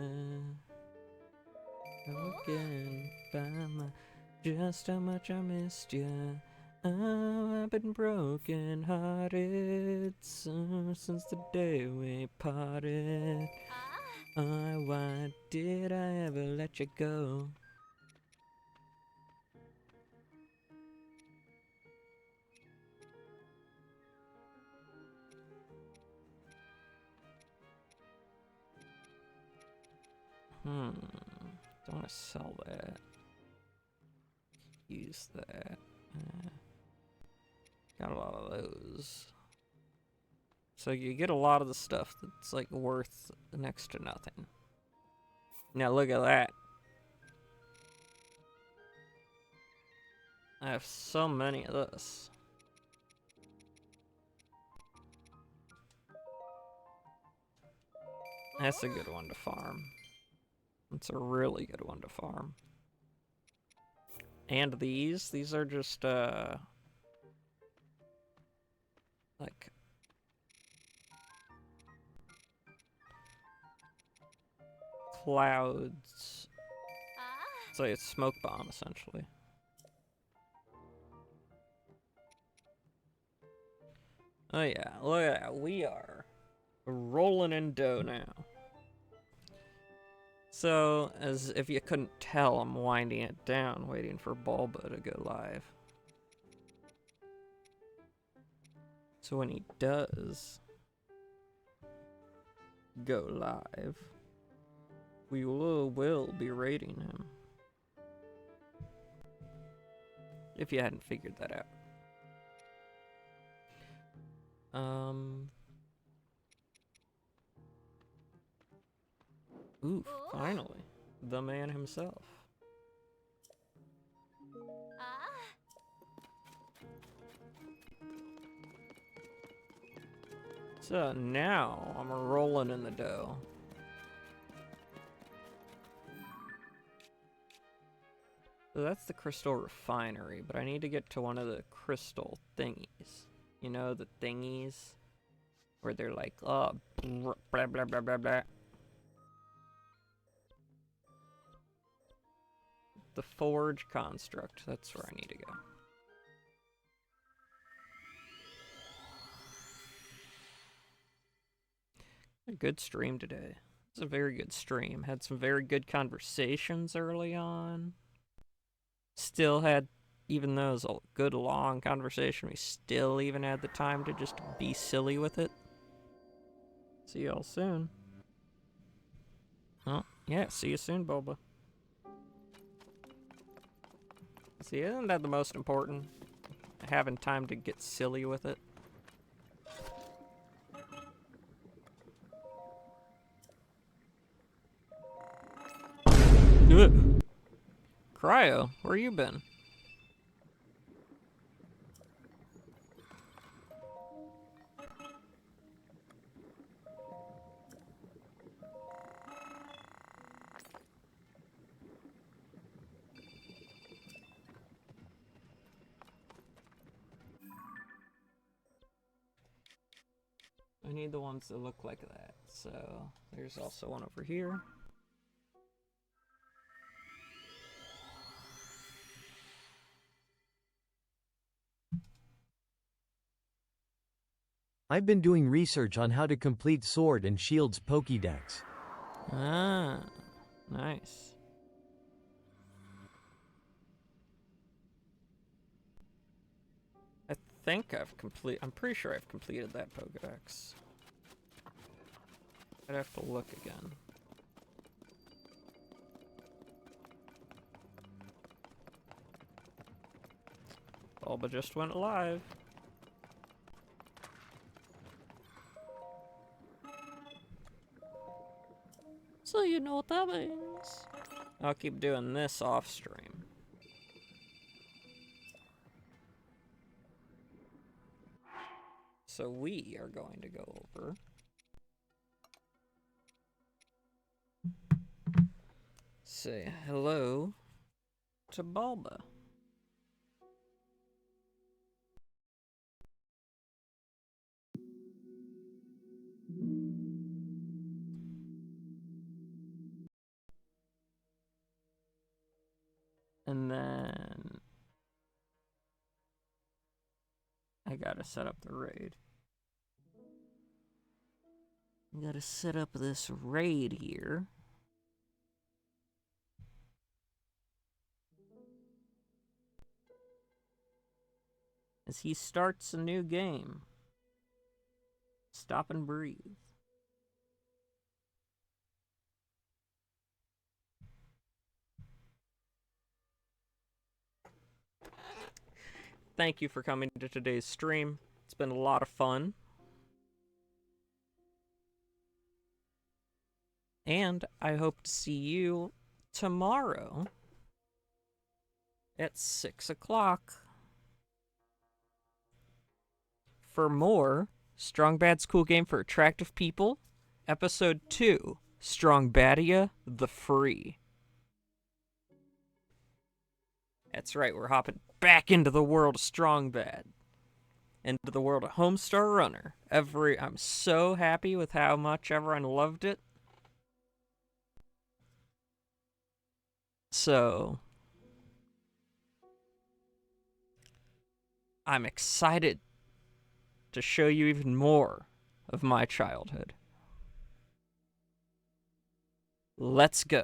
[SPEAKER 1] Again, Mama, just how much I missed you. Oh, I've been broken hearted since the day we parted. Oh, why did I ever let you go? Don't want to sell that. Use that. Got a lot of those. So you get a lot of the stuff that's like worth next to nothing. Now look at that. I have so many of this. That's a good one to farm. That's a really good one to farm. And these are just, like, clouds. It's like a smoke bomb, essentially. Oh yeah, look at that. We are rolling in dough now. So, as if you couldn't tell, I'm winding it down, waiting for Bulba to go live. So when he does go live, we will be rating him. If you hadn't figured that out. Ooh, finally. The man himself. So now I'm rolling in the dough. So that's the crystal refinery, but I need to get to one of the crystal thingies. You know, the thingies where they're like, oh, blah, blah, blah, blah, blah. The forge construct, that's where I need to go. A good stream today. It's a very good stream. Had some very good conversations early on. Still had, even though it was a good long conversation, we still even had the time to just be silly with it. See y'all soon. Oh, yeah, see you soon, Boba. See, isn't that the most important? Having time to get silly with it. Ugh. Cryo, where you been? I need the ones that look like that. So there's also one over here.
[SPEAKER 2] I've been doing research on how to complete Sword and Shield's Pokédex.
[SPEAKER 1] Ah, nice. I think I'm pretty sure I've completed that Pokedex. I'd have to look again. Bulba just went live. So you know what that means. I'll keep doing this off stream. So we are going to go over say hello to Bulba. And then I gotta set up the raid. I gotta set up this raid here. As he starts a new game. Stop and breathe. Thank you for coming to today's stream. It's been a lot of fun. And I hope to see you tomorrow at 6 o'clock for more Strong Bad's Cool Game for Attractive People, Episode 2, Strong Badia the Free. That's right, we're hopping back into the world of Strong Bad. Into the world of Homestar Runner. I'm so happy with how much everyone loved it. So I'm excited to show you even more of my childhood. Let's go.